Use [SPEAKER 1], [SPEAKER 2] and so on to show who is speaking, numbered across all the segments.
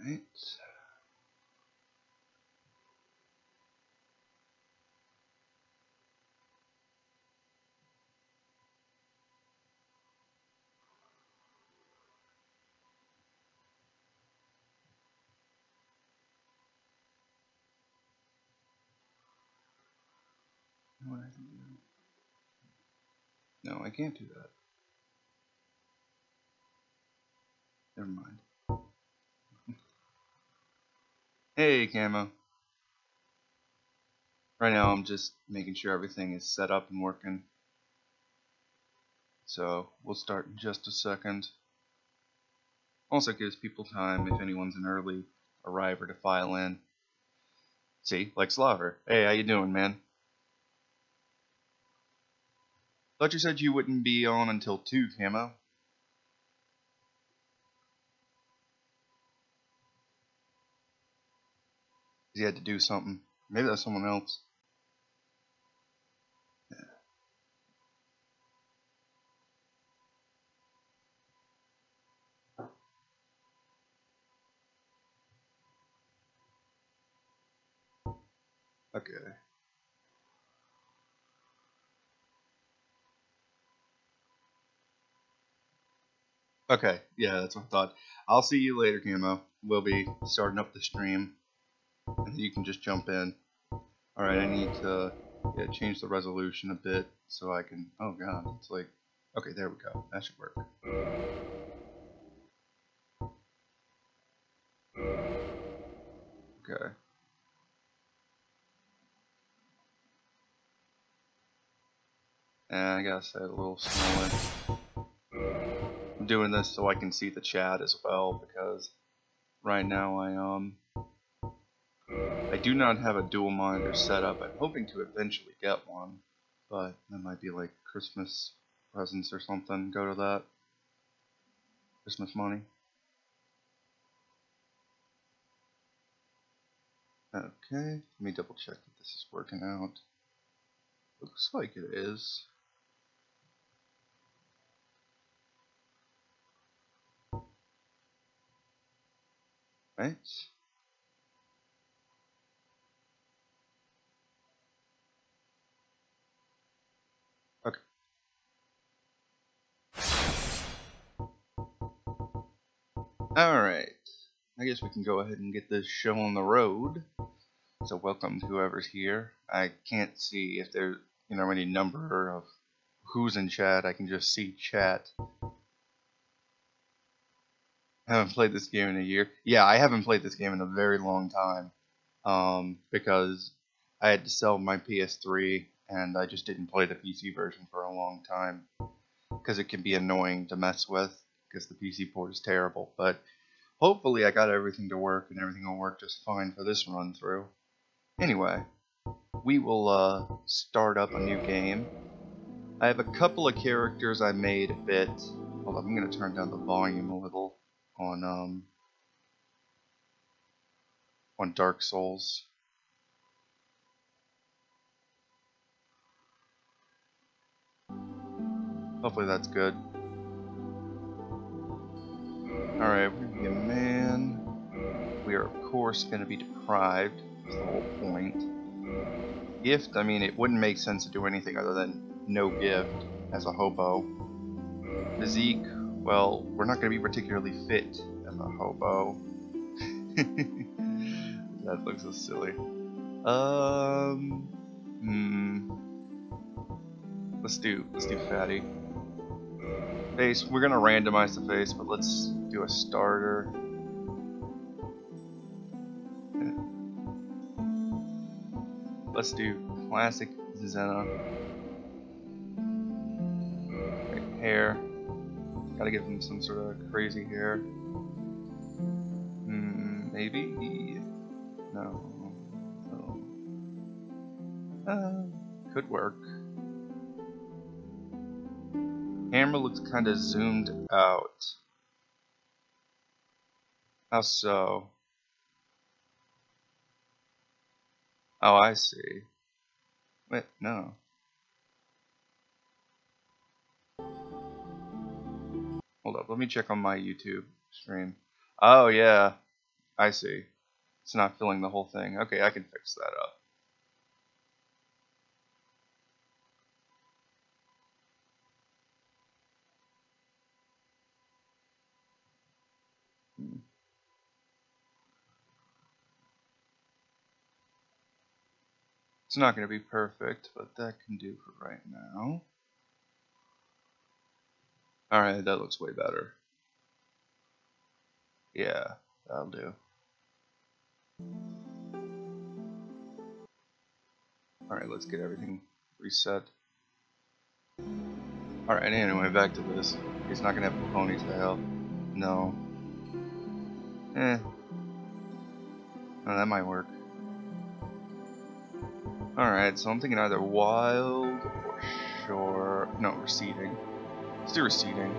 [SPEAKER 1] Right. What I can do? No, I can't do that. Never mind. Hey, Camo. Right now I'm just making sure everything is set up and working. So we'll start in just a second. Also gives people time if anyone's an early arriver to file in. See, like Slaver. Hey, how you doing, man? Thought you said you wouldn't be on until 2, Camo. He had to do something. Maybe that's someone else. Okay. Okay, yeah, that's what I thought. I'll see you later, Camo. We'll be starting up the stream, and you can just jump in. Alright, I need to change the resolution a bit so I can... Oh god, it's like... Okay, there we go. That should work. Okay. And I gotta say it a little slower. I'm doing this so I can see the chat as well, because right now I do not have a dual monitor set up. I'm hoping to eventually get one, but that might be like Christmas presents or something. Go to that. Christmas money. Okay, let me double check that this is working out. Looks like it is. Right? Okay. Alright. I guess we can go ahead and get this show on the road. So welcome to whoever's here. I can't see if there's any number of who's in chat. I can just see chat. I haven't played this game in a year. Yeah, I haven't played this game in a very long time. Because I had to sell my PS3 and I just didn't play the PC version for a long time. Because it can be annoying to mess with, because the PC port is terrible. But hopefully I got everything to work and everything will work just fine for this run through. Anyway, we will start up a new game. I have a couple of characters I made a bit. Hold on, I'm going to turn down the volume a little on Dark Souls. Hopefully that's good. Alright, we're going to be a man. We are, of course, going to be deprived. That's the whole point. Gift, I mean, it wouldn't make sense to do anything other than no gift as a hobo. Physique, well, we're not going to be particularly fit as a hobo. That looks so silly. Let's do fatty. Face, we're gonna randomize the face, but let's do a starter. Let's do classic Zena. Right, hair. Gotta give him some sort of crazy hair. Maybe? No. Could work. Camera looks kind of zoomed out. How so? Oh, I see. Wait, no. Hold up, let me check on my YouTube stream. Oh, yeah. I see. It's not filling the whole thing. Okay, I can fix that up. It's not going to be perfect, but that can do for right now. Alright, that looks way better. Yeah, that'll do. Alright, let's get everything reset. Alright, anyway, back to this. He's not going to have a ponytail. No. Oh, that might work. Alright, so I'm thinking either wild or short. No, receding. Let's do receding.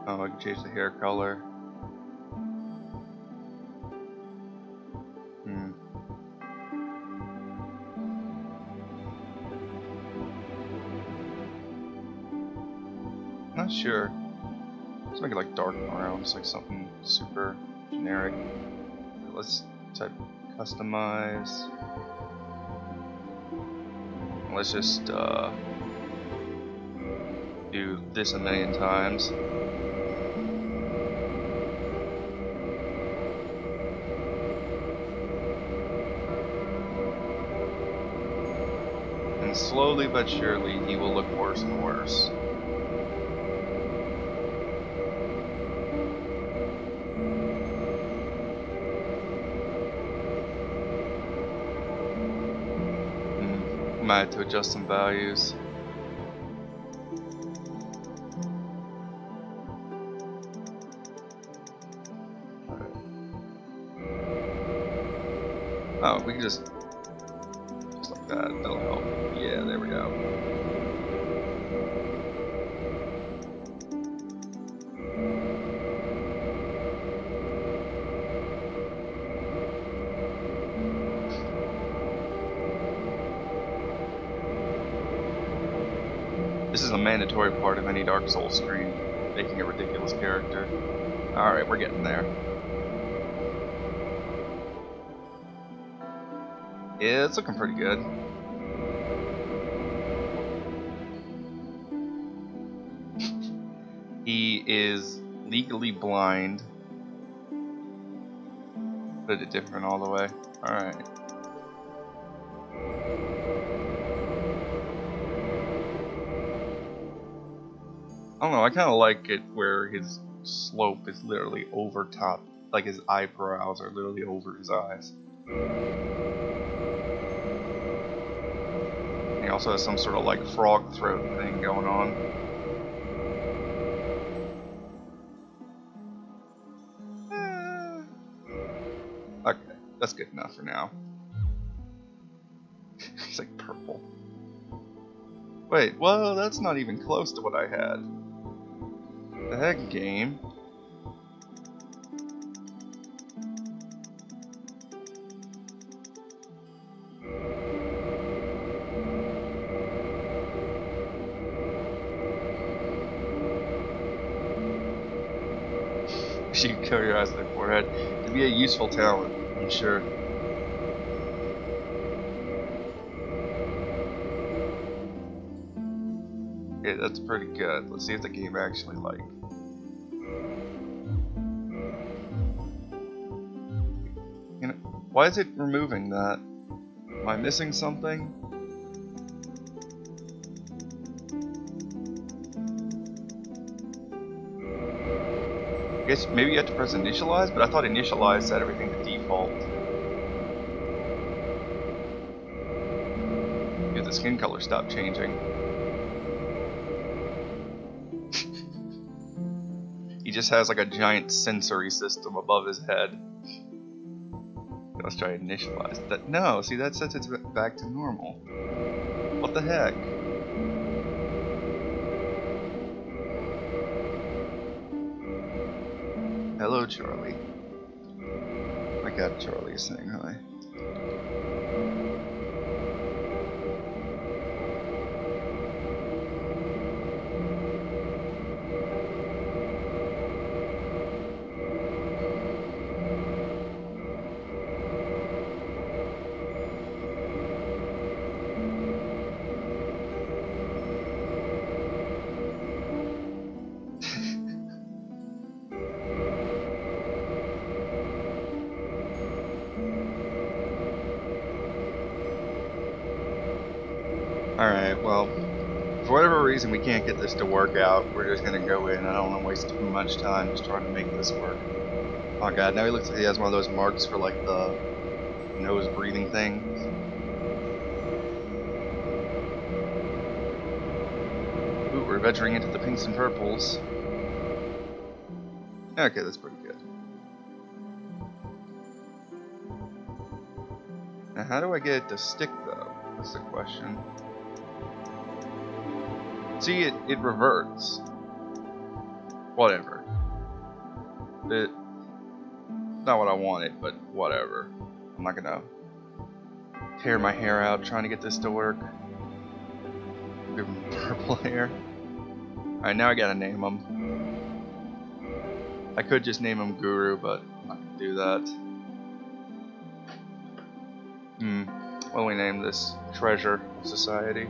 [SPEAKER 1] Oh, I can change the hair color. Not sure. Let's make it like dark brown, just like something super generic. Let's type customize. Let's just do this a million times. And slowly but surely he will look worse and worse. Might have to adjust some values. Oh, we can just like that. That'll help. Yeah, there we go. This is a mandatory part of any Dark Souls stream, making a ridiculous character. Alright, we're getting there. Yeah, it's looking pretty good. He is legally blind. Put it different all the way. Alright. I don't know, I kind of like it where his slope is literally over top. Like his eyebrows are literally over his eyes. And he also has some sort of like frog throat thing going on. Okay, that's good enough for now. He's like purple. Wait, well, that's not even close to what I had. The heck, game? You can cover your eyes with their forehead. It'd be a useful talent, I'm sure. Okay, that's pretty good. Let's see if the game actually like. You know, why is it removing that? Am I missing something? I guess maybe you have to press initialize, but I thought initialize set everything to default. If the skin color stopped changing. He just has like a giant sensory system above his head. Let's try to initialize that. No, see, that sets it back to normal. What the heck? Hello, Charlie. My God, Charlie is saying hi. Alright, well, for whatever reason we can't get this to work out. We're just gonna go in. I don't want to waste too much time just trying to make this work. Oh god, now he looks like he has one of those marks for like the nose breathing thing. Ooh, we're venturing into the pinks and purples. Okay, that's pretty good. Now how do I get it to stick though? That's the question. See, it reverts. Whatever. It's not what I wanted, but whatever. I'm not gonna tear my hair out trying to get this to work. Give him purple hair. Alright, now I gotta name him. I could just name him Guru, but I'm not gonna do that. What do we name this? Treasure of Society.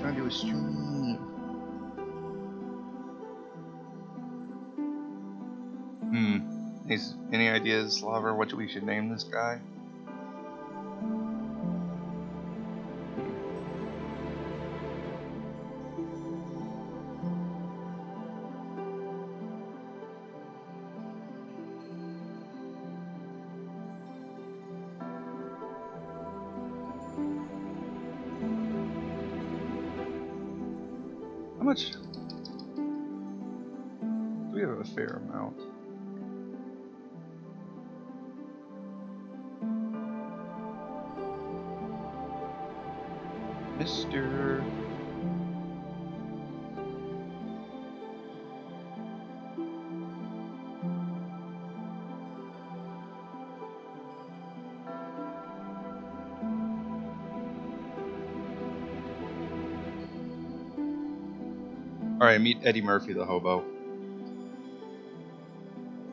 [SPEAKER 1] Trying to do a stream. Any ideas, Lover, what we should name this guy? How much? We have a fair amount. Mr. Alright, meet Eddie Murphy the Hobo.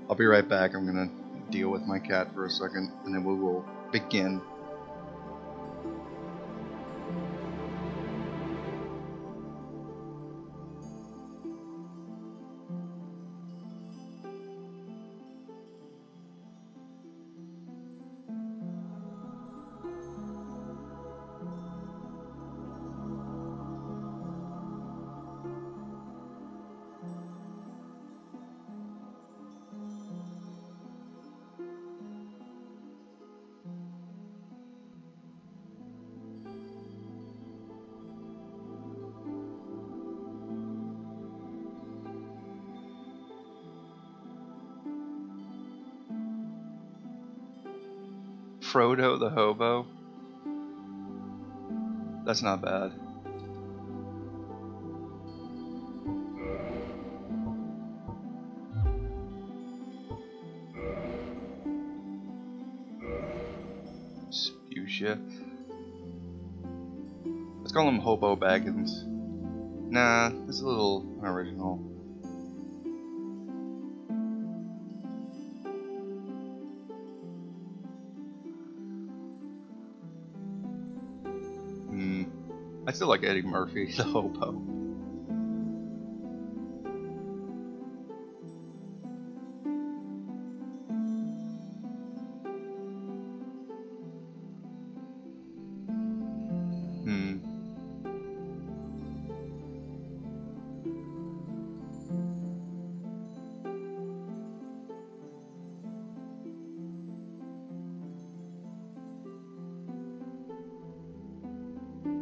[SPEAKER 1] I'll be right back. I'm gonna deal with my cat for a second, and then we will begin. Frodo the Hobo. That's not bad. Sputia. Let's call him Hobo Baggins. Nah, that's a little unoriginal. I still like Eddie Murphy, the Hobo.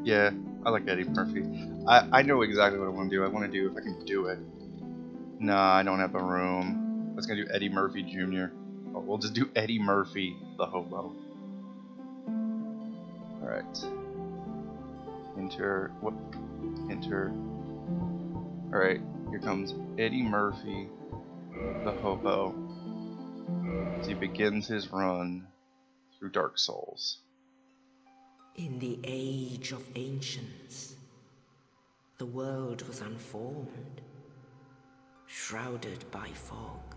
[SPEAKER 1] Yeah, I like Eddie Murphy. I know exactly what I want to do. I want to do, if I can do it. Nah, I don't have a room. I was going to do Eddie Murphy Jr. Oh, we'll just do Eddie Murphy, the Hobo. Alright. Enter. What? Enter. Alright, here comes Eddie Murphy, the Hobo, as he begins his run through Dark Souls.
[SPEAKER 2] In the age of ancients, the world was unformed, shrouded by fog.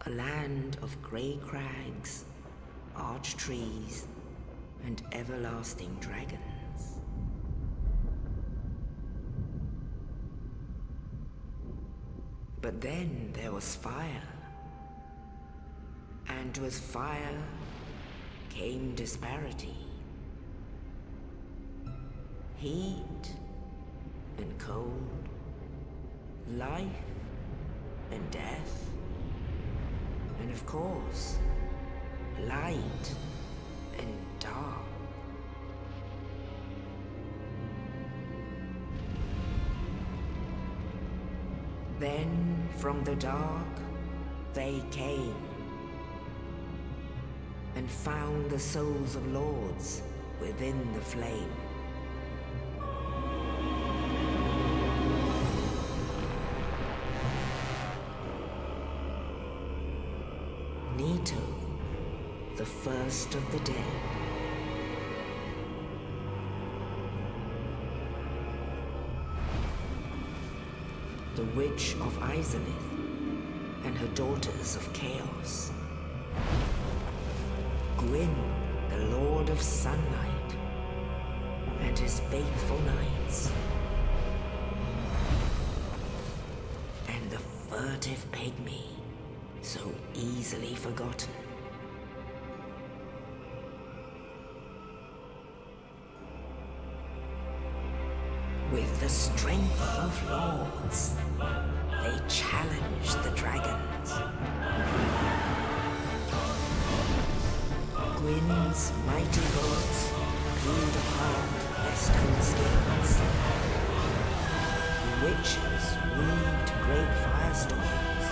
[SPEAKER 2] A land of grey crags, arch trees, and everlasting dragons. But then there was fire, and with fire came disparity. Heat and cold, life and death, and of course, light and dark. Then from the dark they came and found the souls of lords within the flame. Nito, the first of the dead. The Witch of Izalith and her daughters of Chaos. Gwyn, the Lord of Sunlight, and his faithful knights. And the furtive pygmy, so easily forgotten. With the strength of lords, they challenged the dragons. Gwyn's mighty bullets peeled apart their stone skins. The witches weaved great firestorms.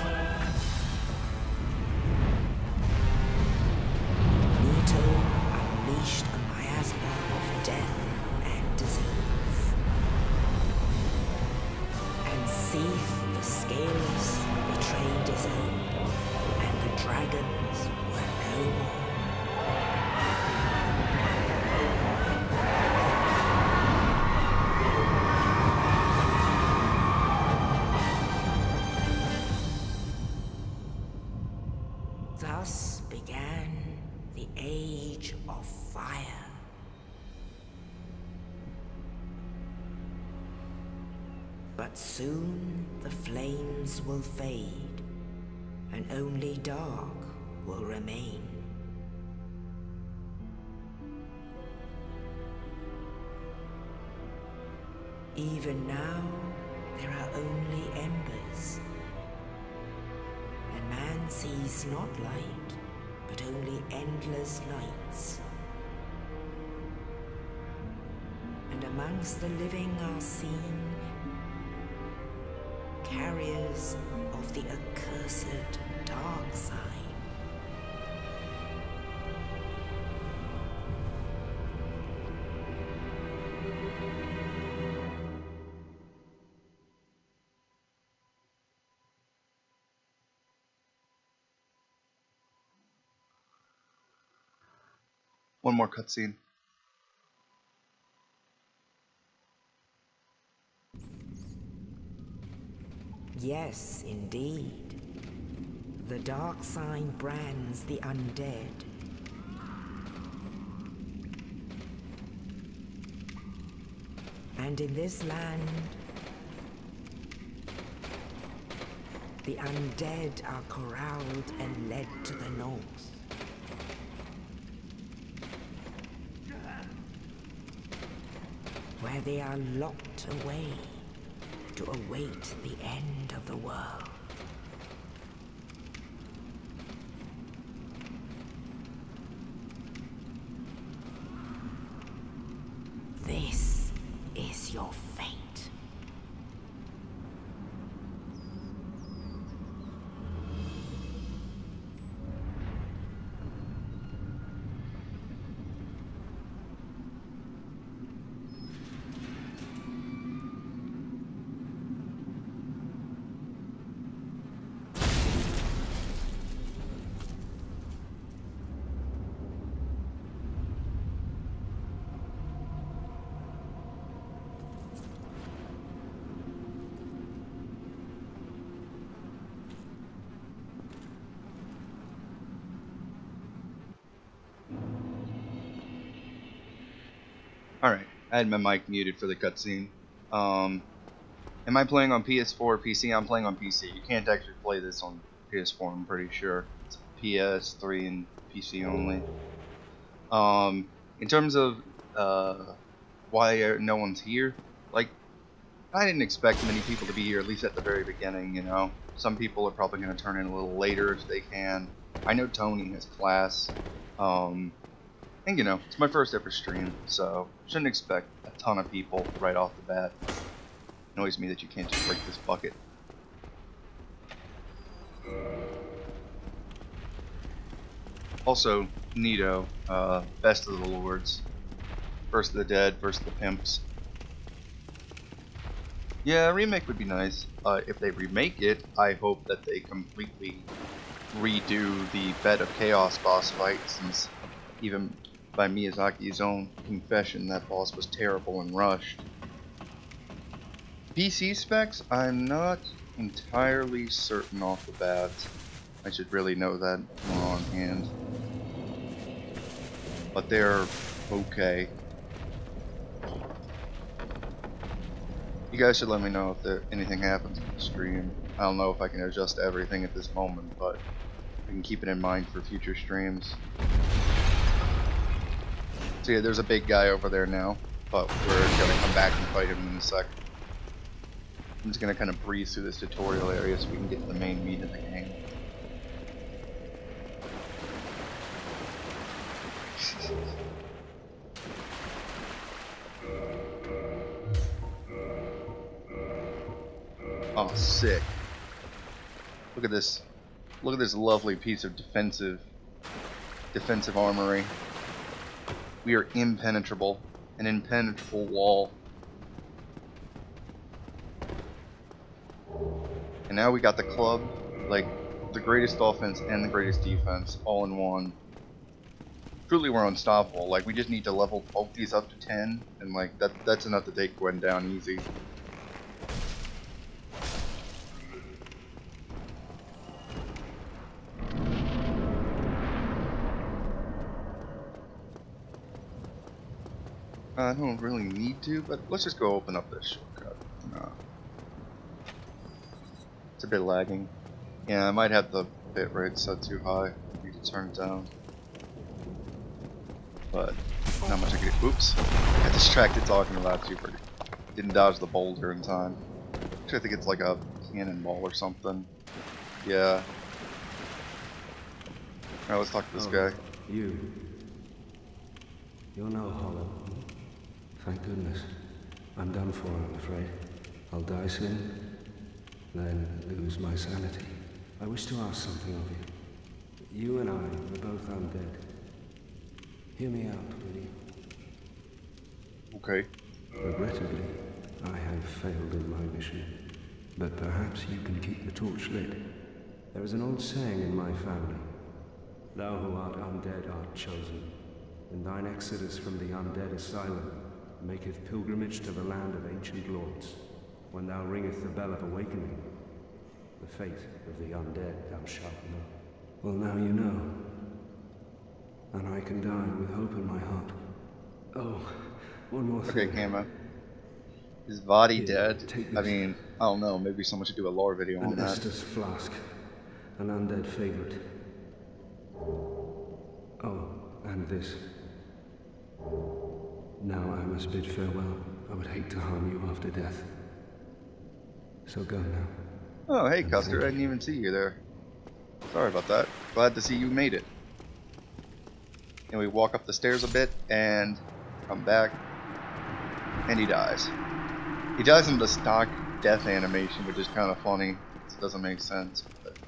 [SPEAKER 2] Nito unleashed a miasma of death and disease. And Seath, the Scaleless, betrayed his own, and the dragons were no more. Thus began the Age of Fire. But soon the flames will fade, and only dark will remain. Even now, there are only embers. And man sees not light, but only endless nights. And amongst the living are seen carriers of the accursed dark side.
[SPEAKER 1] One more cutscene.
[SPEAKER 2] Yes, indeed. The dark sign brands the undead. And in this land, the undead are corralled and led to the north. Where they are locked away to await the end of the world. This is your fate.
[SPEAKER 1] I had my mic muted for the cutscene. Am I playing on PS4 or PC? I'm playing on PC. You can't actually play this on PS4, I'm pretty sure. It's PS3 and PC only. In terms of why no one's here, like, I didn't expect many people to be here, at least at the very beginning, you know. Some people are probably going to turn in a little later if they can. I know Tony has class, and you know, it's my first ever stream, so shouldn't expect a ton of people right off the bat. It annoys me that you can't just break this bucket. Also, Nito, best of the lords. First of the dead, first of the pimps. Yeah, a remake would be nice. If they remake it, I hope that they completely redo the Bed of Chaos boss fight, since even by Miyazaki's own confession, that boss was terrible and rushed. PC specs, I'm not entirely certain off the bat. I should really know that more on hand. But they're okay. You guys should let me know if anything happens with the stream. I don't know if I can adjust everything at this moment, but I can keep it in mind for future streams. So yeah, there's a big guy over there now, but we're gonna come back and fight him in a sec. I'm just gonna kind of breeze through this tutorial area so we can get to the main meat of the game. Oh, sick. Look at this. Look at this lovely piece of defensive armory. We are impenetrable. An impenetrable wall. And now we got the club, like the greatest offense and the greatest defense all in one. Truly, we're unstoppable. Like, we just need to level both these up to 10, and like that's enough to take Gwyn down easy. I don't really need to, but let's just go open up this shortcut. No. It's a bit lagging. Yeah, I might have the bitrate set too high. I need to turn it down. But not much I can do. Oops. I got distracted talking about you. Didn't dodge the boulder in time. Actually, I think it's like a cannonball or something. Yeah. Alright, let's talk to this guy.
[SPEAKER 3] You're no Hollow. Thank goodness. I'm done for, I'm afraid. I'll die soon, then lose my sanity. I wish to ask something of you. You and I are both undead. Hear me out, will you?
[SPEAKER 1] Okay.
[SPEAKER 3] Regrettably, I have failed in my mission, but perhaps you can keep the torch lit. There is an old saying in my family. Thou who art undead art chosen, and thine exodus from the undead asylum maketh pilgrimage to the land of ancient lords. When thou ringeth the bell of awakening, the fate of the undead thou shalt know. Well, now you know, and I can die with hope in my heart. Oh, one more thing.
[SPEAKER 1] Okay, Kama. Is Vadi dead? I mean, I don't know, maybe someone should do a lore video on that.
[SPEAKER 3] An Estus flask, an undead favorite. Oh, and this. Now I must bid farewell. I would hate to harm you after death. So go now.
[SPEAKER 1] Oh, hey, Custer. I didn't even see you there. Sorry about that. Glad to see you made it. And we walk up the stairs a bit and come back. And he dies. He dies in the stock death animation, which is kind of funny. It doesn't make sense. But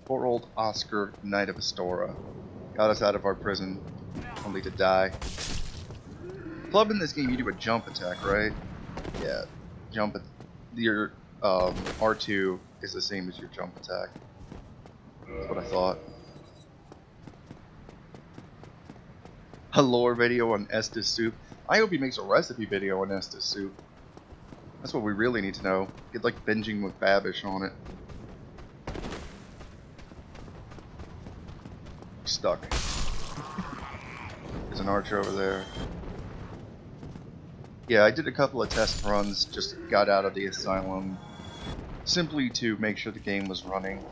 [SPEAKER 1] poor old Oscar, Knight of Astora, got us out of our prison, only to die. Club in this game, you do a jump attack, right? Yeah, jump. Your R2 is the same as your jump attack. That's what I thought. A lore video on Estus soup. I hope he makes a recipe video on Estus soup. That's what we really need to know. Get like binging with Babish on it. Stuck. There's an archer over there. Yeah, I did a couple of test runs, just got out of the asylum, simply to make sure the game was running.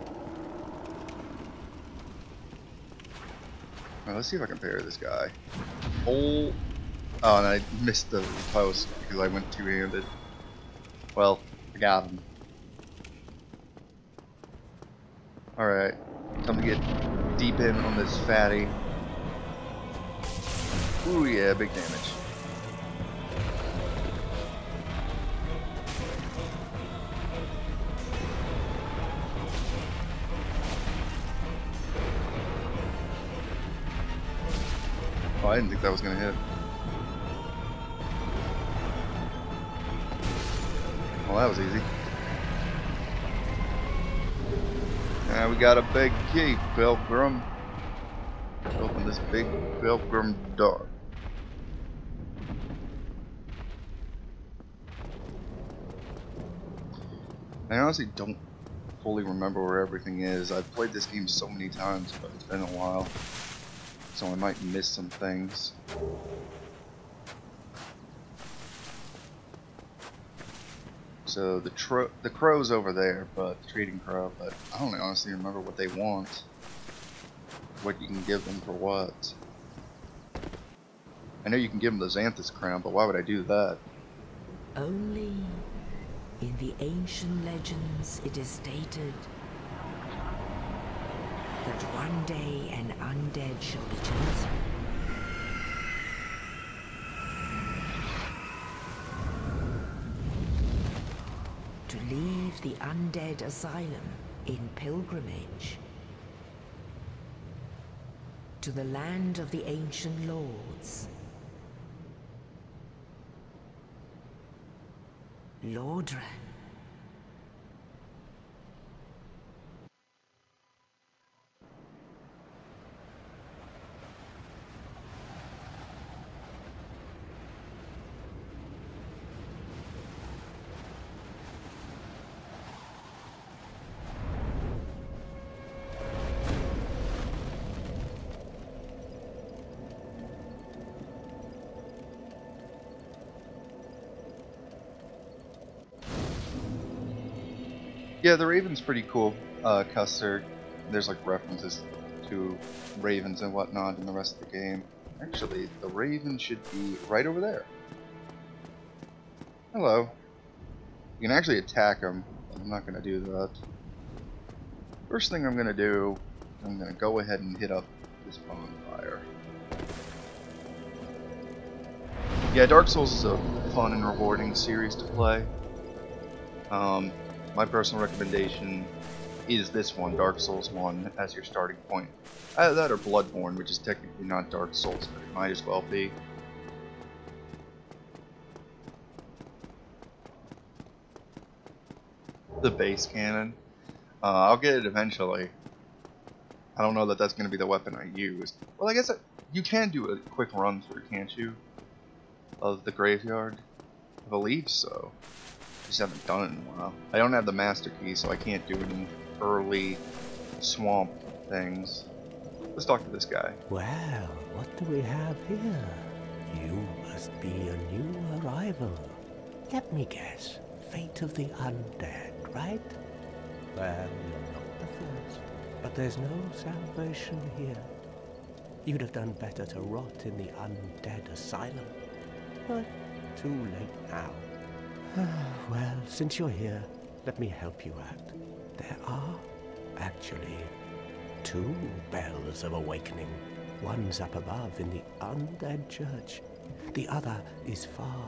[SPEAKER 1] Alright, let's see if I can parry this guy. Oh, and I missed the post because I went two-handed. Well, I got him. Alright, time to get deep in on this fatty. Ooh yeah, big damage. Oh, I didn't think that was gonna hit. Well, that was easy. Now we got a big key, Pilgrim. Open this big Pilgrim door. I honestly don't fully remember where everything is. I've played this game so many times, but it's been a while, so I might miss some things. So the crow's over there, but the trading crow. But I don't honestly remember what they want. What you can give them for what? I know you can give them the Xanthus crown, but why would I do that?
[SPEAKER 2] Only in the ancient legends it is stated that one day an undead shall be chosen. To leave the undead asylum in pilgrimage to the land of the ancient lords. Lordran.
[SPEAKER 1] Yeah, the Raven's pretty cool. Custer. There's like references to ravens and whatnot in the rest of the game. Actually, the Raven should be right over there. Hello. You can actually attack him. I'm not going to do that. First thing I'm going to do, I'm going to go ahead and hit up this bonfire. Yeah, Dark Souls is a fun and rewarding series to play. My personal recommendation is this one, Dark Souls 1, as your starting point. Either that or Bloodborne, which is technically not Dark Souls, but it might as well be. The base cannon. I'll get it eventually. I don't know that that's going to be the weapon I use. Well, I guess you can do a quick run through, can't you? Of the graveyard? I believe so. Just haven't done it in a while. I don't have the master key, so I can't do any early swamp things. Let's talk to this guy.
[SPEAKER 4] Well, what do we have here? You must be a new arrival. Let me guess. Fate of the undead, right? Well, you're not the first. But there's no salvation here. You'd have done better to rot in the undead asylum. But too late now. Well, since you're here, let me help you out. There are, actually, 2 bells of awakening. One's up above in the undead church. The other is far,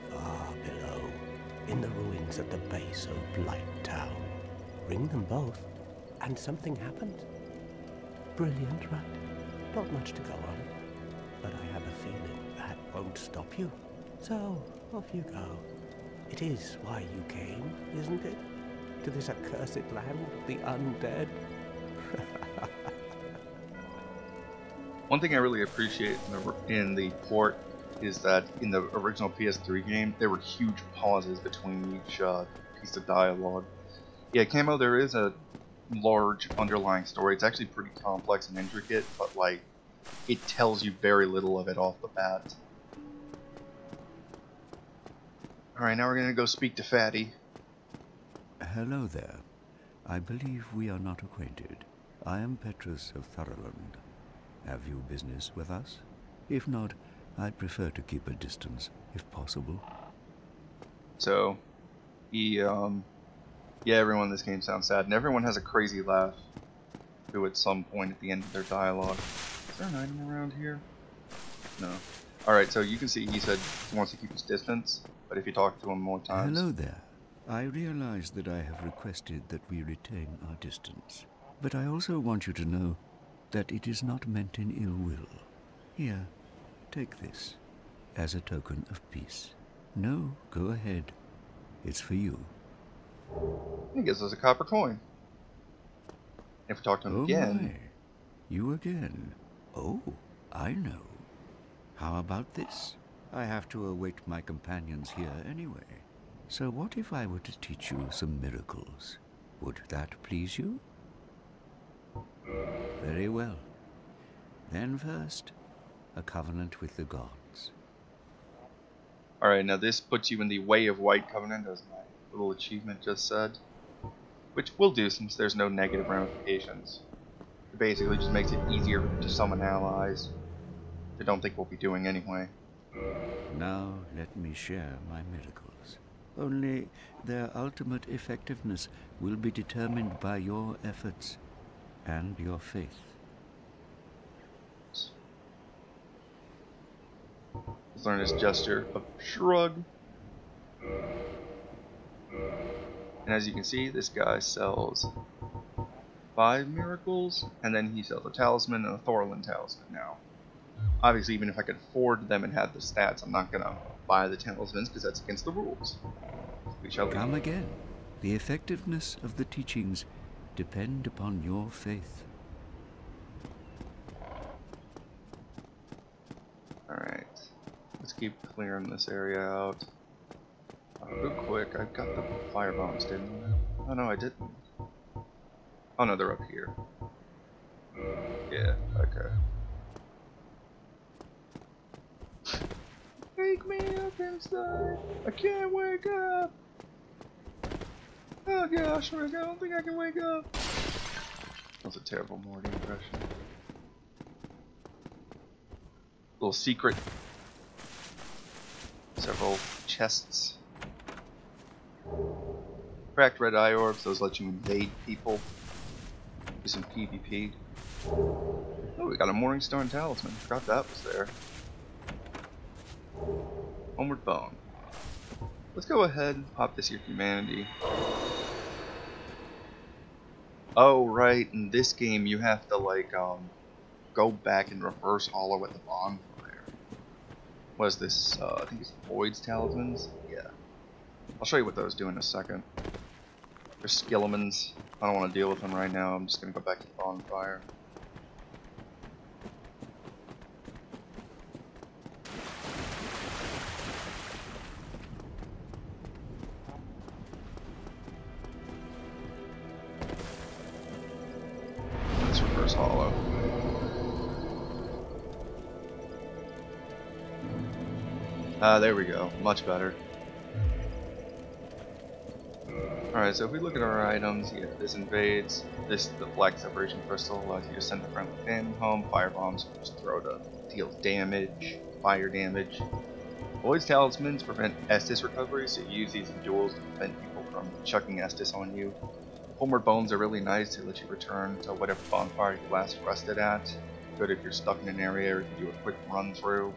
[SPEAKER 4] far below, in the ruins at the base of Blight Town. Ring them both, and something happens. Brilliant, right? Not much to go on, but I have a feeling that won't stop you. So, off you go. It is why you came, isn't it? To this accursed land of the undead?
[SPEAKER 1] One thing I really appreciate in the port is that in the original PS3 game, there were huge pauses between each piece of dialogue. Yeah, Camo, there is a large underlying story. It's actually pretty complex and intricate, but like, it tells you very little of it off the bat. Alright, now we're gonna go speak to Fatty.
[SPEAKER 5] Hello there. I believe we are not acquainted. I am Petrus of Thoroland. Have you business with us? If not, I'd prefer to keep a distance, if possible.
[SPEAKER 1] So, yeah, everyone in this game sounds sad, and everyone has a crazy laugh who at some point at the end of their dialogue. Is there an item around here? No. Alright, so you can see he said he wants to keep his distance, but if you talk to him more times...
[SPEAKER 5] Hello there. I realize that I have requested that we retain our distance, but I also want you to know that it is not meant in ill will. Here, take this, as a token of peace. No, go ahead. It's for you.
[SPEAKER 1] He gives us a copper coin. If we talk to him again...
[SPEAKER 5] My. You again? Oh, I know. How about this? I have to await my companions here anyway. So what if I were to teach you some miracles? Would that please you? Very well. Then first, a covenant with the gods.
[SPEAKER 1] Alright, now this puts you in the Way of White Covenant, as my little achievement just said. Which we'll do since there's no negative ramifications. It basically just makes it easier to summon allies. I don't think we'll be doing anyway.
[SPEAKER 5] Now let me share my miracles. Only their ultimate effectiveness will be determined by your efforts and your faith.
[SPEAKER 1] Let's learn his gesture of shrug. And as you can see, this guy sells 5 miracles, and then he sells a talisman and a Thorland talisman now. Obviously, even if I could afford them and have the stats, I'm not gonna buy the talismans because that's against the rules. We shall
[SPEAKER 5] Come again. The effectiveness of the teachings depend upon your faith.
[SPEAKER 1] Alright. Let's keep clearing this area out. Real quick, I've got the fire bombs, didn't I? Oh no, I didn't. Oh no, they're up here. Yeah, okay. Wake me up inside! I can't wake up! Oh gosh, Rick, I don't think I can wake up! That was a terrible Morty impression. Little secret. Several chests. Cracked red eye orbs, those let you invade people. Do some PvP. Oh, we got a Morning Star and Talisman. Forgot that was there. Homeward Bone. Let's go ahead and pop this here humanity. Oh, right, in this game you have to, like, go back and reverse hollow at the bonfire. What is this? I think it's Void's Talismans? Yeah. I'll show you what those do in a second. There's Skillimans. I don't want to deal with them right now. I'm just going to go back to the bonfire. Let's reverse hollow. There we go. Much better. Alright, so if we look at our items, yeah, this invades. The Black Separation Crystal allows you to send a friendly family home. Fire bombs just throw to deal damage, fire damage. Void's Talismans prevent Estus recovery, so you use these in duels to prevent people from chucking Estus on you. Homeward Bones are really nice to let you return to whatever bonfire you last rested at. Good if you're stuck in an area or if you do a quick run through.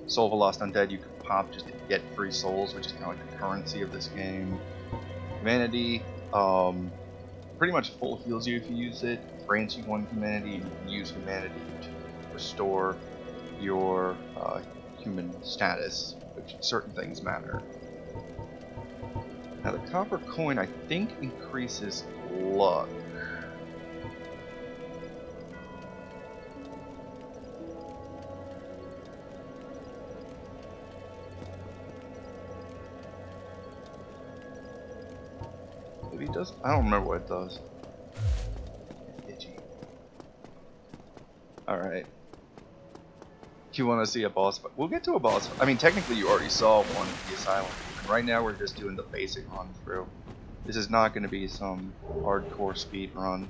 [SPEAKER 1] Soul of a Lost Undead you can pop just to get free souls, which is kind of like the currency of this game. Humanity, pretty much full heals you if you use it. Grants you 1 humanity, and you can use humanity to restore your human status, which certain things matter. Now the copper coin I think increases luck. Maybe it does? I don't remember what it does. Itchy. Alright. You want to see a boss fight? We'll get to a boss fight. I mean, technically you already saw one in the Asylum. And right now we're just doing the basic run through. This is not going to be some hardcore speed run.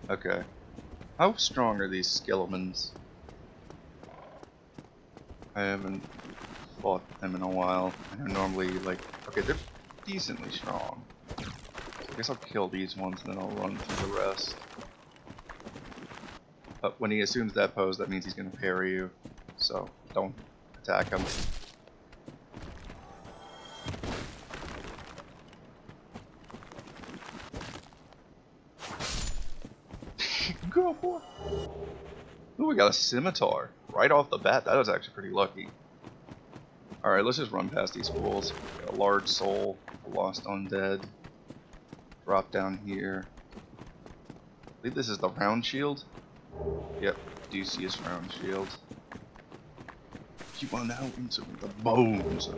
[SPEAKER 1] Okay. How strong are these skeletons? I haven't fought them in a while. I know normally, like, okay, they're decently strong. So I guess I'll kill these ones and then I'll run through the rest. But when he assumes that pose, that means he's going to parry you. So don't attack him. Go for it. Ooh, we got a scimitar right off the bat. That was actually pretty lucky. Alright, let's just run past these fools. Got a large soul, a lost undead. Drop down here. I believe this is the round shield. Yep, do see his round shield. You are now into the bones.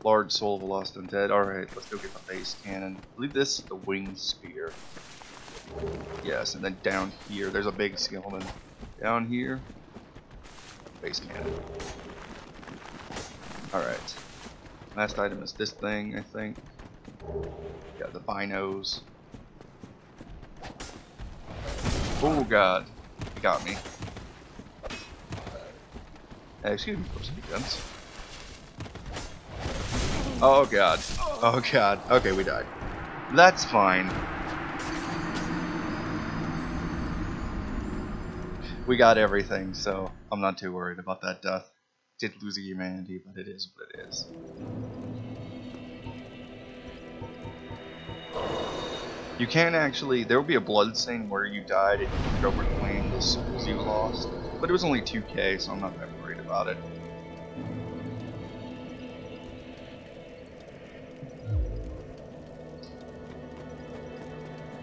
[SPEAKER 1] Large soul of a lost undead. Alright, let's go get the base cannon. I believe this is the winged spear. Yes, and then down here, there's a big skeleton. Down here, base cannon. Alright. Last item is this thing, I think. Yeah, the binos. Oh god, he got me. Hey, excuse me for seconds. Oh god. Oh god. Okay, we died. That's fine. We got everything, so I'm not too worried about that death. Did lose a humanity, but it is what it is. You can actually, there will be a bloodstain where you died and you could overclaim the souls you lost, but it was only 2k, so I'm not that worried about it.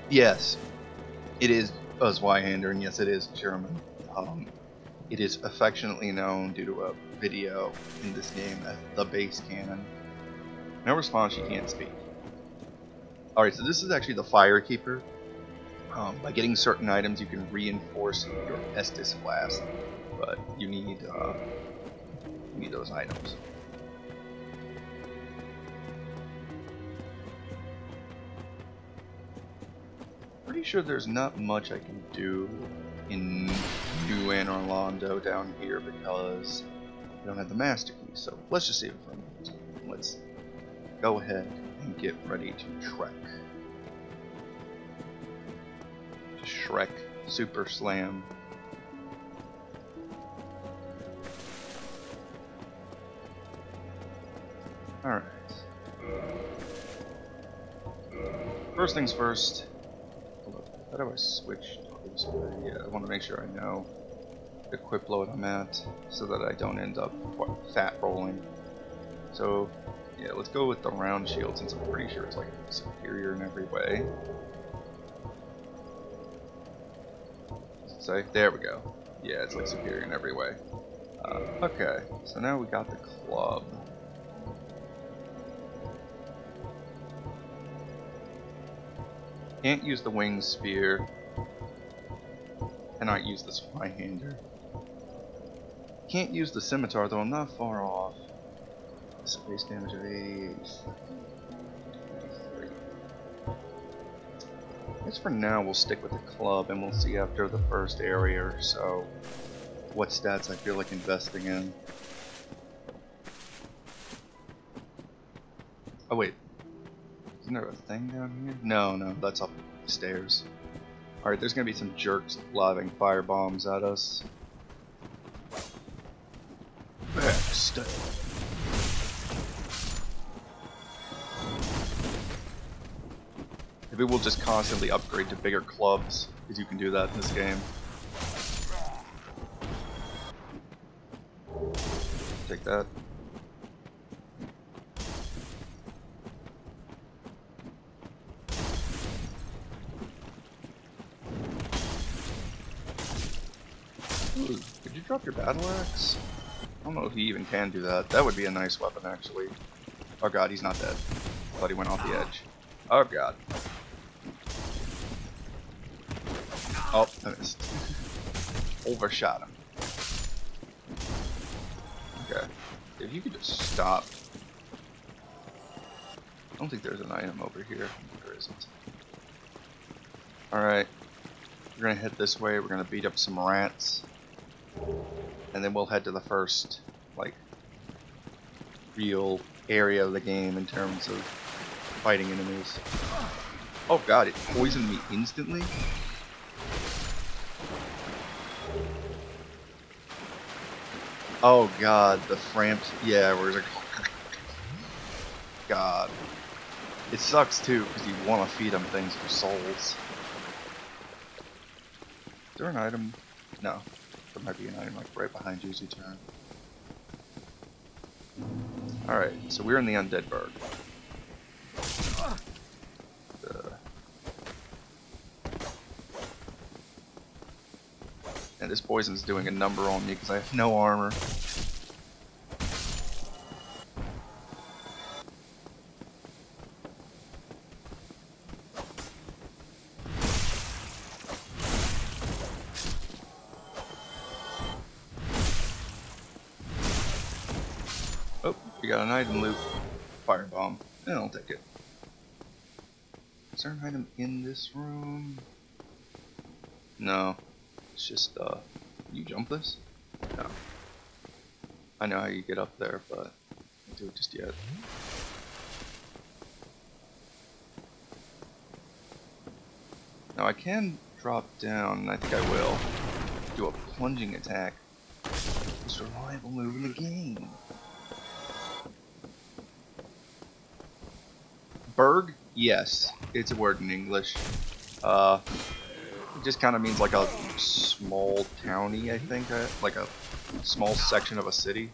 [SPEAKER 1] Yes, it is a Zweihander, and yes, it is German. It is affectionately known due to a video in this game as the base cannon. No response, you can't speak. Alright, so this is actually the Firekeeper. By getting certain items, you can reinforce your Estus Flask, but you need those items. Pretty sure there's not much I can do in New Anne Orlando down here because I don't have the master key. So let's just save it for a minute. Let's go ahead and get ready to trek. Shrek Super Slam. Alright. First things first. How do I switch to this way? Yeah, I want to make sure I know the equip load I'm at so that I don't end up fat rolling. So, yeah, let's go with the round shield since I'm pretty sure it's like superior in every way. So, there we go. Yeah, it's like superior in every way. Okay, so now we got the club. Can't use the winged spear. Cannot use the Zweihander. Can't use the scimitar, though I'm not far off. Base damage of 88. I guess for now we'll stick with the club and we'll see after the first area or so what stats I feel like investing in. Oh wait. Isn't there a thing down here? No, no, that's upstairs. Alright, there's gonna be some jerks lobbing fire bombs at us. Best. Maybe we'll just constantly upgrade to bigger clubs, because you can do that in this game. Take that. Ooh, could you drop your battle axe? I don't know if he even can do that. That would be a nice weapon, actually. Oh god, he's not dead. I thought he went off the edge. Oh god. Oh, I missed. Overshot him. Okay. If you could just stop. I don't think there's an item over here. There isn't. Alright. We're gonna head this way. We're gonna beat up some rats. And then we'll head to the first, like, real area of the game in terms of fighting enemies. Oh god, it poisoned me instantly? Oh god, the framps. Yeah, where it's like. God. It sucks too, because you want to feed them things for souls. Is there an item? No. There might be an item like right behind you as you turn. Alright, so we're in the Undead Burg. And this poison's doing a number on me because I have no armor. Oh, we got an item loot. Firebomb. Yeah, I'll take it. Is there an item in this room? No. It's just, you jump this? No. I know how you get up there, but I don't do it just yet. Now I can drop down, and I think I will, do a plunging attack. Most reliable move in the game. Burg? Yes. It's a word in English. It just kind of means like a small townie, I think. Like a small section of a city.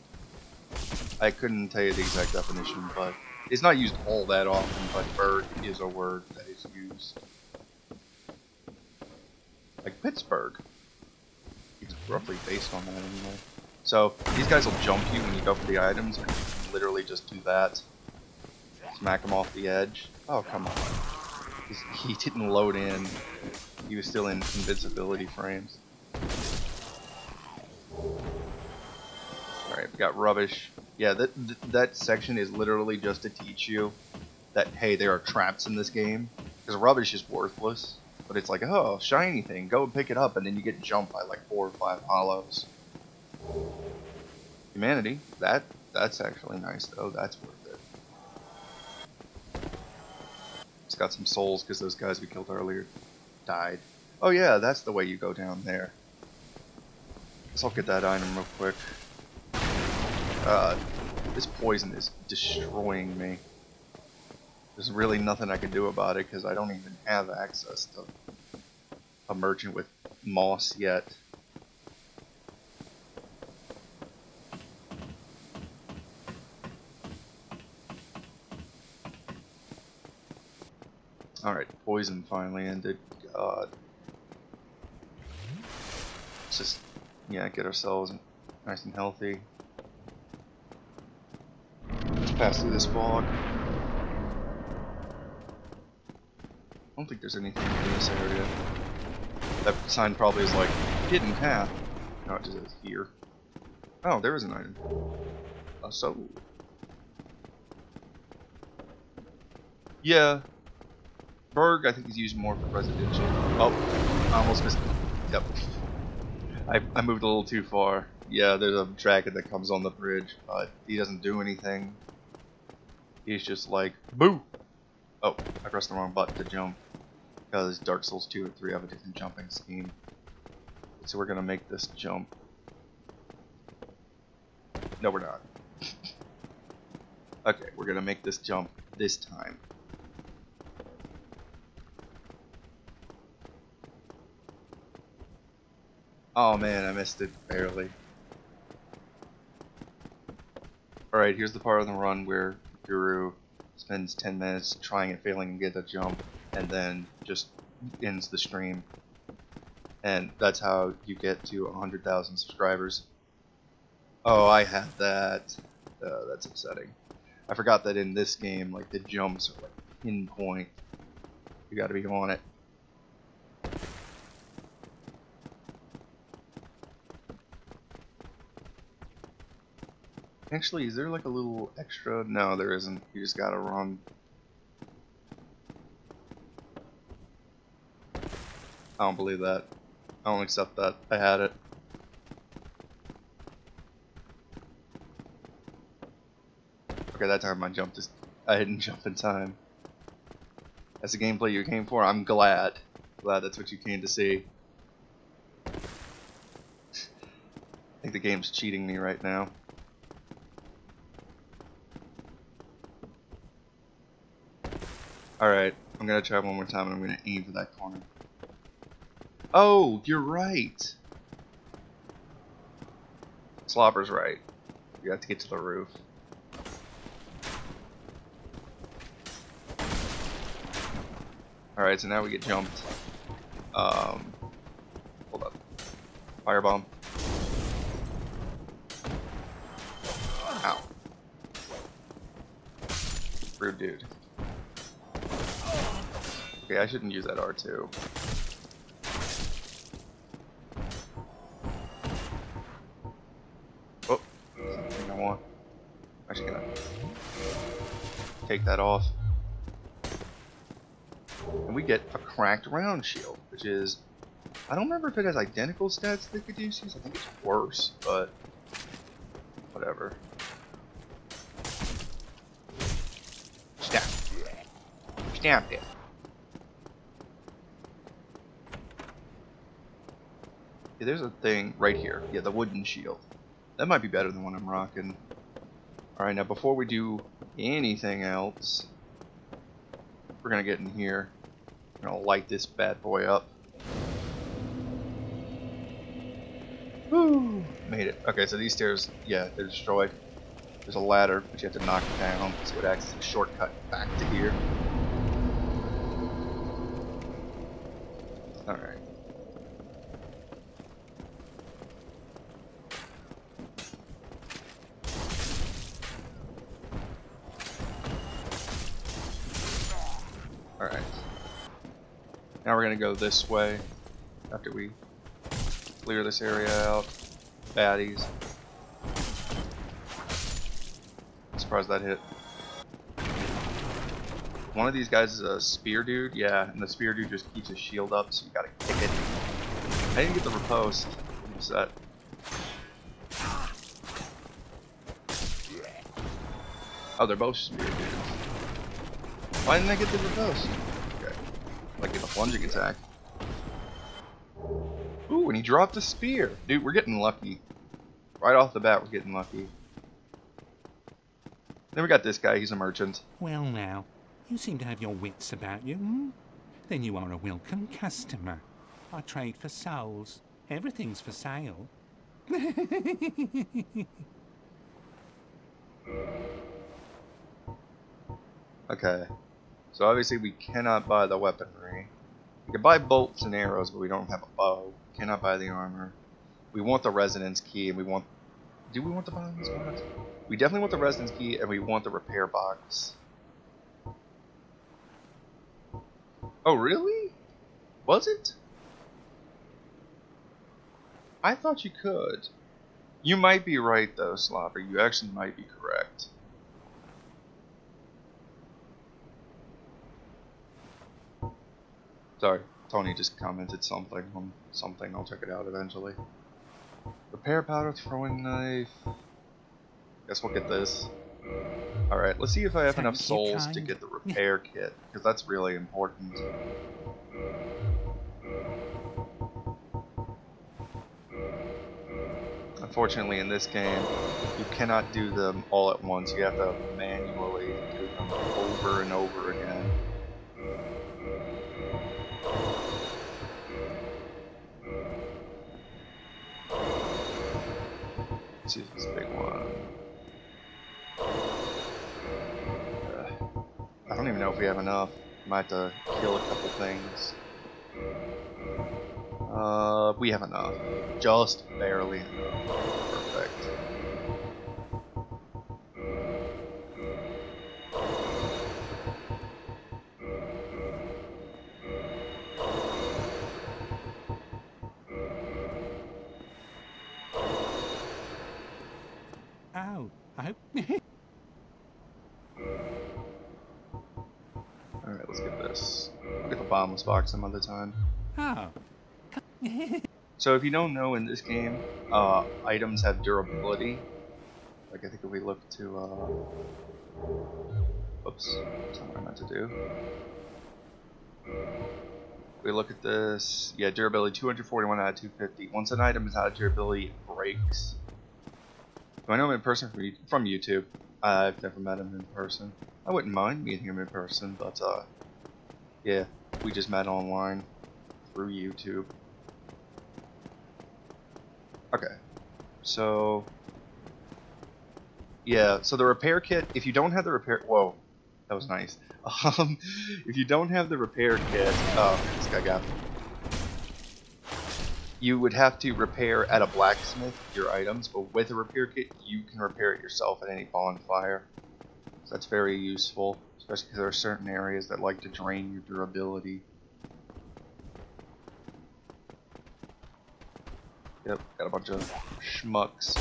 [SPEAKER 1] I couldn't tell you the exact definition, but it's not used all that often, but burg is a word that is used. Like Pittsburgh. It's roughly based on that anyway. So, these guys will jump you when you go for the items, and you can literally just do that. Smack him off the edge. Oh, come on. He didn't load in. He was still in invincibility frames. Alright, we got rubbish. Yeah, that section is literally just to teach you that, hey, there are traps in this game. Because rubbish is worthless. But it's like, oh, shiny thing, go and pick it up, and then you get jumped by like 4 or 5 hollows. Humanity, that's actually nice though, that's worth it. It's got some souls because those guys we killed earlier died. Oh yeah, that's the way you go down there. Guess I'll get that item real quick. This poison is destroying me. There's really nothing I can do about it because I don't even have access to a merchant with moss yet. Alright, poison finally ended. God. Let's just, yeah, get ourselves nice and healthy. Let's pass through this fog. I don't think there's anything in this area. That sign probably is like, hidden path. No, it just says here. Oh, there is an item. A soul. Yeah. Berg, I think, is used more for residential. Oh, I almost missed it. Yep. I moved a little too far. Yeah, there's a dragon that comes on the bridge, but he doesn't do anything. He's just like, boo! Oh, I pressed the wrong button to jump. Because Dark Souls 2 and 3 have a different jumping scheme. So we're gonna make this jump. No, we're not. Okay, we're gonna make this jump this time. Oh man, I missed it barely. Alright, here's the part of the run where Guru spends 10 minutes trying and failing and get a jump, and then just ends the stream. And that's how you get to 100,000 subscribers. Oh, I had that. That's upsetting. I forgot that in this game, like, the jumps are like pinpoint. You gotta be on it. Actually, is there like a little extra? No, there isn't. You just gotta run. I don't believe that. I don't accept that. I had it. Okay, that time I didn't jump in time. That's the gameplay you came for. I'm glad. Glad that's what you came to see. I think the game's cheating me right now. Alright, I'm gonna try one more time and I'm gonna aim for that corner. Oh, you're right! Slobber's right. You have to get to the roof. Alright, so now we get jumped. Hold up. Firebomb. Ow. Rude dude. Okay, I shouldn't use that R2. Oh, something I want. I'm actually gonna take that off. And we get a cracked round shield, which is... I don't remember if it has identical stats that Caduceus. I think it's worse, but... whatever. Stab. Stabbed it. Yeah, there's a thing right here. Yeah, the wooden shield. That might be better than what I'm rocking. Alright, now before we do anything else, we're gonna get in here. We're gonna light this bad boy up. Woo! Made it. Okay, so these stairs, yeah, they're destroyed. There's a ladder, which you have to knock down, so it acts as a shortcut back to here. Alright. Alright. Now we're gonna go this way after we clear this area out. Baddies. Surprised that hit. One of these guys is a spear dude, yeah, and the spear dude just keeps his shield up, so you gotta kick it. I didn't get the riposte. What's that? Oh, they're both spear dudes. Why didn't I get the riposte? Okay. Like get a plunging attack. Ooh, and he dropped a spear. Dude, we're getting lucky. Right off the bat, we're getting lucky. Then we got this guy, he's a merchant.
[SPEAKER 6] Well now, you seem to have your wits about you, hmm? Then you are a welcome customer. I trade for souls. Everything's for sale.
[SPEAKER 1] Okay. So obviously we cannot buy the weaponry. We can buy bolts and arrows, but we don't have a bow. We cannot buy the armor. We want the resonance key, and we want... Do we want the bonds? We definitely want the resonance key, and we want the repair box. Oh, really? Was it? I thought you could. You might be right, though, Slobber. You actually might be correct. Sorry, Tony just commented something on something. I'll check it out eventually. Repair powder, throwing knife. Guess we'll get this. Alright, let's see if I have enough souls to get the repair kit, because that's really important. Unfortunately, in this game, you cannot do them all at once. You have to manually do them over and over again. Let's see if this big one. I don't even know if we have enough. Might have to kill a couple things. We have enough. Just barely enough. Perfect.
[SPEAKER 6] Oh, I hope.
[SPEAKER 1] Alright, let's get this. We'll get the bottomless box some other time.
[SPEAKER 6] Oh.
[SPEAKER 1] So if you don't know, in this game, items have durability. Like, I think if we look to, oops, that's not what I meant to do. We look at this, yeah, durability 241 out of 250. Once an item is out of durability, it breaks. Do I know him in person from YouTube? I've never met him in person. I wouldn't mind meeting him in person, but yeah, we just met online through YouTube. Okay, so yeah, so the repair kit, if you don't have the repair, whoa, that was nice. If you don't have the repair kit, oh, this guy got me. You would have to repair at a blacksmith your items, but with a repair kit, you can repair it yourself at any bonfire. So that's very useful, especially because there are certain areas that like to drain your durability. Yep, got a bunch of schmucks.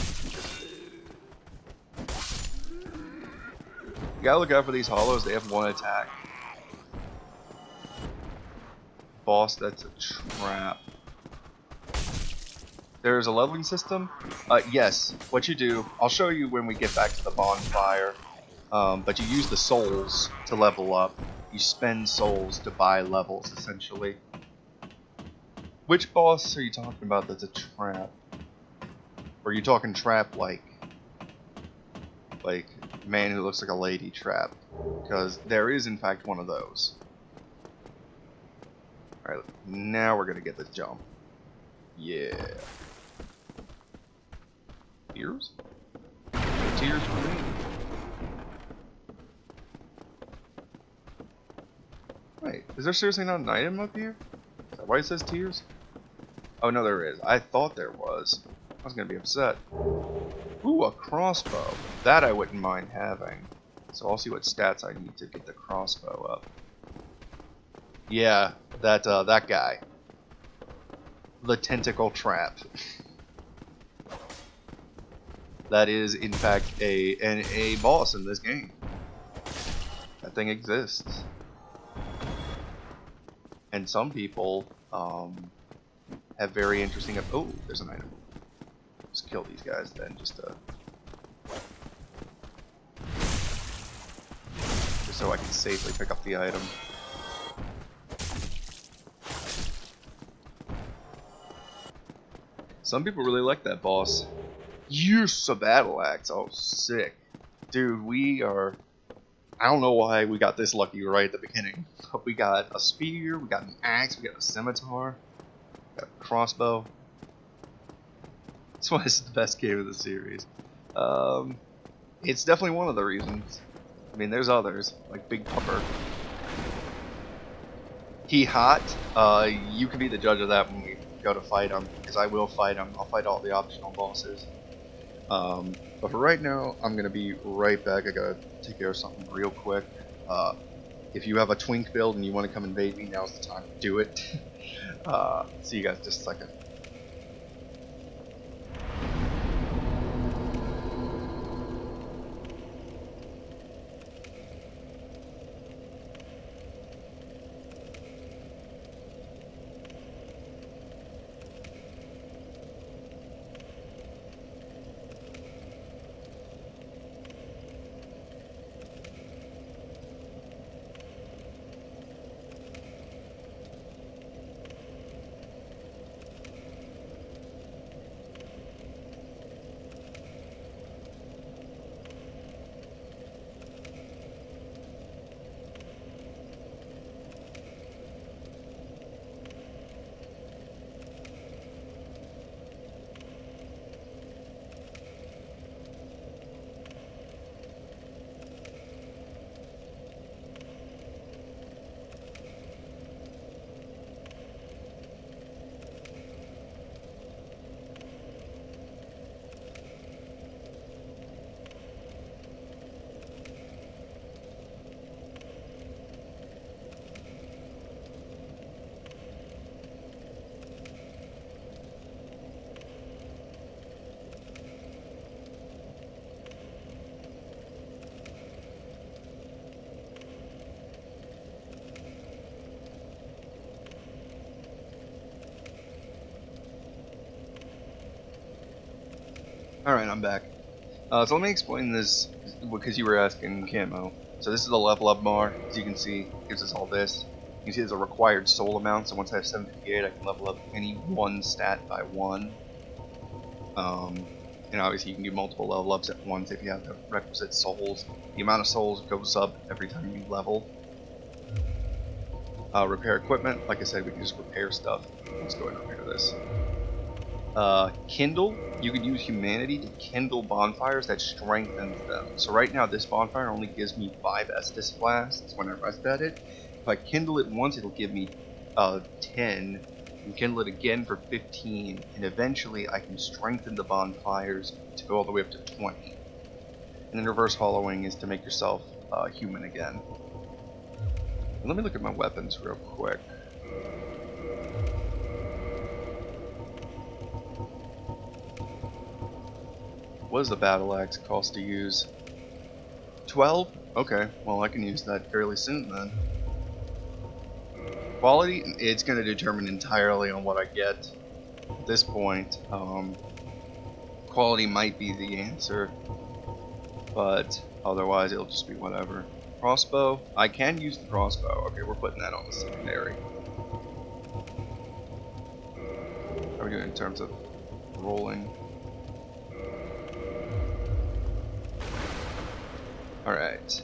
[SPEAKER 1] You gotta look out for these hollows, they have one attack. Boss, that's a trap. There's a leveling system. Yes, what you do, I'll show you when we get back to the bonfire. But you use the souls to level up. You spend souls to buy levels, essentially. Which boss are you talking about that's a trap? Or are you talking trap like man who looks like a lady trap? Because there is in fact one of those. Alright, now we're gonna get this jump. Yeah. Tears? Tears for me. Wait, is there seriously not an item up here? Is that why it says tears? Oh no, there is. I thought there was. I was gonna be upset. Ooh, a crossbow. That I wouldn't mind having. So I'll see what stats I need to get the crossbow up. Yeah, that guy. The tentacle trap. That is, in fact, a boss in this game. That thing exists. And some people have very interesting. Oh, there's an item. Just kill these guys then, just so I can safely pick up the item. Some people really like that boss. Use a battle axe. Oh, sick. Dude, we are... I don't know why we got this lucky right at the beginning. But we got a spear, we got an axe, we got a scimitar, we got a crossbow. That's why this is the best game of the series. It's definitely one of the reasons. I mean, there's others, like Big Pupper. He hot. You can be the judge of that when we go to fight him, because I will fight him. I'll fight all the optional bosses. But for right now, I'm gonna be right back. I gotta take care of something real quick. If you have a twink build and you want to come invade me, now's the time to do it. See you guys in just a second. Alright, I'm back. So let me explain this, because you were asking camo. So this is the level up bar, as you can see, it gives us all this. You can see there's a required soul amount, so once I have 758 I can level up any one stat by one. And obviously you can do multiple level ups at once if you have the requisite souls. The amount of souls goes up every time you level. Repair equipment, like I said, we can just repair stuff. Let's go ahead and repair this. Kindle, you can use humanity to kindle bonfires that strengthens them. So right now this bonfire only gives me 5 Estus blasts when I rest at it. If I kindle it once, it'll give me 10, and kindle it again for 15, and eventually I can strengthen the bonfires to go all the way up to 20. And then reverse hollowing is to make yourself human again. And let me look at my weapons real quick. What does the battle axe cost to use? 12? Okay, well I can use that fairly soon then. Quality, it's going to determine entirely on what I get. At this point, quality might be the answer, but otherwise it'll just be whatever. Crossbow, I can use the crossbow. Okay, we're putting that on the secondary. How are we doing in terms of rolling? Alright.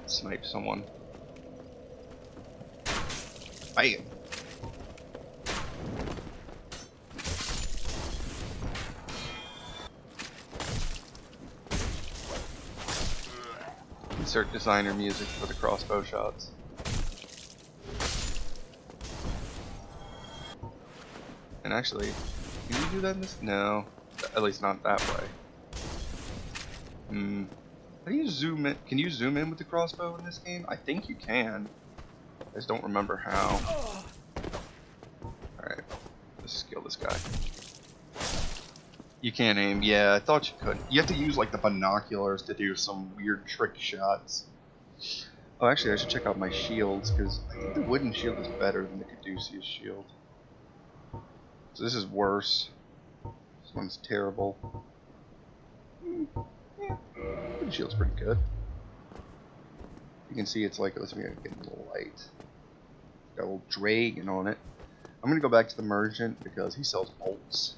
[SPEAKER 1] Snipe someone. Bam! Insert designer music for the crossbow shots. And actually, can you do that in this? No. At least not that way. How do you zoom in? Can you zoom in with the crossbow in this game? I think you can. I just don't remember how. Alright, let's just kill this guy. You can't aim. Yeah, I thought you could. You have to use like the binoculars to do some weird trick shots. Oh, actually, I should check out my shields, because I think the wooden shield is better than the Caduceus shield. So this is worse. This one's terrible. Yeah, wooden shield's pretty good. You can see it's like, let's get a little light. Got a little dragon on it. I'm gonna go back to the merchant because he sells bolts.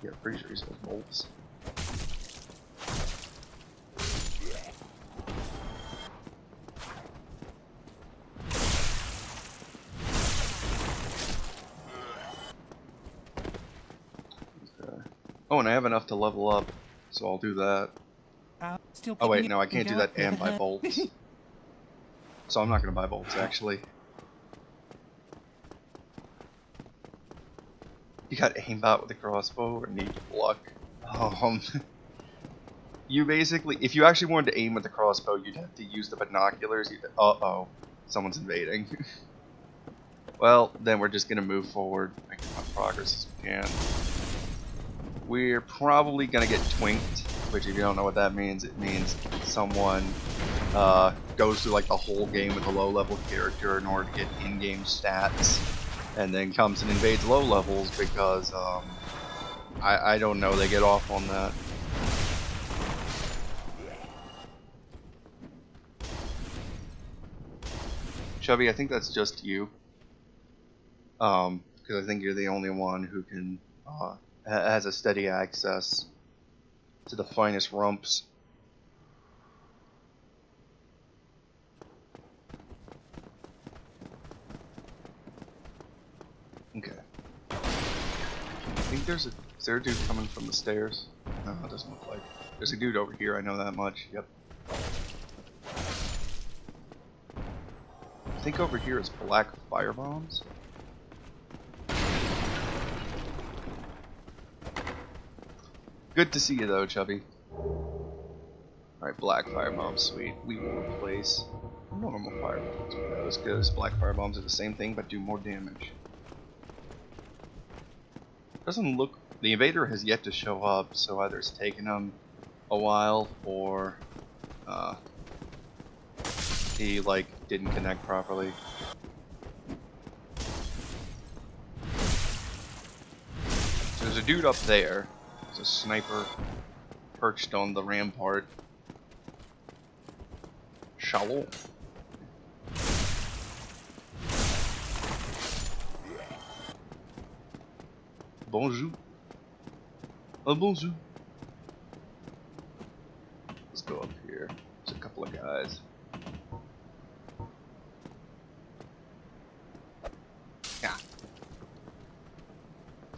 [SPEAKER 1] Yeah, pretty sure he sells bolts. Okay. Oh, and I have enough to level up, so I'll do that. Oh wait, no, I can't do that and buy bolts. So I'm not gonna buy bolts actually. You got aimbot with a crossbow or need luck. You basically, if you actually wanted to aim with the crossbow, you'd have to use the binoculars. Uh-oh, someone's invading. Well, then we're just gonna move forward, make as much progress as we can. We're probably gonna get twinked, which if you don't know what that means, it means someone goes through like the whole game with a low-level character in order to get in-game stats, and then comes and invades low levels because I don't know, they get off on that. Chubby, I think that's just you. Because I think you're the only one who can has a steady access to the finest rumps. Okay. I think is there a dude coming from the stairs? No, it doesn't look like. There's a dude over here, I know that much. Yep. I think over here is black fire bombs. Good to see you though, Chubby. Alright, black fire bombs, sweet. We will replace normal fire bombs with those, because black fire bombs are the same thing but do more damage. Doesn't look... The invader has yet to show up, so either it's taken him a while or he like didn't connect properly. There's a dude up there. There's a sniper perched on the rampart. Shalom. Bonjour. Bonjour. Let's go up here. There's a couple of guys. Yeah.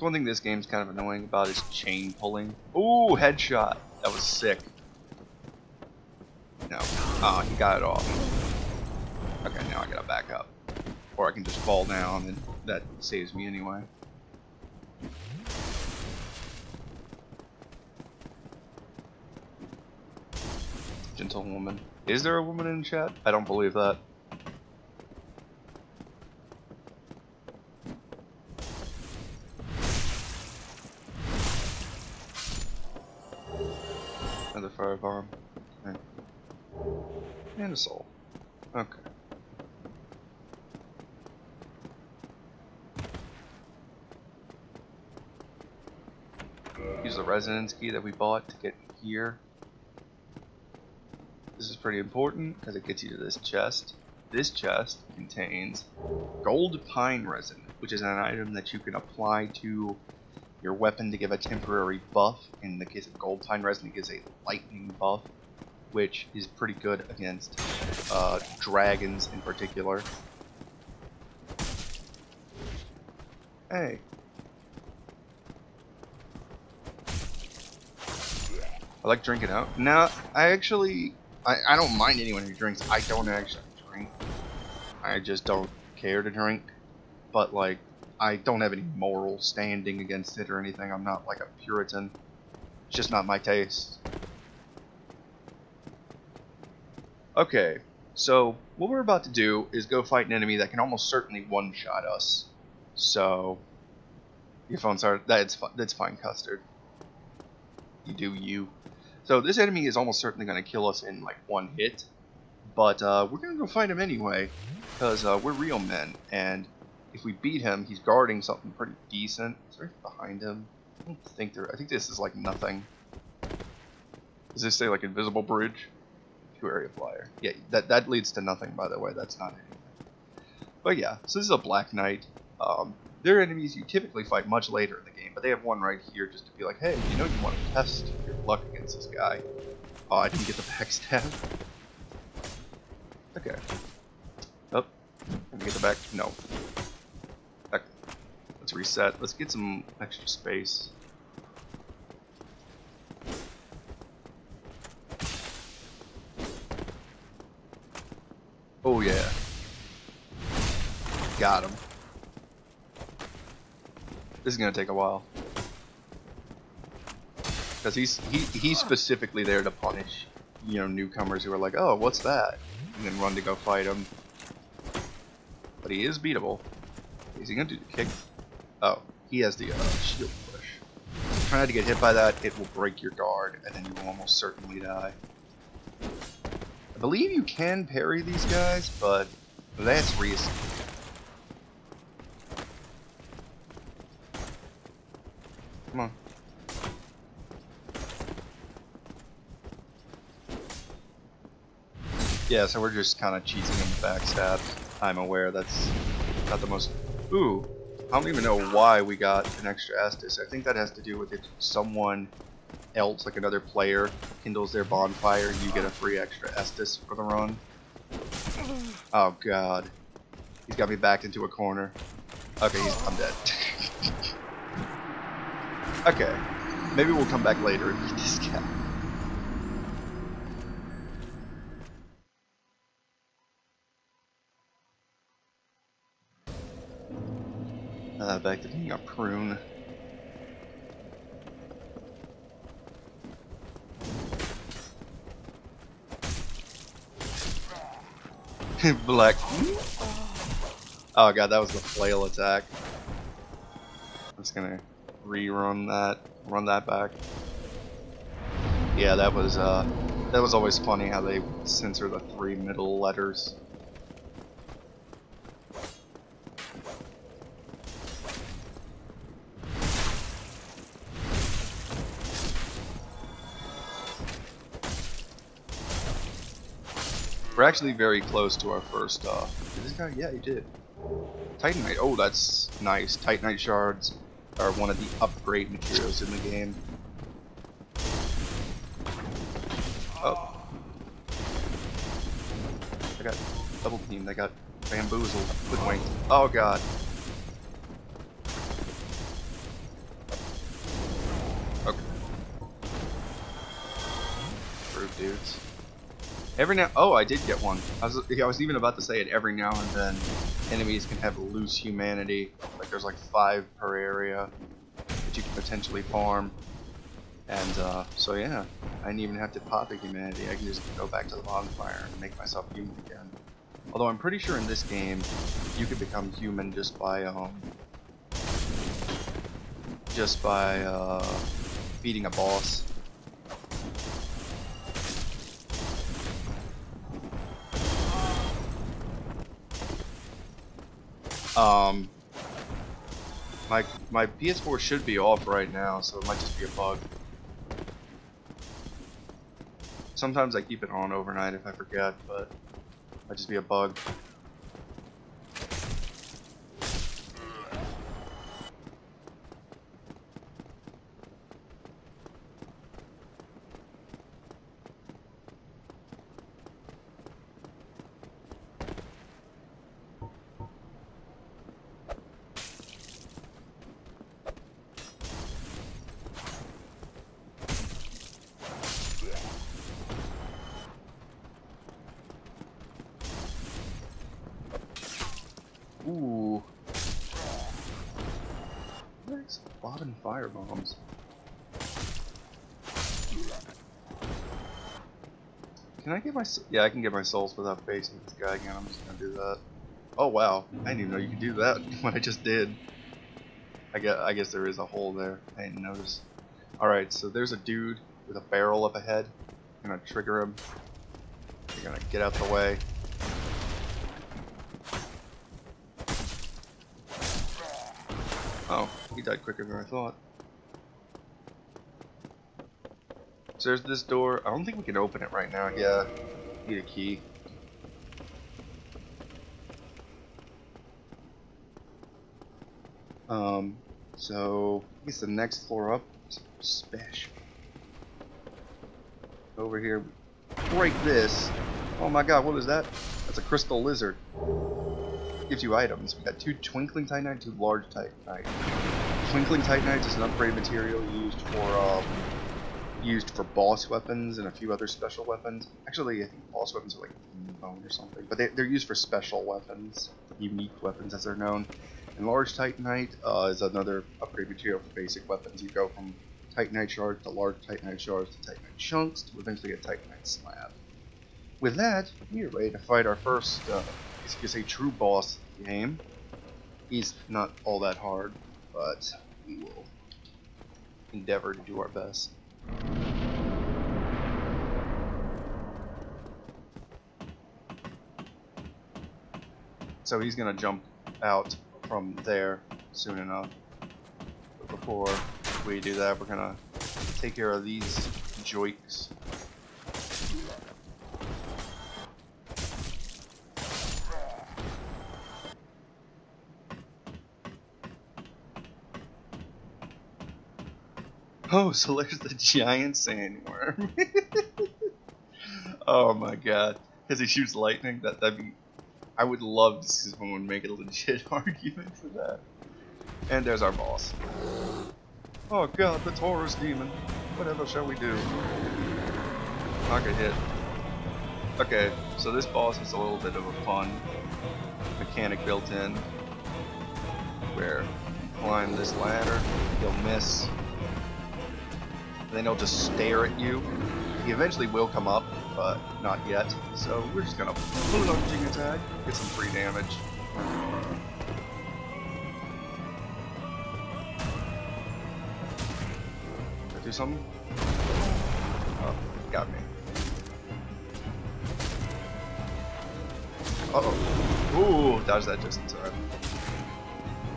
[SPEAKER 1] One thing this game's kind of annoying about is chain pulling. Ooh, headshot. That was sick. No. Oh, he got it off. Okay, now I gotta back up. Or I can just fall down and that saves me anyway. Gentlewoman. Is there a woman in chat? I don't believe that. Another firebomb. Okay. And a soul. Okay. Use the resonance key that we bought to get here. This is pretty important because it gets you to this chest. This chest contains gold pine resin, which is an item that you can apply to your weapon to give a temporary buff. In the case of gold pine resin, it gives a lightning buff, which is pretty good against dragons in particular. Hey. I like drinking out. No, I don't mind anyone who drinks. I don't actually drink. I just don't care to drink. But, like, I don't have any moral standing against it or anything. I'm not like a Puritan. It's just not my taste. Okay, so what we're about to do is go fight an enemy that can almost certainly one-shot us. So, your phone started. That's fine, Custard. You do you. So this enemy is almost certainly going to kill us in like one hit, but we're going to go fight him anyway, because we're real men, and if we beat him, he's guarding something pretty decent. Is there behind him? I don't think there. I think this is like nothing. Does this say like invisible bridge? To area flyer. Yeah, that leads to nothing, by the way. That's not anything. But yeah, so this is a Black Knight. They're enemies you typically fight much later in the game, but they have one right here just to be like, hey, you know you want to test your luck against this guy. Oh, I didn't get the backstab. Okay. Oh, can we get the back? No. Okay. Let's reset. Let's get some extra space. Oh yeah. Got him. This is gonna take a while. Because he's specifically there to punish, you know, newcomers who are like, oh, what's that? And then run to go fight him. But he is beatable. Is he gonna do the kick? Oh, he has the shield push. Try not to get hit by that, it will break your guard, and then you will almost certainly die. I believe you can parry these guys, but that's risky. Come on. Yeah, so we're just kind of cheesing in the backstab. I'm aware that's not the most... Ooh, I don't even know why we got an extra Estus. I think that has to do with if someone else, like another player, kindles their bonfire, you get a free extra Estus for the run. Oh god. He's got me backed into a corner. Okay, I'm dead. Okay, maybe we'll come back later and beat this guy. Back to being a prune. Black. Oh god, that was the flail attack. I'm just gonna rerun that, run that back. Yeah, that was always funny how they censor the 3 middle letters. We're actually very close to our first, did this guy? Yeah, he did. Titanite, oh, that's nice. Titanite shards are one of the upgrade materials in the game. Oh. I got double teamed, I got bamboozled, hoodwinked. Oh god. Okay. Rude dudes. Every now, oh, I did get one. I was even about to say it. Every now and then, enemies can have loose humanity. Like there's like 5 per area that you can potentially farm. And so yeah, I didn't even have to pop a humanity. I can just go back to the bonfire and make myself human again. Although I'm pretty sure in this game, you could become human just by beating a boss. My PS4 should be off right now, so it might just be a bug. Sometimes I keep it on overnight if I forget, but it might just be a bug. Ooh. There's a lot of fire bombs. Can I get my... Yeah, I can get my souls without facing this guy again. I'm just gonna do that. Oh wow, I didn't even know you could do that. What I just did. I guess there is a hole there. I didn't notice. Alright, so there's a dude with a barrel up ahead. I'm gonna trigger him. You're gonna get out the way. Oh, he died quicker than I thought. So there's this door. I don't think we can open it right now. Yeah, need a key. So I guess the next floor up is special. Over here, break this. Oh my god, what is that? That's a crystal lizard. Gives you items. We got 2 twinkling titanite, 2 large titanite. Twinkling titanite is an upgrade material used for boss weapons and a few other special weapons. Actually, I think boss weapons are like bone or something, but they're used for special weapons, unique weapons as they're known. And large titanite is another upgrade material for basic weapons. You go from titanite shards to large titanite shards to titanite chunks to eventually get titanite slab. With that, we are ready to fight our first, you could say, true boss game. He's not all that hard, but we will endeavor to do our best. So he's gonna jump out from there soon enough. But before we do that, we're gonna take care of these joiks. Oh, so there's the giant sandworm. Oh my god. Because he shoots lightning, that'd be... I would love to see someone make a legit argument for that. And there's our boss. Oh god, the Taurus demon. Whatever shall we do? Not gonna hit. Okay, so this boss has a little bit of a fun mechanic built in. Where you climb this ladder, you'll miss. Then he'll just stare at you. He eventually will come up, but not yet. So we're just gonna pull an lunging attack, get some free damage. Did I do something? Oh, got me. Uh oh. Ooh, dodge that just in time.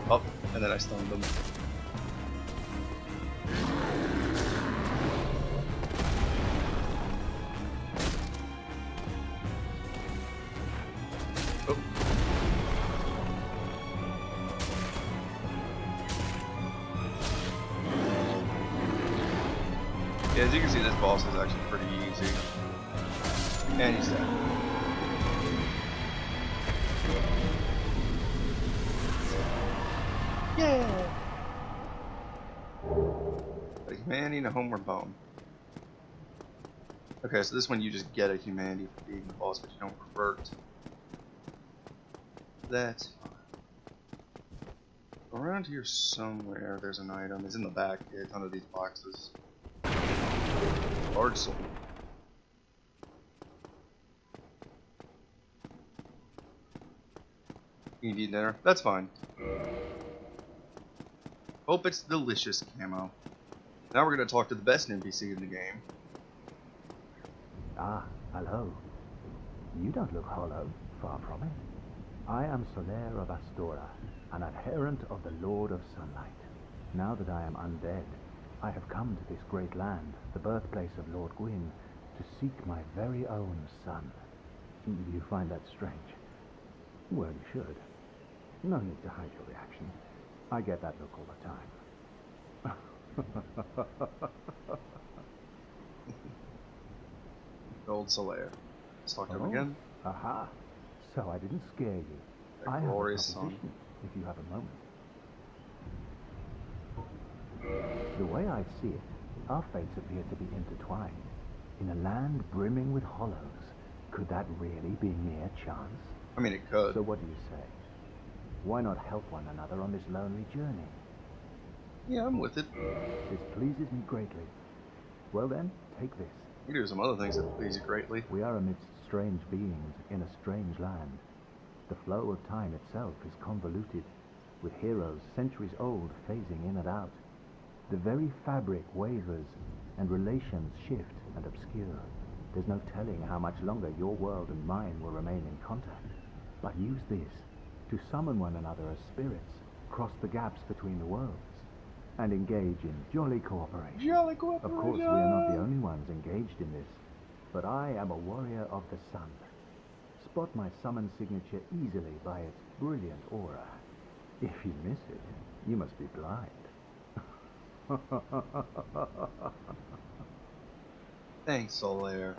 [SPEAKER 1] Oh, and then I stunned him. Yeah, as you can see, this boss is actually pretty easy. And he's dead. Yeah! A humanity and a homeward bone. Okay, so this one you just get a humanity for being the boss, but you don't revert. That's fine. Around here somewhere there's an item. It's in the back. It's under these boxes. Large soul. You need dinner? That's fine. Hope it's delicious camo. Now we're going to talk to the best NPC in the game.
[SPEAKER 4] Ah, hello. You don't look hollow, far from it. I am Solaire of Astora, an adherent of the Lord of Sunlight. Now that I am undead, I have come to this great land, the birthplace of Lord Gwyn, to seek my very own son. You find that strange? Well, you should. No need to hide your reaction. I get that look all the time.
[SPEAKER 1] Old Solaire. Let's talk to him again.
[SPEAKER 4] Aha. So I didn't scare you.
[SPEAKER 1] That
[SPEAKER 4] I
[SPEAKER 1] glorious
[SPEAKER 4] have a proposition, if you have a moment. The way I see it, our fates appear to be intertwined. In a land brimming with hollows, could that really be mere chance?
[SPEAKER 1] I mean, it could.
[SPEAKER 4] So what do you say? Why not help one another on this lonely journey?
[SPEAKER 1] Yeah, I'm with it.
[SPEAKER 4] This pleases me greatly. Well then, take this.
[SPEAKER 1] We can do some other things that please you greatly.
[SPEAKER 4] We are amidst strange beings in a strange land. The flow of time itself is convoluted, with heroes centuries old phasing in and out. The very fabric wavers, and relations shift and obscure. There's no telling how much longer your world and mine will remain in contact. But use this to summon one another as spirits, cross the gaps between the worlds, and engage in jolly cooperation.
[SPEAKER 1] Jolly cooperation!
[SPEAKER 4] Of course, we are not the only ones engaged in this, but I am a warrior of the sun. Spot my summon signature easily by its brilliant aura. If you miss it, you must be blind.
[SPEAKER 1] Thanks, Solaire.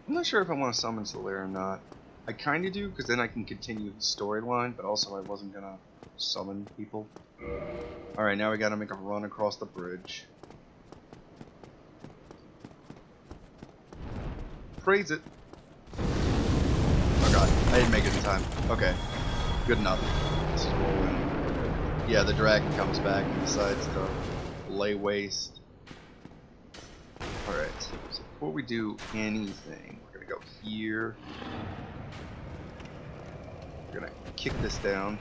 [SPEAKER 1] I'm not sure if I want to summon Solaire or not. I kinda do, because then I can continue the storyline, but also I wasn't gonna summon people. Alright, now we gotta make a run across the bridge. Praise it! Oh god, I didn't make it in time. Okay, good enough. This is rolling. Yeah, the dragon comes back and decides to lay waste. Alright, so before we do anything, we're gonna go here. We're gonna kick this down.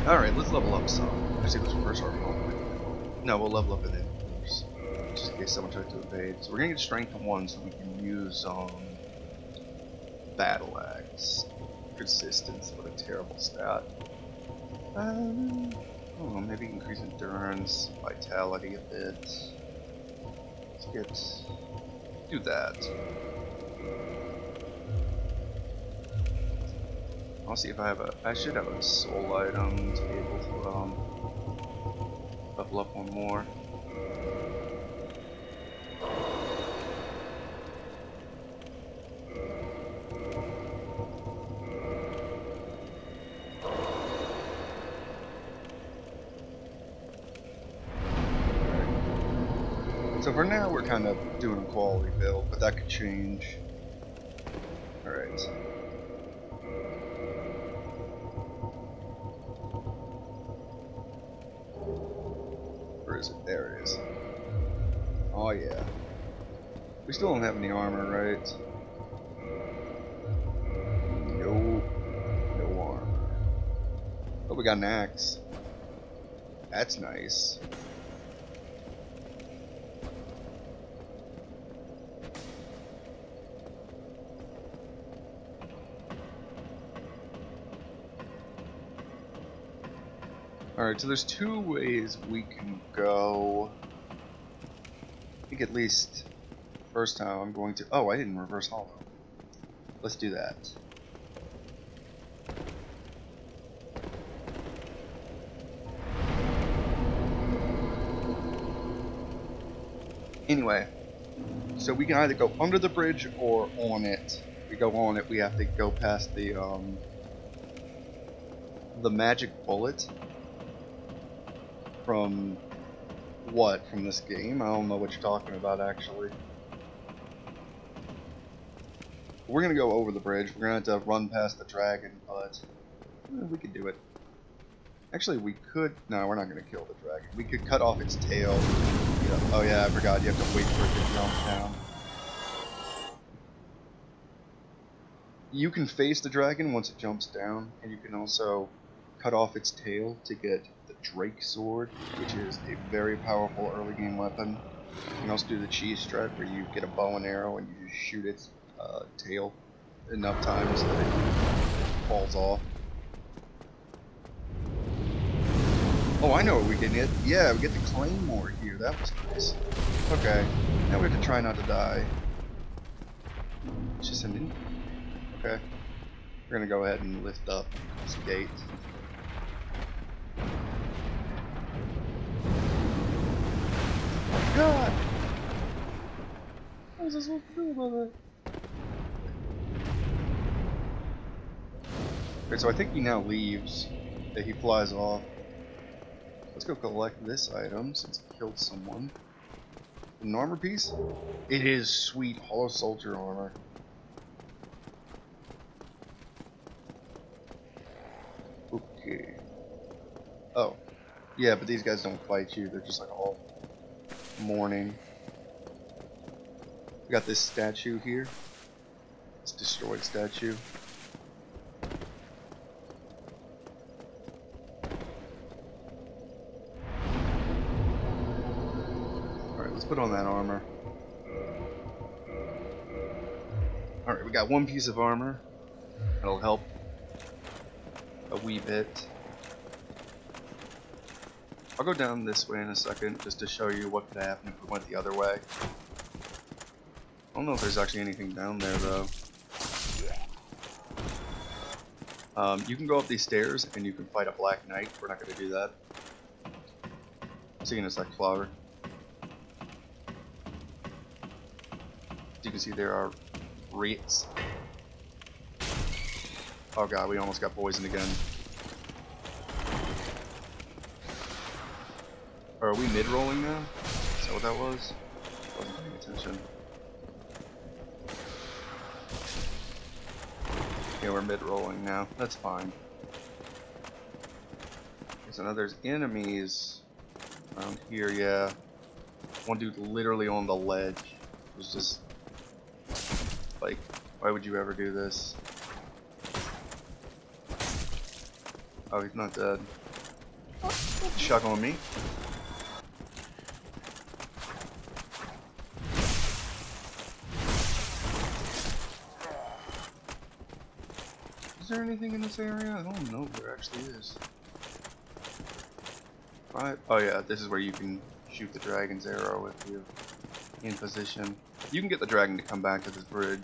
[SPEAKER 1] Alright, let's level up some. Actually, let's reverse our home. No, we'll level up and then just in case someone tries to evade. So we're gonna get strength 1 so we can use battle axe. Persistence, what a terrible stat. Oh, maybe increase endurance, vitality a bit. Let's do that. I'll see if I have I should have a soul item to be able to level up one more. So for now we're kind of doing a quality build, but that could change. Alright. Where is it? There it is. Oh yeah. We still don't have any armor, right? No armor. Oh, we got an axe. That's nice. Alright, so there's two ways we can go. I think at least first time I'm going to... Oh, I didn't reverse hollow. Let's do that. Anyway, so we can either go under the bridge or on it. If we go on it, we have to go past the magic bullet from what? From this game? I don't know what you're talking about, actually. We're gonna go over the bridge. We're gonna have to run past the dragon, but we could do it. Actually, we could. No, we're not gonna kill the dragon. We could cut off its tail. Oh yeah, I forgot. You have to wait for it to jump down. You can face the dragon once it jumps down, and you can also cut off its tail to get the Drake Sword, which is a very powerful early game weapon. You can also do the cheese strat, where you get a bow and arrow and you just shoot its tail enough times so that it falls off. Oh, I know what we can get. Yeah, we get the claymore here. That was nice. Okay, now we have to try not to die. It's just an in. Okay, we're gonna go ahead and lift up this gate. Oh God! What was I supposed to do about that? Okay, so I think he now leaves. He flies off. Let's go collect this item since it killed someone. An armor piece? It is sweet hollow soldier armor. Okay. Oh. Yeah, but these guys don't fight you. They're just like all mourning. We got this statue here. This destroyed statue. Let's put on that armor. Alright, we got one piece of armor. That'll help a wee bit. I'll go down this way in a second just to show you what could happen if we went the other way. I don't know if there's actually anything down there though. You can go up these stairs and you can fight a black knight. We're not going to do that. Seeing it's like flower. You can see there are rates. Oh god, we almost got poisoned again. Are we mid-rolling now? Is that what that was? Wasn't paying attention. Yeah, we're mid-rolling now. That's fine. So now there's enemies around here, yeah. One dude literally on the ledge was just like, why would you ever do this? Oh, he's not dead. Shot on me. Is there anything in this area? I don't know if there actually is. Right. Oh yeah, this is where you can shoot the dragon's arrow if you're in position. You can get the dragon to come back to this bridge.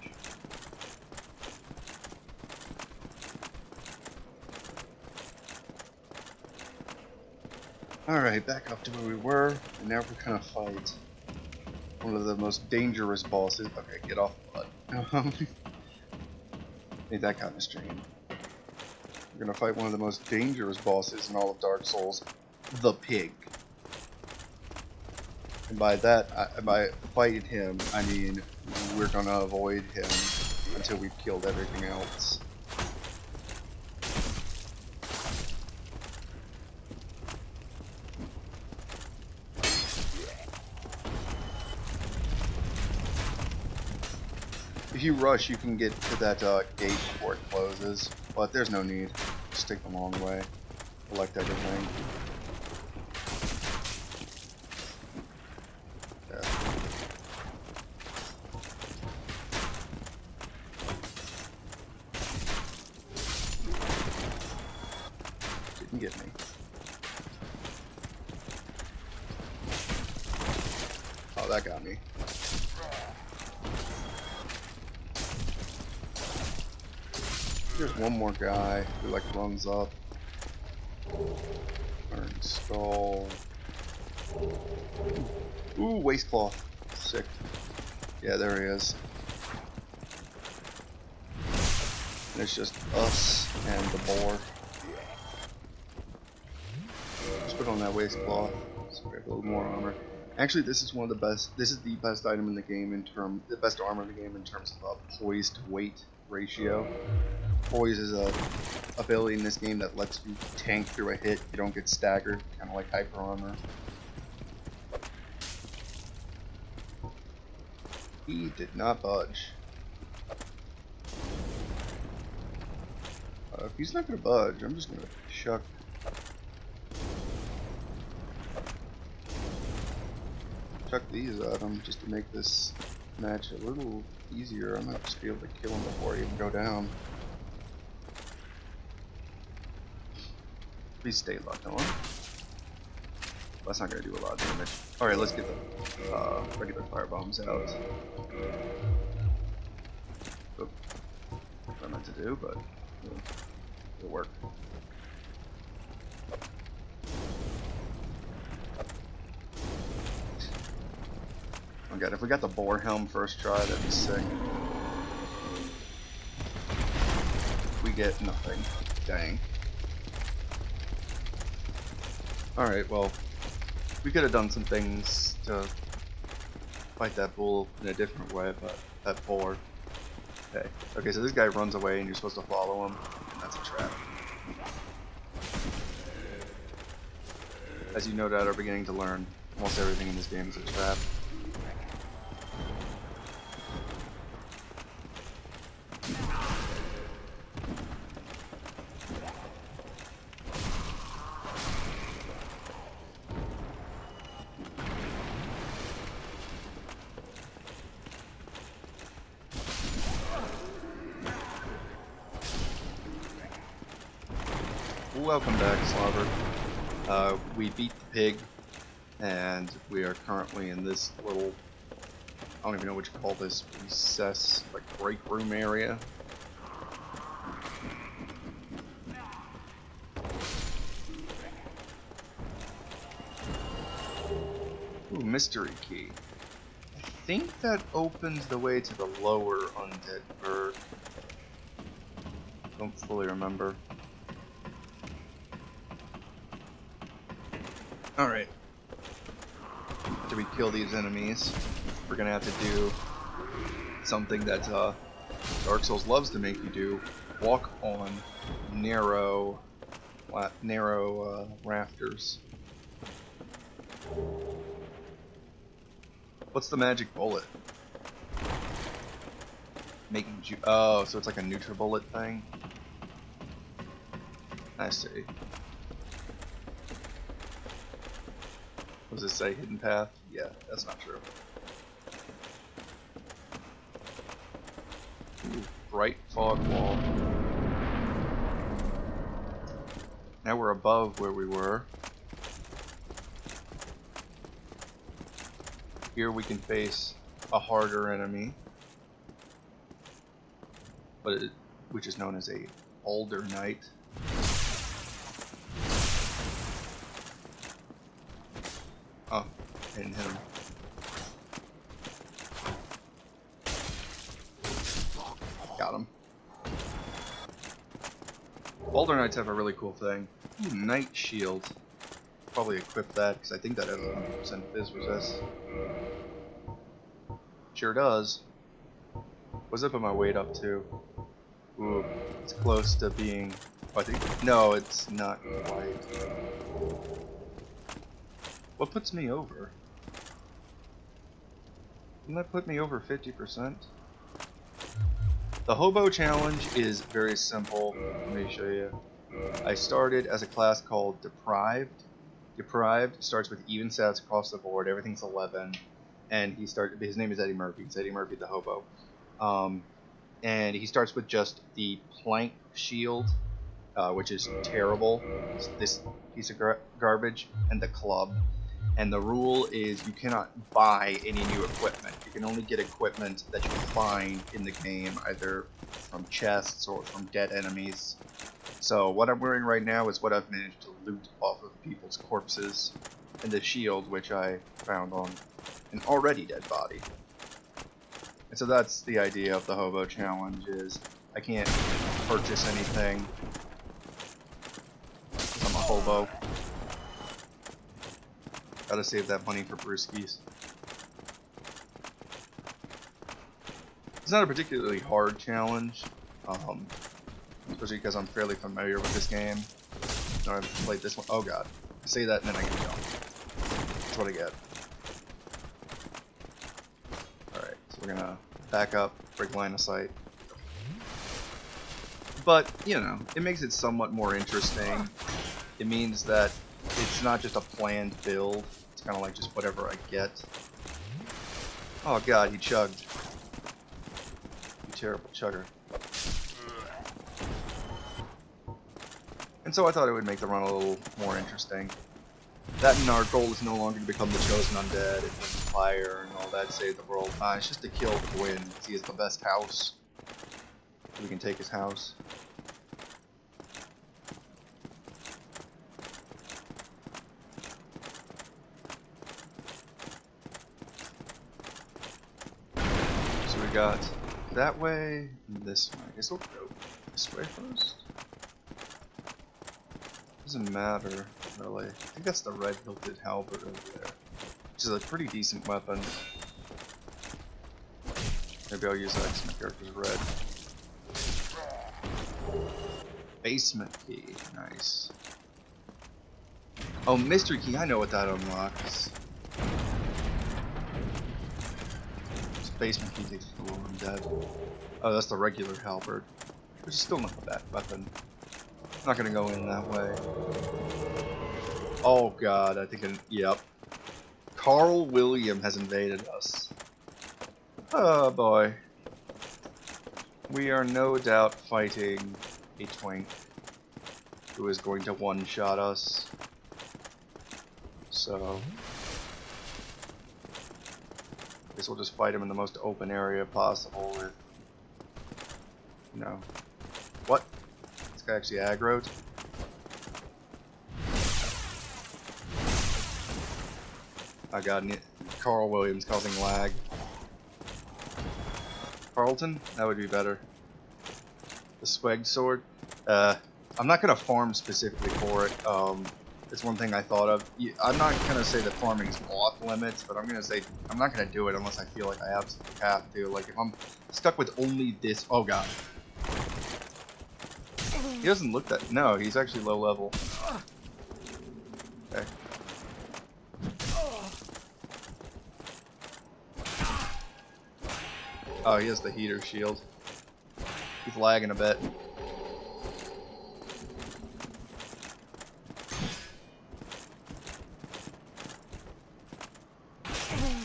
[SPEAKER 1] Alright, back up to where we were, and now we're gonna fight one of the most dangerous bosses. Okay, get off the butt. Ain't that kind of stream. We're gonna fight one of the most dangerous bosses in all of Dark Souls, the pig. And by that, by fighting him, I mean we're gonna avoid him until we've killed everything else. If you rush, you can get to that gate before it closes, but there's no need. Just take the long way. Collect everything. Didn't get me. Oh, that got me. There's one more guy who like runs up. Iron skull. Ooh, waist cloth. Sick. Yeah, there he is. And it's just us and the boar. Just put on that waist cloth so we have a little more armor. Actually, this is one of the best. This is the best item in the game the best armor in the game in terms of poise to weight ratio. Poise is a ability in this game that lets you tank through a hit. You don't get staggered, kind of like hyper armor. He did not budge. If he's not gonna budge, I'm just gonna chuck. Chuck these at him just to make this match a little easier. I might just be able to kill him before he even go down. Please stay locked on. That's not gonna do a lot of damage. Alright, let's get the regular fire bombs out. Oop. What I meant to do, but it'll work. Oh god, if we got the boar helm first try, that'd be sick. We get nothing. Dang. Alright, well, we could have done some things to fight that bull in a different way, but that boar. Okay. Okay, so this guy runs away and you're supposed to follow him. That's a trap. As you no doubt are beginning to learn, almost everything in this game is a trap. Welcome back, Slobber. We beat the pig, and we are currently in this little, I don't even know what you call this, recess, like break room area. Ooh, mystery key. I think that opens the way to the lower undead bird. Don't fully remember. Alright. After we kill these enemies, we're gonna have to do something that Dark Souls loves to make you do. Walk on narrow rafters. What's the magic bullet? Making you. Oh, so it's like a NutriBullet thing? I see. What does it say? Hidden path? Yeah, that's not true. Ooh, bright fog wall. Now we're above where we were. Here we can face a harder enemy, which is known as a Alder Knight. Oh, I didn't hit him. Got him. Alder Knights have a really cool thing. Ooh, Knight Shield. Probably equip that because I think that has 100% Fizz resist. Sure does. What's up with my weight up to? Ooh, it's close to being. Oh, I think. No, it's not quite. What puts me over? Didn't that put me over 50%? The Hobo challenge is very simple. Let me show you. I started as a class called Deprived. Deprived starts with even stats across the board. Everything's 11, and his name is Eddie Murphy. It's Eddie Murphy the Hobo, and he starts with just the plank shield, which is terrible. It's this piece of garbage, and the club. And the rule is you cannot buy any new equipment. You can only get equipment that you find in the game, either from chests or from dead enemies. So what I'm wearing right now is what I've managed to loot off of people's corpses, and the shield which I found on an already dead body. And so that's the idea of the Hobo challenge, is I can't purchase anything because I'm a hobo. Gotta save that money for brewskis. It's not a particularly hard challenge, especially because I'm fairly familiar with this game. I've played this one. Oh god. I say that and then I get jumped. That's what I get. Alright, so we're gonna back up, break line of sight. But, you know, it makes it somewhat more interesting. It means that it's not just a planned build. It's kind of like just whatever I get. Oh god, he chugged. You terrible chugger. And so I thought it would make the run a little more interesting. That and our goal is no longer to become the chosen undead and win the fire and all that, save the world. It's just to kill Gwyn. He has the best house. We can take his house. So we got that way and this way. I guess we'll go this way first. Doesn't matter, really. I think that's the red hilted halberd over there, which is a pretty decent weapon. Maybe I'll use that because my character's red. Basement key, nice. Oh, mystery key, I know what that unlocks. This basement key takes the lower undead. Oh, that's the regular halberd, which is still not a bad weapon. I'm not gonna go in that way. Oh god, I think yep. Carl William has invaded us. Oh boy. We are no doubt fighting a twink who is going to one-shot us. So I guess we'll just fight him in the most open area possible with, you know, what? This guy actually aggroed. I got Carl Williams causing lag. Carlton? That would be better. The swag sword? I'm not gonna farm specifically for it. It's one thing I thought of. I'm not gonna say that farming is off limits, but I'm gonna say I'm not gonna do it unless I feel like I absolutely have to. Like if I'm stuck with only this. Oh god. He doesn't look that. No, he's actually low level. Okay. Oh, he has the heater shield. He's lagging a bit.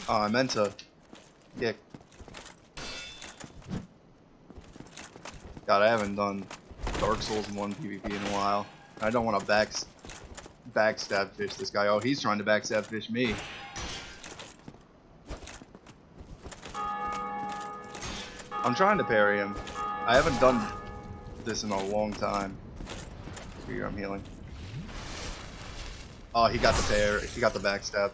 [SPEAKER 1] Oh, I meant to kick. God, I haven't done Dark Souls 1 PvP in a while. I don't want to backstab fish this guy. Oh, he's trying to backstab fish me. I'm trying to parry him. I haven't done this in a long time. Here, I'm healing. Oh, he got the parry. He got the backstab.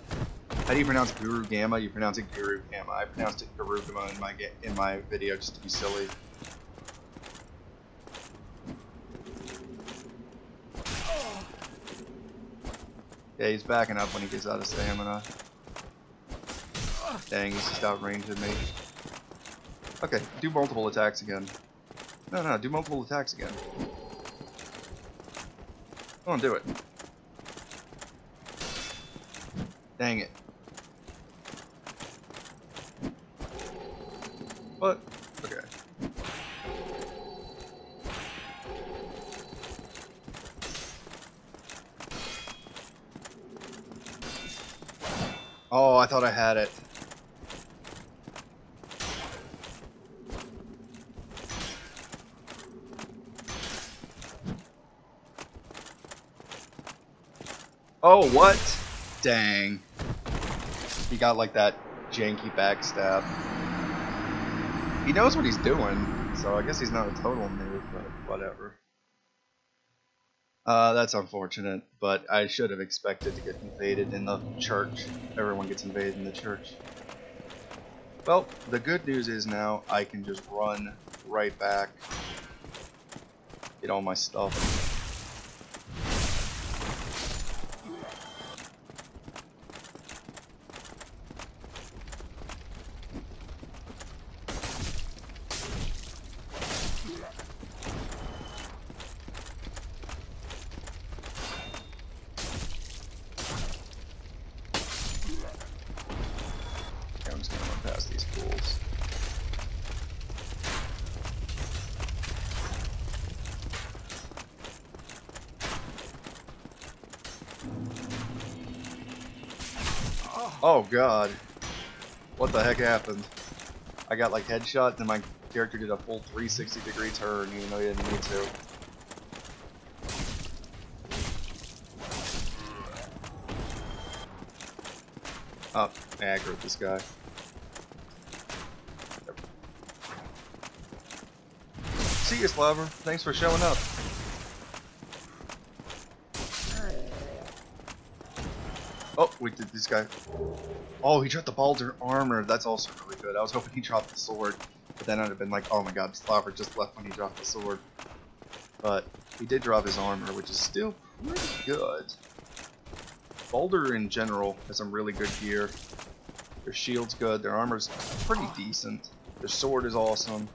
[SPEAKER 1] How do you pronounce Guru Gamma? You pronounce it Guru Gamma. I pronounced it Guru Gamma in my video just to be silly. Yeah, he's backing up when he gets out of stamina. Dang, he's just outranging me. Okay, do multiple attacks again. No, do multiple attacks again. Come on, do it. Dang it. What? Okay. Oh, I thought I had it. Oh, what? Dang. He got like that janky backstab. He knows what he's doing, so I guess he's not a total noob, but whatever. That's unfortunate, but I should have expected to get invaded in the church. Everyone gets invaded in the church. Well, the good news is now I can just run right back, get all my stuff. I'm just gonna run past these fools. Oh god. What the heck happened? I got like headshot and my character did a full 360-degree turn even though he didn't need to. Oh, I aggroed this guy. Yep. See you, Slaver. Thanks for showing up. Oh, wait, did this guy... Oh, he dropped the Baldur armor. That's also really good. I was hoping he dropped the sword, but then I'd have been like, oh my god, Slaver just left when he dropped the sword. But he did drop his armor, which is still pretty good. Baldur in general has some really good gear. Their shield's good, their armor's pretty decent. Their sword is awesome.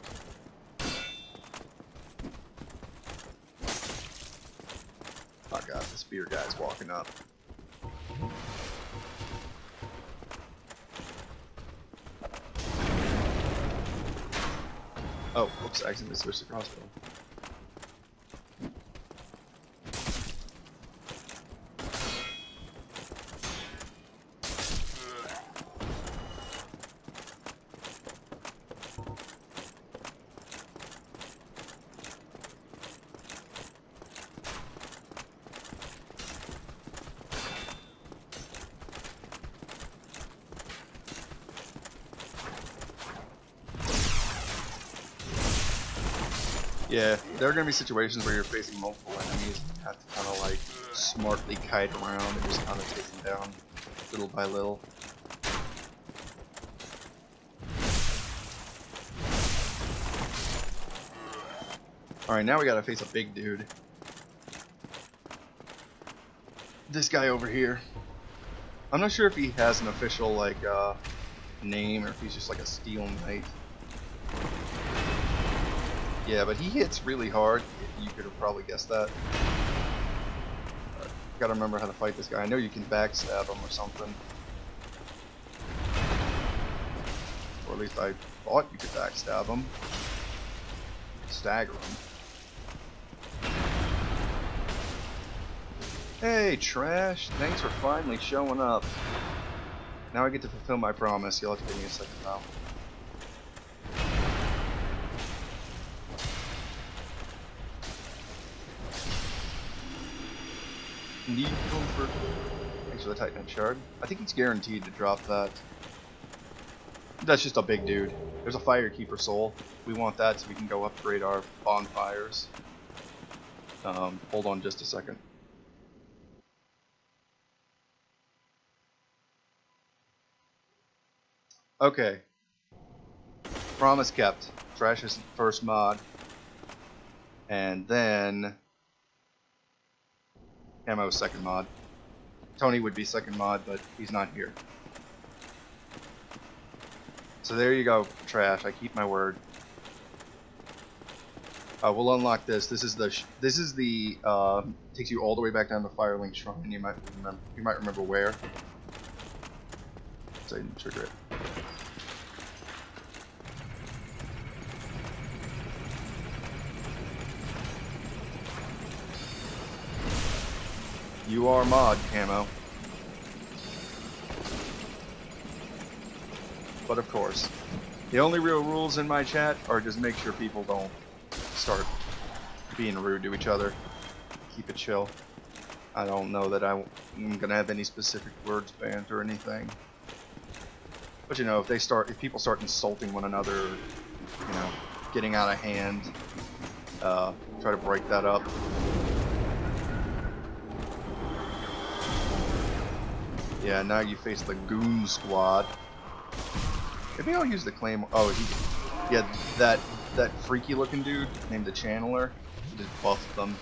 [SPEAKER 1] Oh god, the spear guy's walking up. Oh, whoops, I accidentally switched the crossbow. Yeah, there are going to be situations where you're facing multiple enemies and you have to kind of like smartly kite around and just kind of take them down little by little. Alright, now we gotta face a big dude. This guy over here. I'm not sure if he has an official like name or if he's just like a steel knight. Yeah, but he hits really hard. You could have probably guessed that. Right, gotta remember how to fight this guy. I know you can backstab him or something. Or at least I thought you could backstab him. Stagger him. Hey, Trash. Thanks for finally showing up. Now I get to fulfill my promise. You'll have to give me a second now. Need comfort. Thanks for the Titan shard. I think he's guaranteed to drop that. That's just a big dude. There's a Firekeeper soul. We want that so we can go upgrade our bonfires. Hold on just a second. Okay. Promise kept. Trash is first mod. And then Camo's second mod. Tony would be second mod, but he's not here. So there you go, Trash. I keep my word. We'll unlock this. This is the takes you all the way back down to Firelink Shrine. You might remember where. So I didn't trigger it. You are mod, Camo. But of course, the only real rules in my chat are just make sure people don't start being rude to each other. Keep it chill. I don't know that I'm gonna have any specific words banned or anything. But you know, if people start insulting one another, you know, getting out of hand, try to break that up. Yeah, now you face the Goon Squad. Maybe I'll use the Claymore. Oh, yeah, that freaky looking dude named the Channeler. Just buffed them.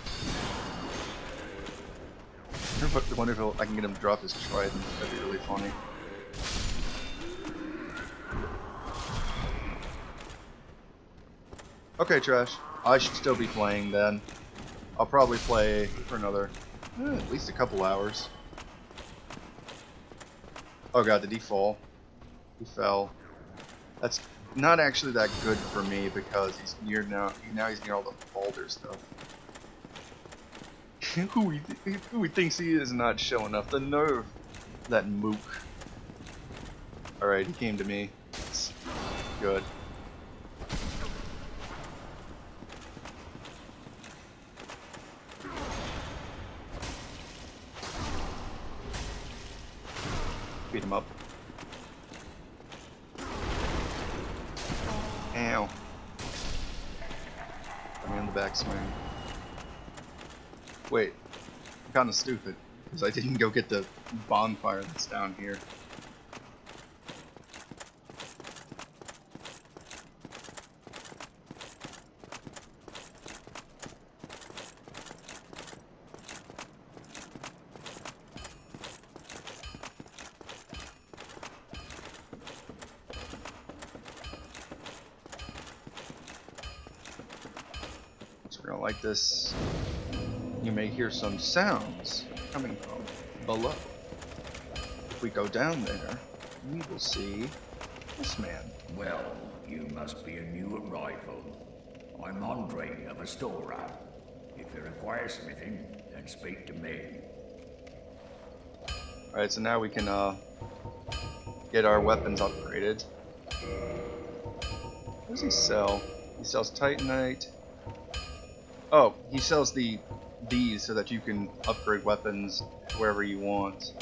[SPEAKER 1] I wonder if I can get him to drop his trident. That'd be really funny. Okay, Trash. I should still be playing then. I'll probably play for another, at least a couple hours. Oh god, did he fall? He fell. That's not actually that good for me because he's near now he's near all the boulder stuff. who he thinks he is not showing up. The nerve. That mook. Alright, he came to me. That's good. Beat him up. Ow. Got me on the backswing. Wait, I'm kinda stupid, because I didn't go get the bonfire that's down here. We're gonna like this. You may hear some sounds coming from below. If we go down there, we will see this man.
[SPEAKER 7] Well, you must be a new arrival. I'm Andre of Astora. If you require smithing, then speak to me.
[SPEAKER 1] Alright, so now we can get our weapons upgraded. What does he sell? He sells Titanite. Oh, he sells these so that you can upgrade weapons wherever you want.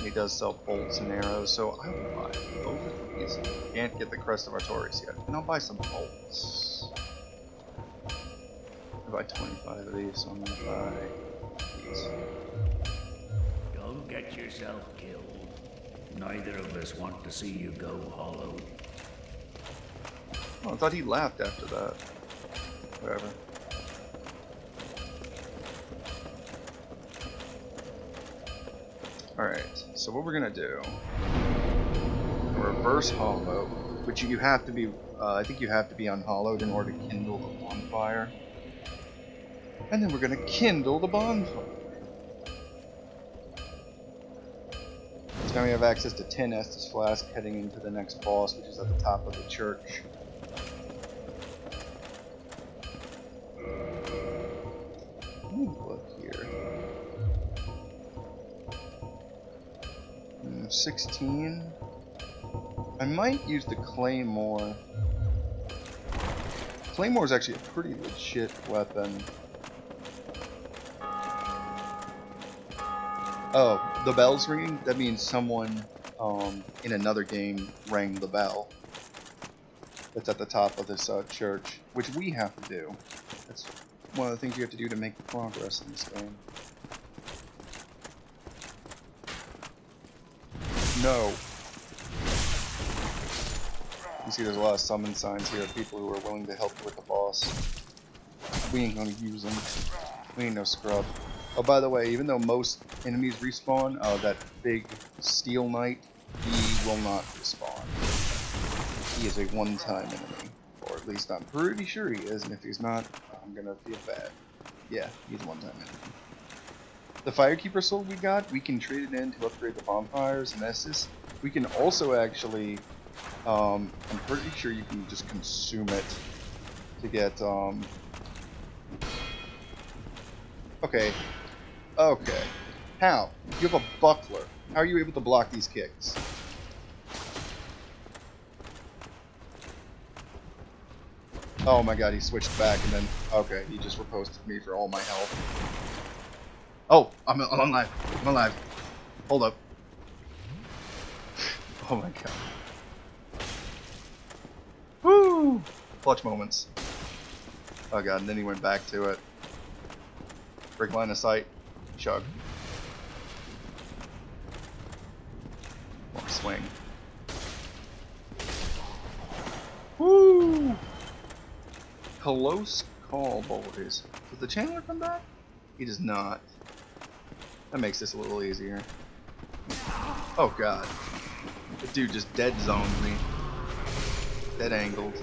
[SPEAKER 1] He does sell bolts and arrows, so I will buy both of these. Can't get the Crest of Artorias yet, and I'll buy some bolts. I'll buy 25 of these, so I'm gonna buy these.
[SPEAKER 7] Don't get yourself killed. Neither of us want to see you go hollow.
[SPEAKER 1] Oh, I thought he laughed after that. Whatever. Alright, so what we're gonna do, reverse hollow, which you have to be, I think you have to be unhollowed in order to kindle the bonfire. And then we're gonna kindle the bonfire. So now we have access to 10 Estus Flask heading into the next boss, which is at the top of the church. Let me look here. 16. I might use the Claymore. Claymore is actually a pretty legit weapon. Oh, the bell's ringing? That means someone in another game rang the bell. That's at the top of this church, which we have to do. That's one of the things you have to do to make progress in this game. No. You see there's a lot of summon signs here of people who are willing to help you with the boss. We ain't gonna use them. We ain't no scrub. Oh, by the way, even though most enemies respawn, that big Steel Knight, he will not respawn. He is a one-time enemy. Or at least I'm pretty sure he is, and if he's not, I'm gonna feel bad. Yeah, he's a one-time enemy. The Firekeeper Sword we got, we can trade it in to upgrade the bonfires and Estus. We can also actually, I'm pretty sure you can just consume it to get, okay. Okay. How? You have a buckler. How are you able to block these kicks? Oh my god, he switched back and then, okay, he just riposted me for all my health. Oh, I'm alive. I'm alive. Hold up. Oh my god. Woo! Clutch moments. Oh god, and then he went back to it. Break line of sight. Chug. Or swing. Woo! Close call, boys. Does the Chandler come back? He does not. That makes this a little easier. Oh god. The dude just dead zoned me. Dead angled.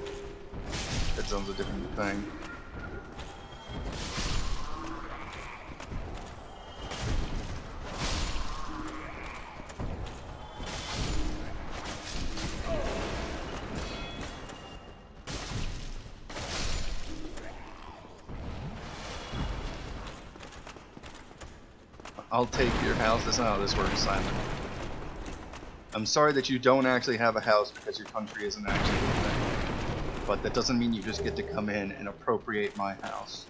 [SPEAKER 1] Dead zone's a different thing. I'll take your house. That's not how this works, Simon. I'm sorry that you don't actually have a house because your country isn't actually a thing. But that doesn't mean you just get to come in and appropriate my house.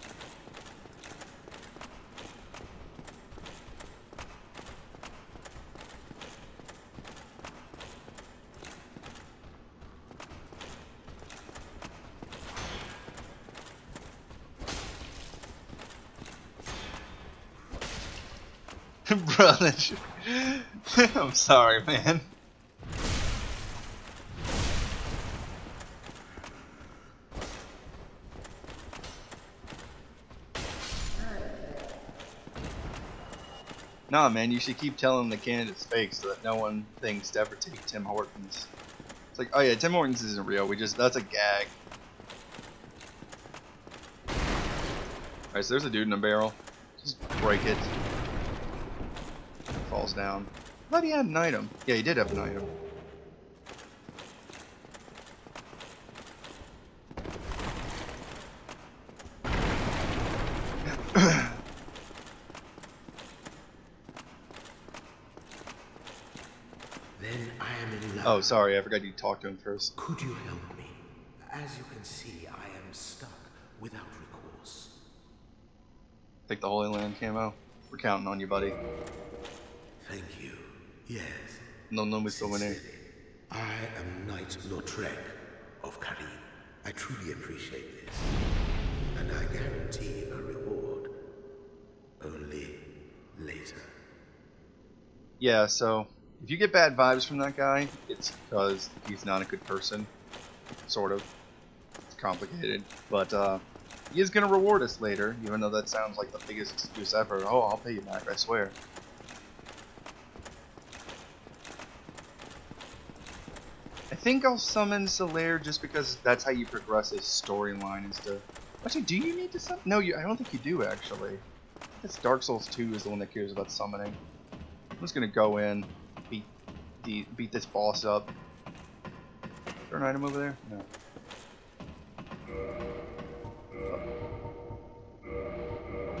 [SPEAKER 1] Brother, I'm sorry, man. Nah, man, you should keep telling the candidates fake so that no one thinks to ever take Tim Hortons. It's like, oh yeah, Tim Hortons isn't real. That's a gag. Alright, so there's a dude in a barrel. Just break it. Falls down. I thought he had an item. Yeah, he did have an item.
[SPEAKER 4] Then I am in love.
[SPEAKER 1] Oh, sorry, I forgot you talked to him first.
[SPEAKER 4] Could you help me? As you can see, I am stuck without recourse.
[SPEAKER 1] Take the Holy Land camo. We're counting on you, buddy.
[SPEAKER 4] Thank you. Yes.
[SPEAKER 1] No, nobody's still winning.
[SPEAKER 4] Sincerely, I am Knight Lautrec of Karim. I truly appreciate this. And I guarantee a reward. Only later.
[SPEAKER 1] Yeah, so if you get bad vibes from that guy, it's because he's not a good person. Sort of. It's complicated. But he is going to reward us later, even though that sounds like the biggest excuse ever. Oh, I'll pay you back, I swear. I think I'll summon Solaire just because that's how you progress his storyline is to... Actually, do you need to summon? No, I don't think you do, actually. It's Dark Souls 2 is the one that cares about summoning. I'm just gonna go in, beat this boss up. Is there an item over there? No.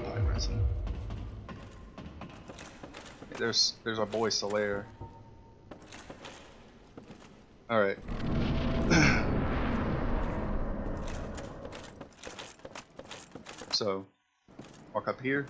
[SPEAKER 1] Die resin. Okay, there's our boy Solaire. Alright. So, walk up here.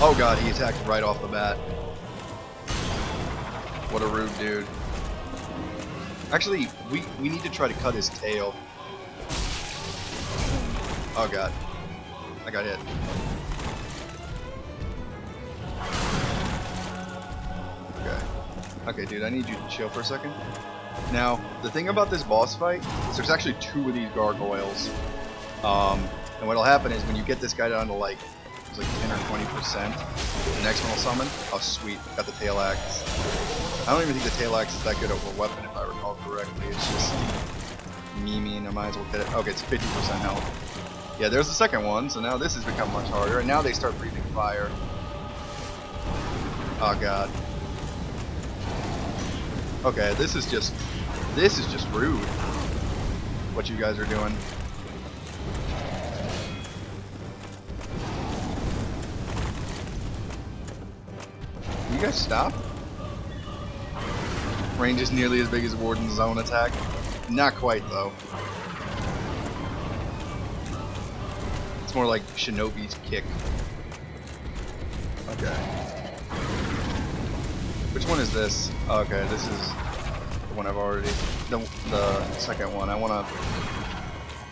[SPEAKER 1] Oh god, he attacked right off the bat. What a rude dude. Actually, we need to try to cut his tail. Oh god. I got hit. Okay. Okay, dude, I need you to chill for a second. Now, the thing about this boss fight is there's actually 2 of these gargoyles. And what'll happen is when you get this guy down to like 10 or 20%, the next one will summon. Oh sweet, got the tail axe. I don't even think the tail axe is that good of a weapon if I recall correctly. It's just memey and I might as well get it. Okay, it's 50% health. Yeah, there's the second one, so now this has become much harder, and now they start breathing fire. Oh god. Okay, this is just rude. What you guys are doing. Can you guys stop? Range is nearly as big as Warden's zone attack. Not quite though. It's more like Shinobi's kick. Okay. Which one is this? Okay, this is the one I've already... The second one. I wanna...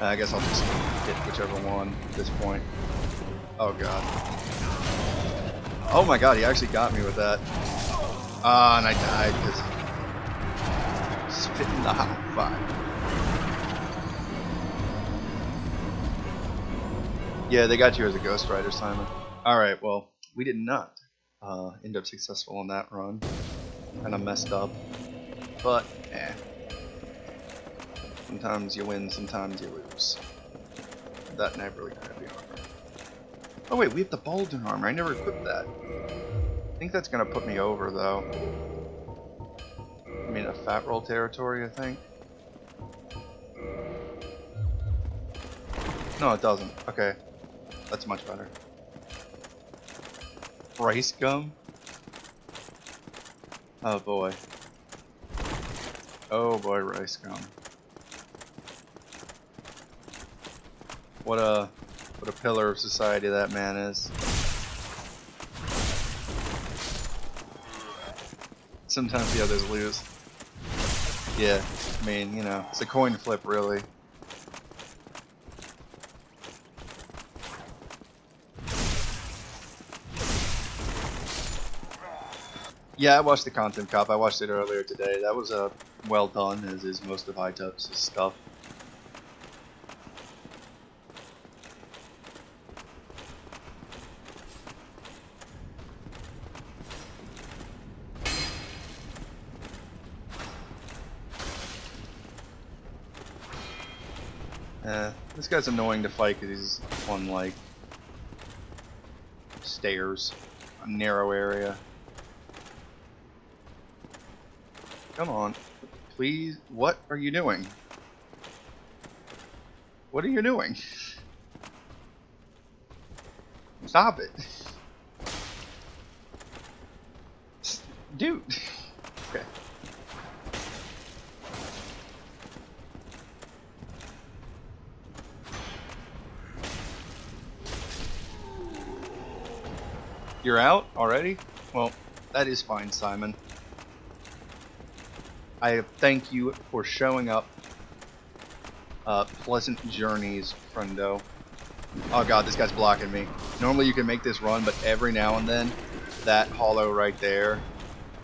[SPEAKER 1] I guess I'll just hit whichever one at this point. Oh god. Oh my god, he actually got me with that. Ah, and I died because... Spitting the hot fire. Yeah, they got you as a Ghost Rider, Simon. Alright, well, we did not end up successful in that run. Kinda messed up. But, eh. Sometimes you win, sometimes you lose. That never really crappy armor. Oh wait, we have the Baldwin armor. I never equipped that. I think that's gonna put me over, though. I mean, a fat roll territory, I think. No, it doesn't. Okay. That's much better. Rice gum? Oh boy. Oh boy, rice gum. What a pillar of society that man is. Sometimes the others lose. Yeah, I mean, you know, it's a coin flip, really. Yeah, I watched the Content Cop. I watched it earlier today. That was well done, as is most of Hitop's stuff. This guy's annoying to fight because he's on, like, stairs, a narrow area. Come on. Please, what are you doing? What are you doing? Stop it. Dude. Okay. You're out already? Well, that is fine, Simon. I thank you for showing up. Pleasant journeys, friendo. Oh god, this guy's blocking me. Normally you can make this run, but every now and then, that hollow right there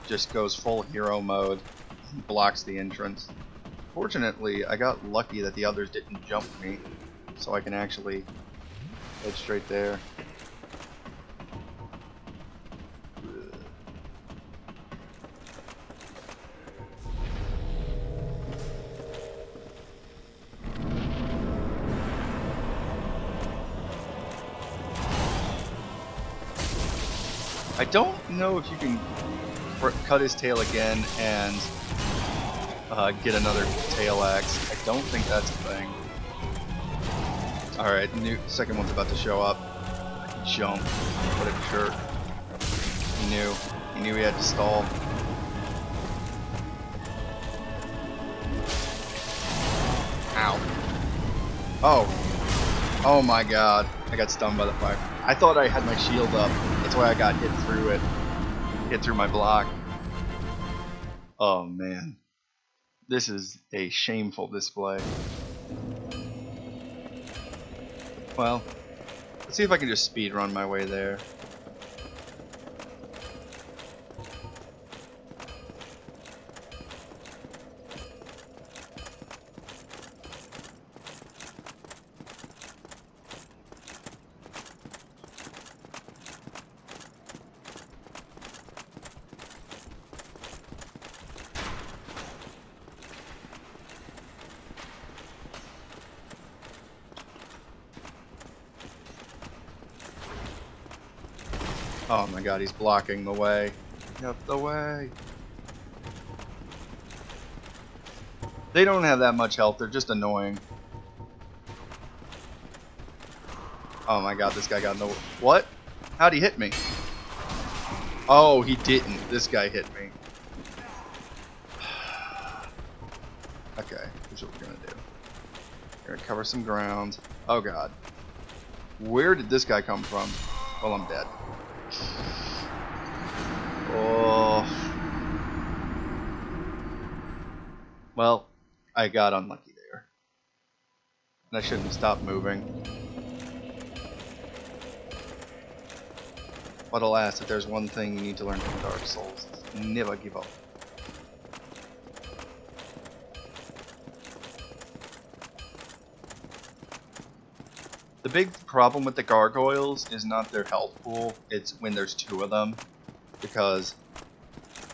[SPEAKER 1] just goes full hero mode. Blocks the entrance. Fortunately, I got lucky that the others didn't jump me, so I can actually head straight there. I don't know if you can cut his tail again and get another tail axe. I don't think that's a thing. Alright, the new second one's about to show up. Jump. What a jerk. He knew. He knew he had to stall. Ow. Oh. Oh my god. I got stunned by the fire. I thought I had my shield up. That's why I got hit through it. Hit through my block. Oh man. This is a shameful display. Well, let's see if I can just speed run my way there. Oh my god, he's blocking the way. Get out the way. They don't have that much health, they're just annoying. Oh my god, this guy got no... What? How'd he hit me? Oh, he didn't. This guy hit me. Okay, here's what we're gonna do. We're gonna cover some ground. Oh god. Where did this guy come from? Well, I'm dead. Oh. Well, I got unlucky there. And I shouldn't have stopped moving. But alas, if there's one thing you need to learn from Dark Souls, it's never give up. The big problem with the gargoyles is not their health pool, it's when there's two of them. Because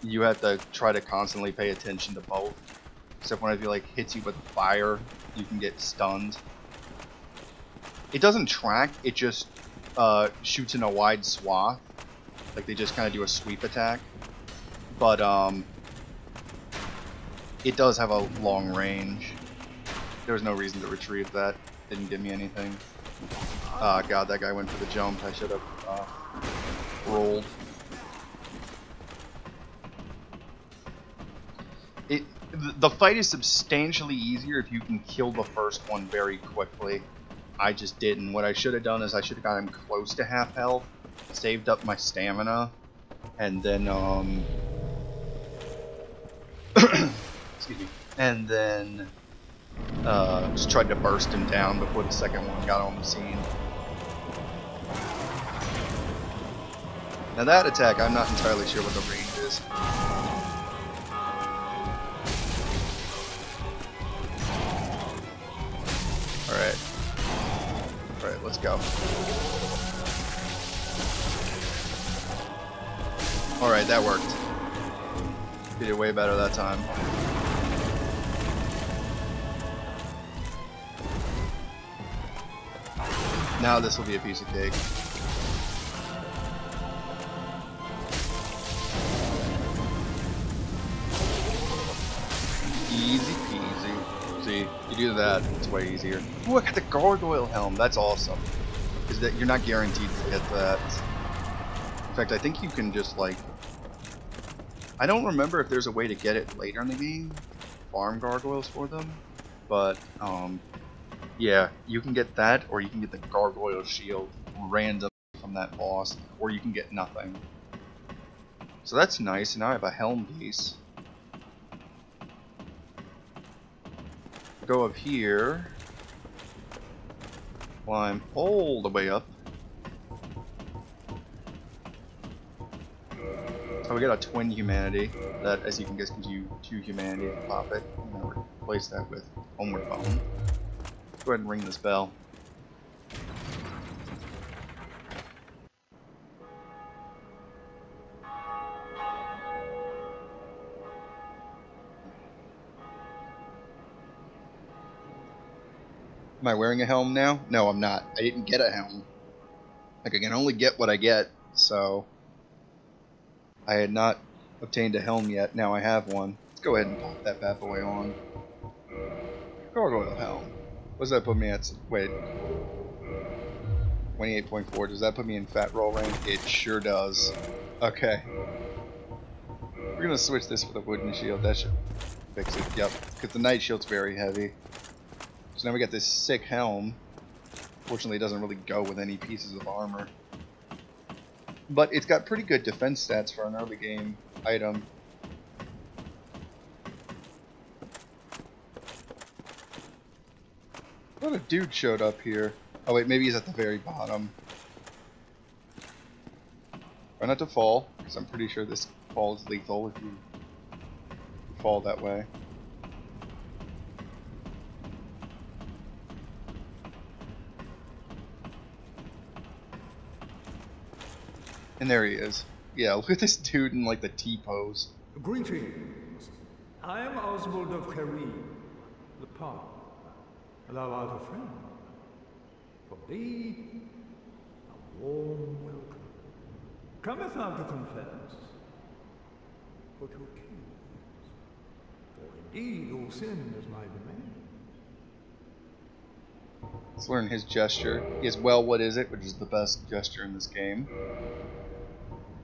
[SPEAKER 1] you have to try to constantly pay attention to both. Except when it like hits you with fire, you can get stunned. It doesn't track, it just shoots in a wide swath. Like they just kind of do a sweep attack. But it does have a long range. There was no reason to retrieve that. Didn't give me anything. Ah, god, that guy went for the jump. I should have rolled. The fight is substantially easier if you can kill the first one very quickly. I just didn't. What I should have done is I should have got him close to half health, saved up my stamina, and then excuse me, and then just tried to burst him down before the second one got on the scene. Now that attack, I'm not entirely sure what the range is. Alright, let's go. Alright, that worked. Did it way better that time. Now this will be a piece of cake. Easy peasy. See, you do that, it's way easier. Ooh, I got the gargoyle helm. That's awesome. Is that you're not guaranteed to get that. In fact, I think you can just like. I don't remember if there's a way to get it later in the game. Farm gargoyles for them, but yeah, you can get that, or you can get the gargoyle shield random from that boss, or you can get nothing. So that's nice. Now I have a helm piece. Go up here, climb all the way up. So we got a twin humanity that, as you can guess, gives you 2 humanity to pop it. I'm gonna replace that with homeward bone. Let's go ahead and ring this bell. Am I wearing a helm now? No, I'm not. I didn't get a helm. Like, I can only get what I get, so I had not obtained a helm yet. Now I have one. Let's go ahead and pop that bad boy on. Gargoyle helm. What does that put me at? Wait. 28.4. Does that put me in fat roll range? It sure does. Okay. We're gonna switch this for the wooden shield. That should fix it. Yep. Because the night shield's very heavy. So now we got this sick helm. Fortunately, it doesn't really go with any pieces of armor. But it's got pretty good defense stats for an early game item. What a dude showed up here. Oh wait, maybe he's at the very bottom. Try not to fall, because I'm pretty sure this fall is lethal if you fall that way. And there he is. Yeah, look at this dude in like the T-pose.
[SPEAKER 8] Greetings. I am Oswald of Kareem, the Palm. Thou art a friend. For thee, a warm welcome. Cometh thou to confess? but your king's. For indeed all sin is my domain.
[SPEAKER 1] Let's learn his gesture. He has well, what is it, which is the best gesture in this game.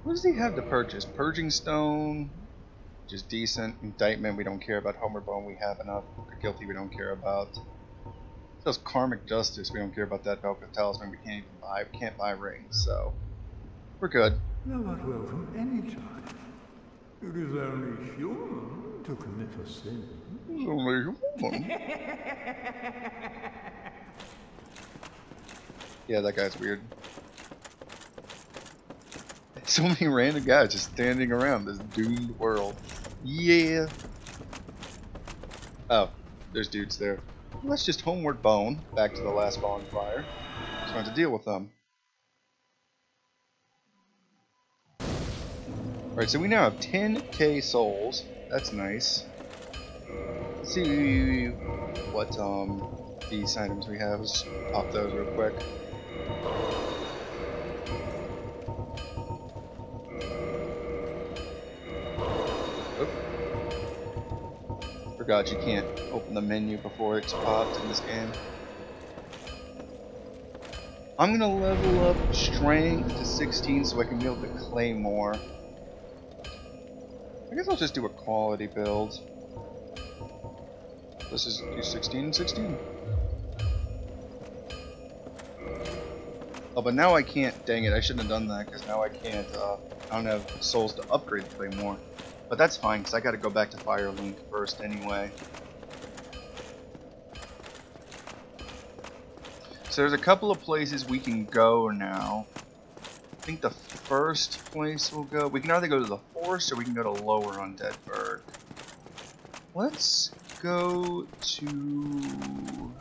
[SPEAKER 1] What does he have to purchase? Purging Stone, which is decent. Indictment, we don't care about. Homer Bone, we have enough. Guilty, we don't care about. Those Karmic Justice, we don't care about that. Velvet Talisman, we can't even buy. We can't buy rings, so we're good.
[SPEAKER 8] Thou art welcome any time. It is only human to commit a sin.
[SPEAKER 1] It's only human. Yeah, that guy's weird. So many random guys just standing around this doomed world. Yeah. Oh, there's dudes there. Well, let's just homeward bone back to the last bonfire. Just want to deal with them. Alright, so we now have 10k souls. That's nice. Let's see what these items we have. Let's pop those real quick. Forgot you can't open the menu before it's popped in this game. I'm gonna level up strength to 16 so I can build the claymore. I guess I'll just do a quality build. Let's just do 16 and 16. Oh, but now I can't. Dang it! I shouldn't have done that because now I can't. I don't have souls to upgrade the claymore. But that's fine, because I gotta go back to Firelink first anyway. So there's a couple of places we can go now. I think the first place we'll go... We can either go to the Forest or we can go to Lower Undead Burg. Let's go to... I'm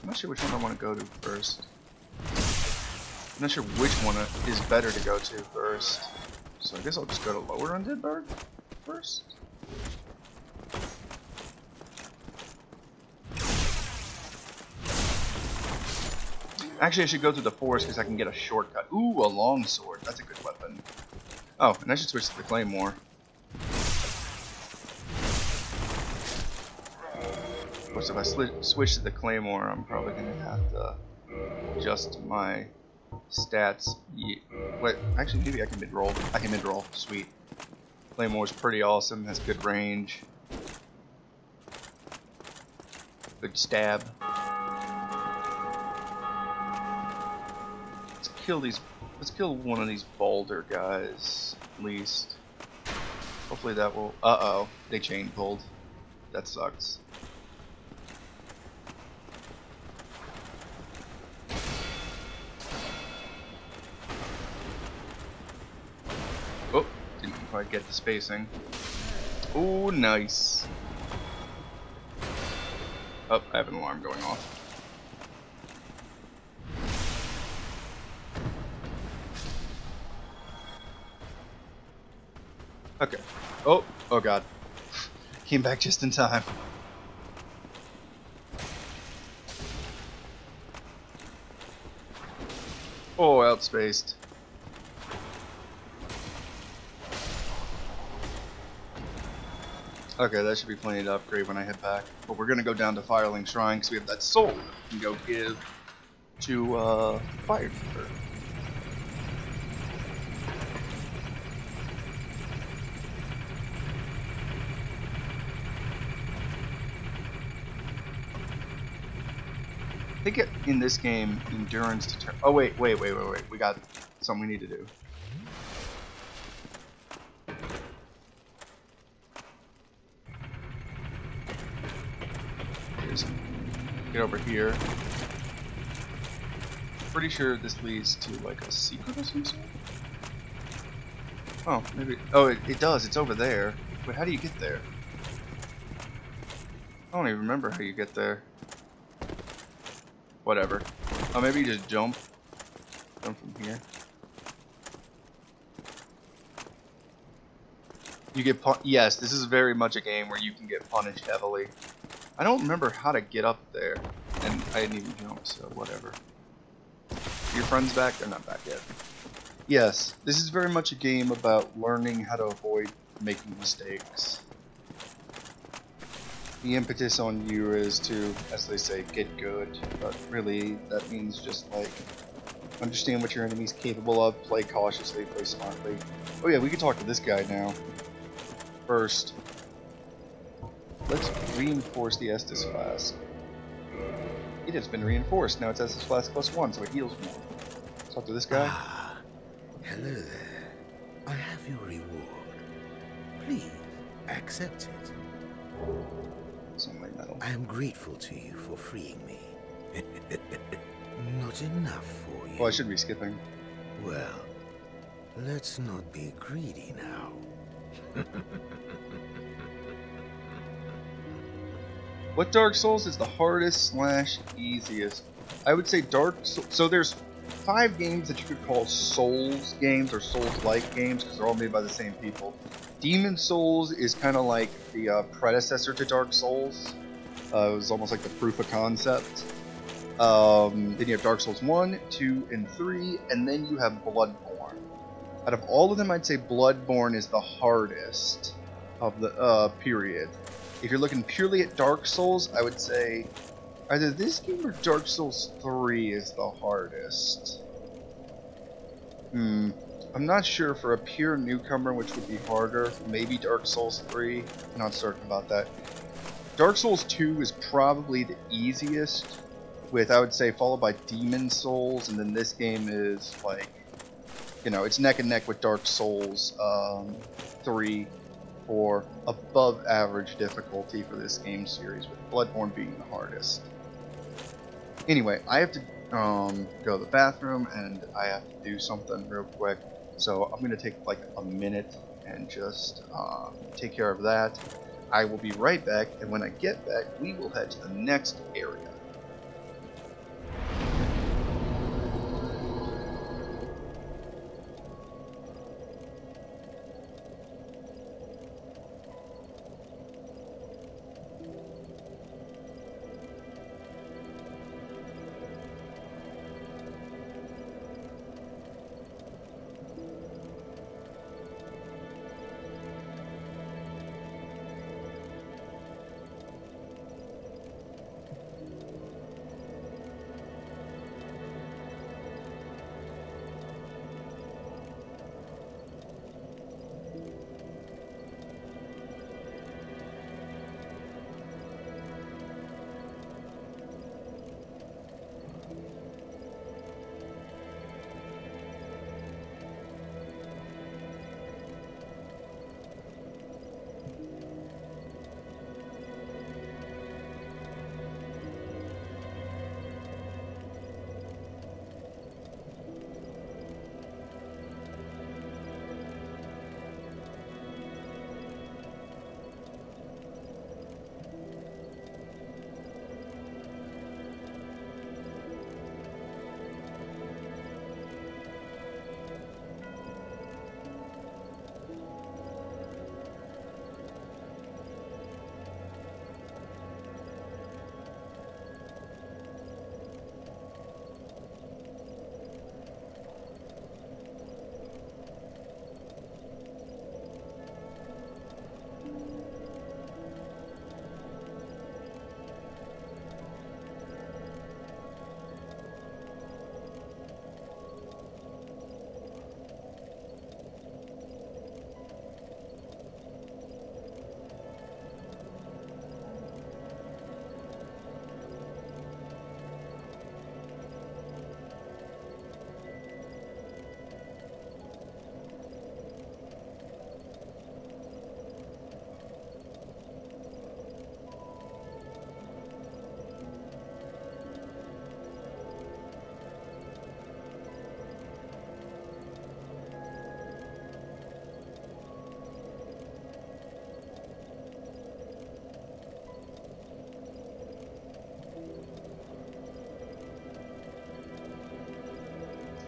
[SPEAKER 1] not sure which one I want to go to first. I'm not sure which one is better to go to first. So I guess I'll just go to Lower Undead Burg first. Actually, I should go through the forest because I can get a shortcut. Ooh, a long sword. That's a good weapon. Oh, and I should switch to the claymore. Of course, if I switch to the claymore, I'm probably going to have to adjust my stats. Yeah. Wait, actually, maybe I can mid-roll. I can mid-roll. Sweet. Claymore's pretty awesome, has good range. Good stab. Let's kill one of these boulder guys, at least. Hopefully that will... Uh-oh, they chain pulled. That sucks. Oh, didn't quite get the spacing. Oh, nice. Oh, I have an alarm going off. Okay. Oh, oh god. Came back just in time. Oh, outspaced. Okay, that should be plenty to upgrade when I head back. But we're gonna go down to Firelink Shrine because we have that soul that we can go give to Firekeeper. I think in this game, endurance to turn. Oh wait. We got something we need to do. Just get over here. Pretty sure this leads to like a secret of some sort. Oh, maybe. Oh, it does. It's over there. But how do you get there? I don't even remember how you get there. Whatever. Oh, maybe you just jump. Jump from here. You get yes, this is very much a game where you can get punished heavily. I don't remember how to get up there, and I didn't even jump, so whatever. Your friends back? They're not back yet. Yes, this is very much a game about learning how to avoid making mistakes. The impetus on you is to, as they say, get good, but really that means just like understand what your enemy's capable of, play cautiously, play smartly. Oh yeah, we can talk to this guy now. First, let's reinforce the Estus Flask. It has been reinforced, now it's Estus Flask +1, so it heals more. Let's talk to this guy.
[SPEAKER 4] Ah, hello there. I have your reward. Please, accept it.
[SPEAKER 1] Sunlight metal.
[SPEAKER 4] I am grateful to you for freeing me. Not enough for you.
[SPEAKER 1] Oh, I should be skipping.
[SPEAKER 4] Well, let's not be greedy now.
[SPEAKER 1] What Dark Souls is the hardest / easiest? I would say Dark Souls. So there's 5 games that you could call Souls games or Souls-like games because they're all made by the same people. Demon Souls is kind of like the predecessor to Dark Souls. It was almost like the proof of concept. Then you have Dark Souls 1, 2, and 3, and then you have Bloodborne. Out of all of them, I'd say Bloodborne is the hardest of the period. If you're looking purely at Dark Souls, I would say either this game or Dark Souls 3 is the hardest. I'm not sure for a pure newcomer which would be harder. Maybe Dark Souls 3. I'm not certain about that. Dark Souls 2 is probably the easiest, with, I would say, followed by Demon Souls, and then this game is like, you know, it's neck and neck with Dark Souls 3 for above average difficulty for this game series, with Bloodborne being the hardest. Anyway, I have to go to the bathroom and I have to do something real quick, so I'm gonna take like a minute and just take care of that. I will be right back, and when I get back, we will head to the next area.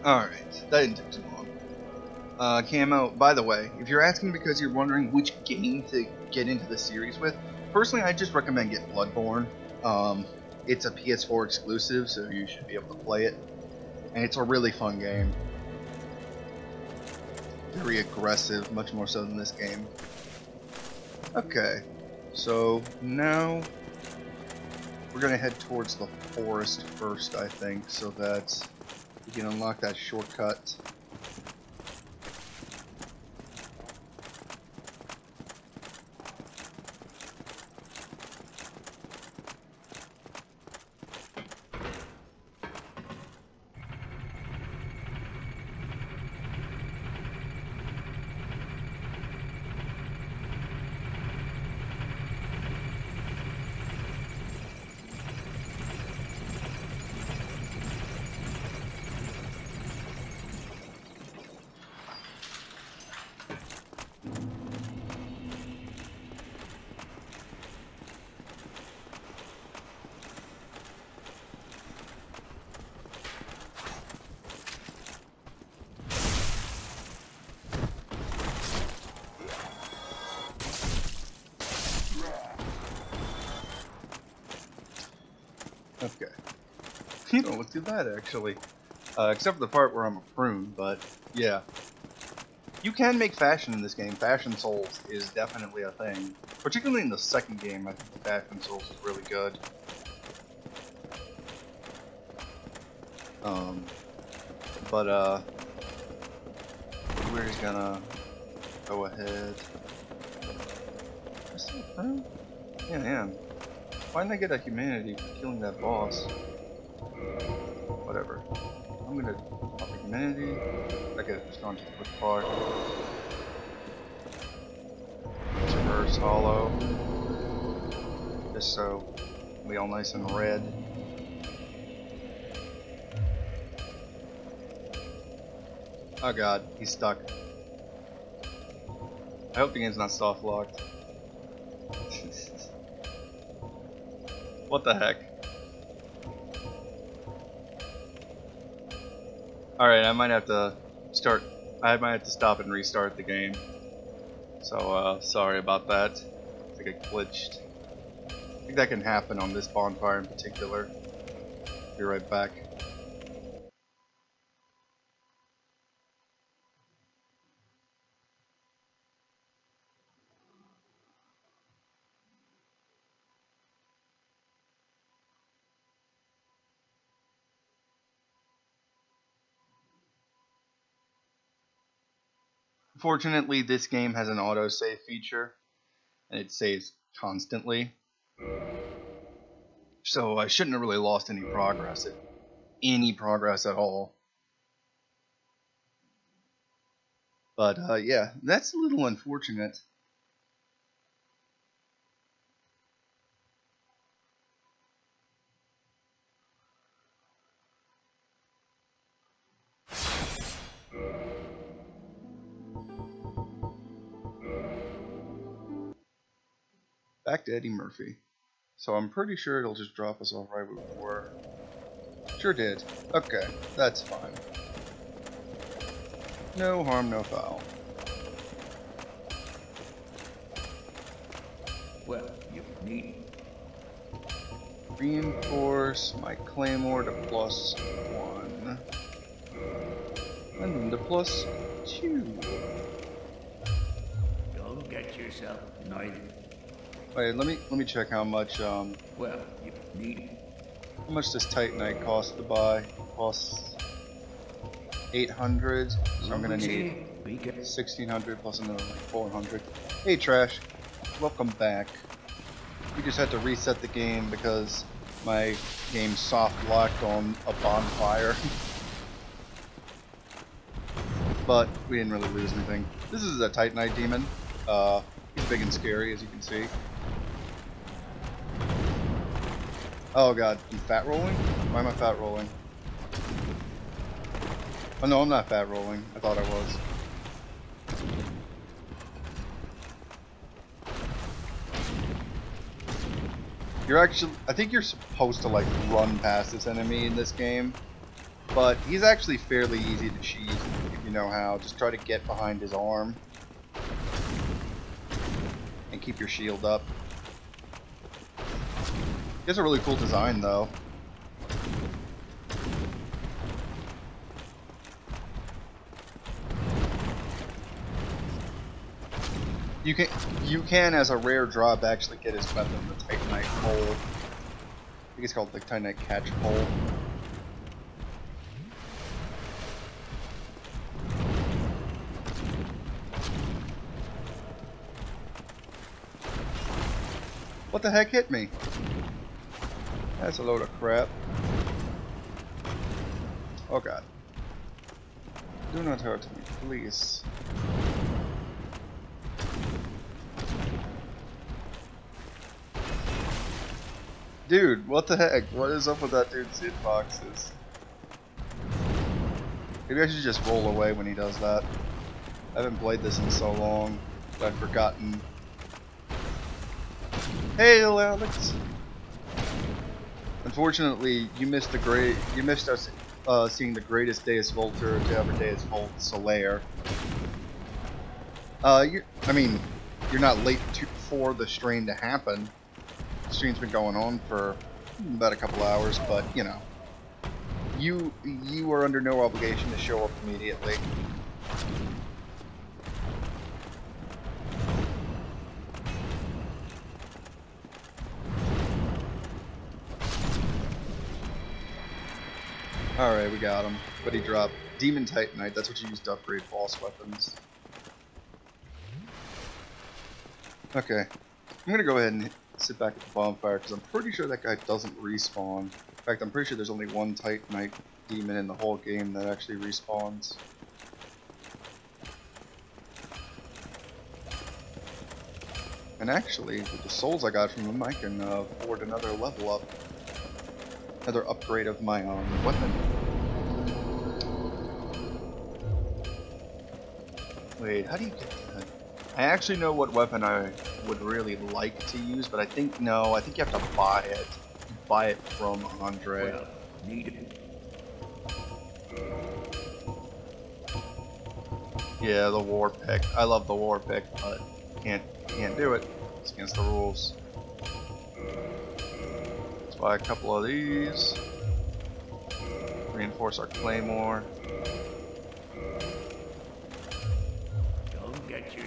[SPEAKER 1] Alright, that didn't take too long. Camo, by the way, if you're asking because you're wondering which game to get into the series with, personally I just recommend get Bloodborne. It's a PS4 exclusive, so you should be able to play it. And it's a really fun game. very aggressive, much more so than this game. Okay, so now we're gonna head towards the forest first, I think, so that we can unlock that shortcut. Okay. You don't look too bad, actually. Except for the part where I'm a prune, but yeah. You can make fashion in this game. Fashion souls is definitely a thing. Particularly in the second game, I think the fashion souls is really good. We're gonna go ahead. Is this a prune? Yeah, I am. Why didn't I get a humanity for killing that boss? Whatever. I'm gonna pop a humanity. I get it, just gone to the quick part. Traverse hollow. Just so we all nice and red. Oh god, he's stuck. I hope the game's not soft locked. What the heck? Alright, I might have to stop and restart the game. So, sorry about that. I think I glitched. I think that can happen on this bonfire in particular. Be right back. Fortunately, this game has an autosave feature, and it saves constantly. So I shouldn't have really lost any progress at all. But yeah, that's a little unfortunate. Back to Eddie Murphy. So I'm pretty sure it'll just drop us off right where we were. Sure did. Okay, that's fine. No harm, no foul.
[SPEAKER 7] Well, you need
[SPEAKER 1] Reinforce my claymore to +1. And to +2.
[SPEAKER 7] Don't get yourself neither.
[SPEAKER 1] Wait, let me check how much
[SPEAKER 7] Well, you need
[SPEAKER 1] how much this Titanite costs to buy. It costs 800, so I'm gonna need 1600 plus another 400. Hey Trash, welcome back. We just had to reset the game because my game soft locked on a bonfire. But we didn't really lose anything. This is a Titanite demon. He's big and scary, as you can see. Oh god, I'm fat rolling? Why am I fat rolling? Oh no, I'm not fat rolling. I thought I was. You're actually, I think you're supposed to like run past this enemy in this game, but he's actually fairly easy to cheese if you know how. Just try to get behind his arm and keep your shield up. He has a really cool design though. You can as a rare drop actually get his weapon, the Titanite pole. I think it's called the Titanite catch pole. What the heck hit me? That's a load of crap. Oh god. Do not hurt me, please. Dude, what the heck? What is up with that dude's hitboxes? Maybe I should just roll away when he does that. I haven't played this in so long that I've forgotten. Hail, Alex! Unfortunately, you missed us seeing the greatest Deus Volter to ever Deus Volt Solaire. You're not late for the strain to happen. The strain's been going on for about a couple hours, but you know, you are under no obligation to show up immediately. Alright, we got him. But he dropped Demon Titanite. That's what you use to upgrade boss weapons. Okay. I'm gonna go ahead and sit back at the bonfire because I'm pretty sure that guy doesn't respawn. In fact, I'm pretty sure there's only one Titanite demon in the whole game that actually respawns. And actually, with the souls I got from him, I can afford another level up. Another upgrade of my weapon. Wait, how do you get that? I actually know what weapon I would really like to use, but I think you have to buy it. Buy it from Andre.
[SPEAKER 7] Well, need it.
[SPEAKER 1] Yeah, the war pick. I love the war pick, but can't do it. It's against the rules. Let's buy a couple of these. Reinforce our claymore.
[SPEAKER 7] Don't get you.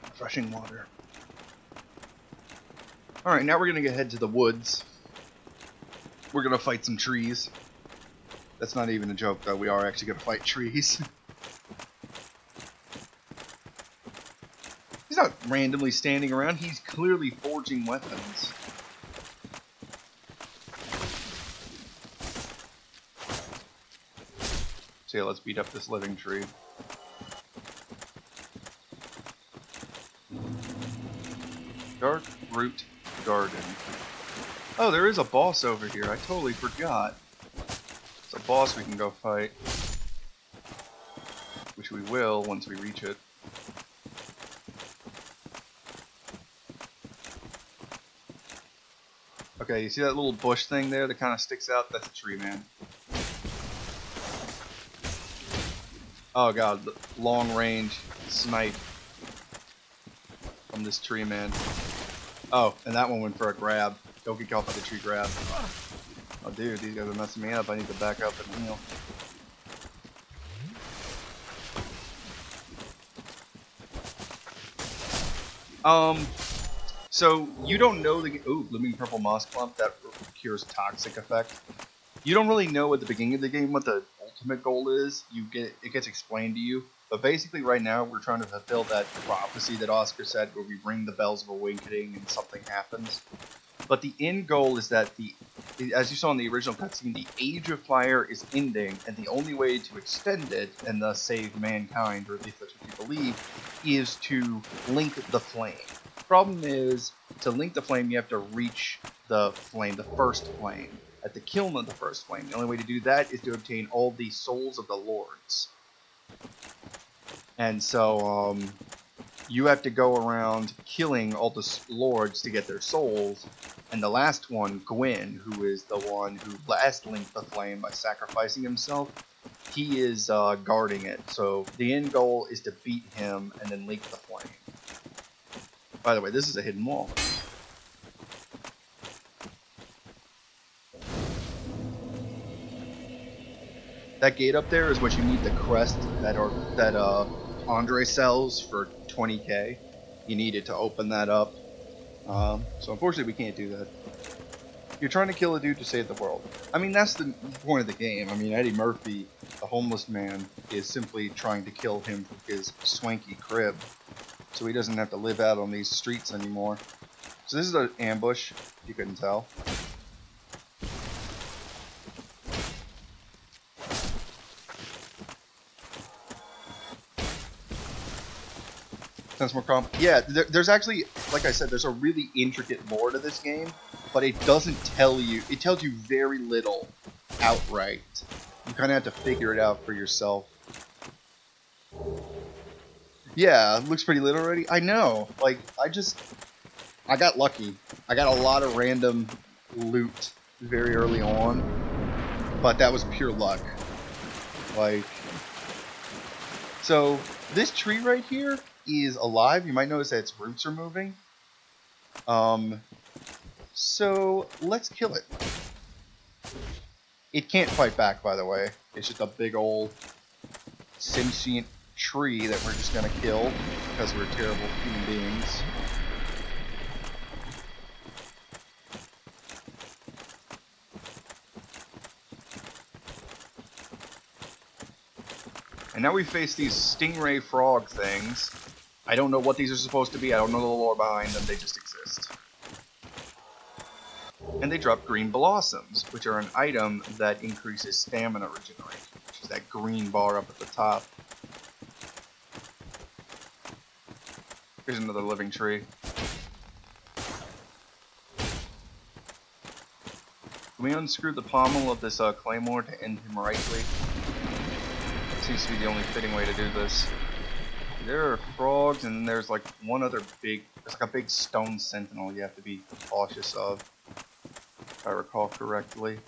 [SPEAKER 1] Refreshing water. Alright, now we're gonna head to the woods. We're gonna fight some trees. That's not even a joke though, we are actually gonna fight trees. He's not randomly standing around, he's clearly forging weapons. So yeah, let's beat up this living tree. Dark Root Garden. Oh, there is a boss over here. I totally forgot. It's a boss we can go fight. Which we will once we reach it. Okay, you see that little bush thing there that kind of sticks out? That's a tree, man. Oh god, the long range snipe from this tree, man. Oh, and that one went for a grab. Don't get caught by the tree grab. Oh dude, these guys are messing me up. I need to back up and heal. So you don't know the blooming purple moss clump that cures toxic effect. You don't really know at the beginning of the game what the ultimate goal is. It gets explained to you. But basically right now we're trying to fulfill that prophecy that Oscar said where we ring the bells of awakening and something happens. But the end goal is that as you saw in the original cutscene, the Age of Fire is ending, and the only way to extend it and thus save mankind, or at least that's what you believe, is to link the flame. Problem is, to link the flame, you have to reach the flame, the first flame, at the kiln of the first flame. The only way to do that is to obtain all the souls of the lords. And so, you have to go around killing all the lords to get their souls. And the last one, Gwyn, who is the one who last linked the flame by sacrificing himself, he is guarding it. So the end goal is to beat him and then link the flame. By the way, this is a hidden wall. That gate up there is what you need the crest that Andre sells for 20k. You need it to open that up. So unfortunately we can't do that. You're trying to kill a dude to save the world. I mean, that's the point of the game. I mean, Eddie Murphy, the homeless man, is simply trying to kill him from his swanky crib, so he doesn't have to live out on these streets anymore. So this is an ambush, if you couldn't tell. Sounds more yeah, there's actually, like I said, there's a really intricate lore to this game, but it doesn't tell you. It tells you very little outright. You kind of have to figure it out for yourself. Yeah, it looks pretty lit already. I know. Like, I got lucky. I got a lot of random loot very early on, but that was pure luck. Like, so this tree right here is alive. You might notice that its roots are moving. So let's kill it. It can't fight back, by the way. It's just a big old sentient tree that we're just gonna kill because we're terrible human beings. And now we face these stingray frog things. I don't know what these are supposed to be. I don't know the lore behind them. They just exist. And they drop green blossoms, which are an item that increases stamina regeneration, which is that green bar up at the top. Here's another living tree. Can we unscrew the pommel of this claymore to end him rightly? Seems to be the only fitting way to do this. There are frogs, and then there's like one other big, there's like a big stone sentinel you have to be cautious of, if I recall correctly.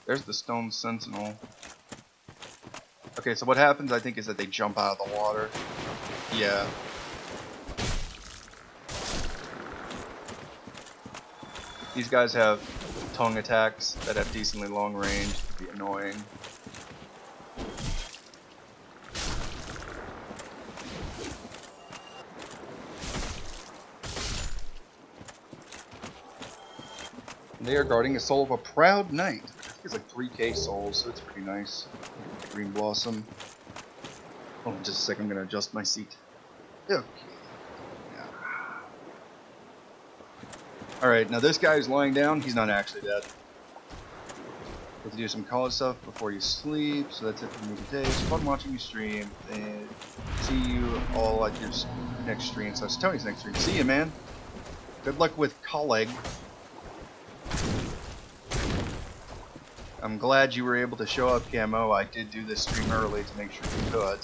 [SPEAKER 1] There's the stone sentinel. Okay, so what happens, I think, is that they jump out of the water. Yeah. These guys have tongue attacks that have decently long range. It'd be annoying. They are guarding the soul of a proud knight, which I think is like 3k souls, so it's pretty nice. Green blossom. Hold on just a second, I'm gonna adjust my seat. Okay. Yeah. Alright, now this guy who's lying down, he's not actually dead. You have to do some college stuff before you sleep, so that's it for me today. It's fun watching you stream, and see you all at your next stream. So it's Tony's next stream. See you, man. Good luck with colleague. I'm glad you were able to show up, Camo. I did do this stream early to make sure you could.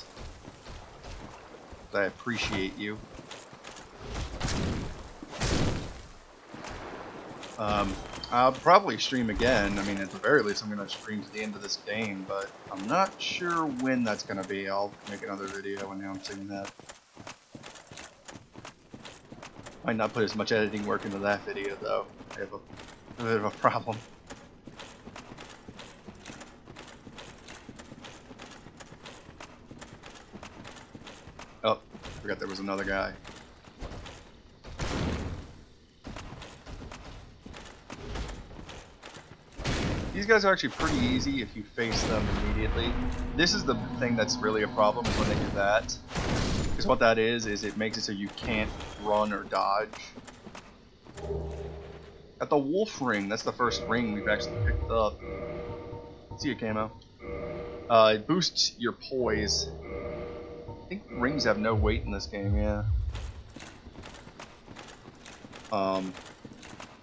[SPEAKER 1] I appreciate you. I'll probably stream again. I mean, at the very least, I'm going to stream to the end of this game, but I'm not sure when that's going to be. I'll make another video announcing that. Might not put as much editing work into that video, though. I have a bit of a problem. Oh, I forgot there was another guy. These guys are actually pretty easy if you face them immediately. This is the thing that's really a problem, is when they do that. Because what that is it makes it so you can't run or dodge. At the wolf ring, that's the first ring we've actually picked up. See you, Camo. It boosts your poise. I think rings have no weight in this game, yeah.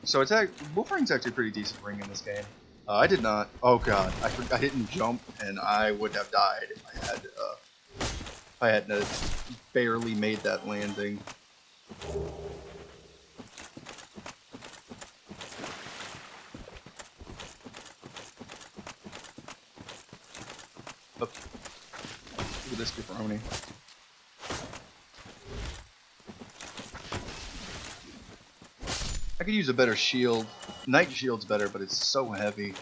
[SPEAKER 1] So it's wolf ring's actually a pretty decent ring in this game. I did not. Oh god, I didn't jump, and I would have died if I had barely made that landing. with this jabroni. I could use a better shield. Knight shield's better, but it's so heavy.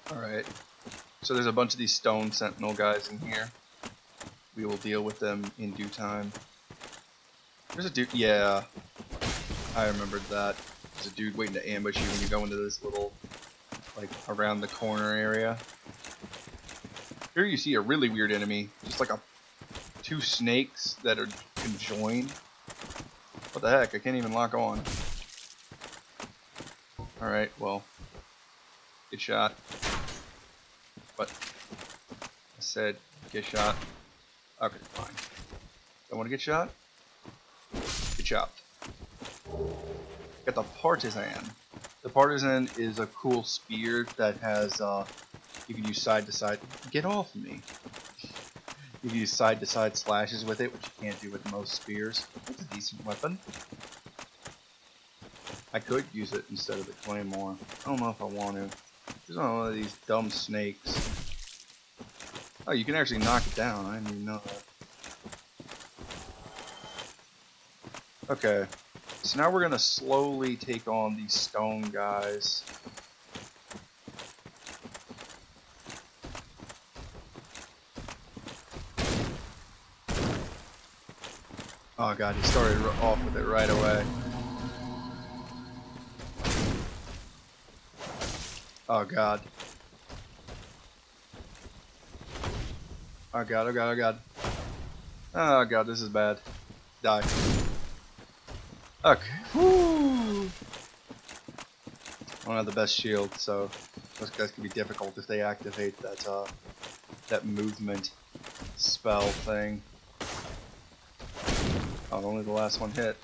[SPEAKER 1] Alright, so there's a bunch of these stone sentinel guys in here. We will deal with them in due time. There's a dude, yeah, I remembered that. There's a dude waiting to ambush you when you go into this little, like, around the corner area. Here you see a really weird enemy, just like two snakes that are conjoined. What the heck, I can't even lock on. Alright, well, get shot. But I said get shot. Okay, fine. Don't want to get shot? Get chopped. Got the partisan. The partisan is a cool spear that has you can use side to side. Get off me. You can use side to side slashes with it, which you can't do with most spears. It's a decent weapon. I could use it instead of the claymore. I don't know if I want to. There's not one of these dumb snakes. Oh, you can actually knock it down. I didn't even know that. Okay. So now we're going to slowly take on these stone guys. Oh god, he started off with it right away. Oh god. Oh god, oh god, oh god. Oh god, this is bad. Die. Okay. Woo! I don't have the best shield, so those guys can be difficult if they activate that movement spell thing. Oh, only the last one hit.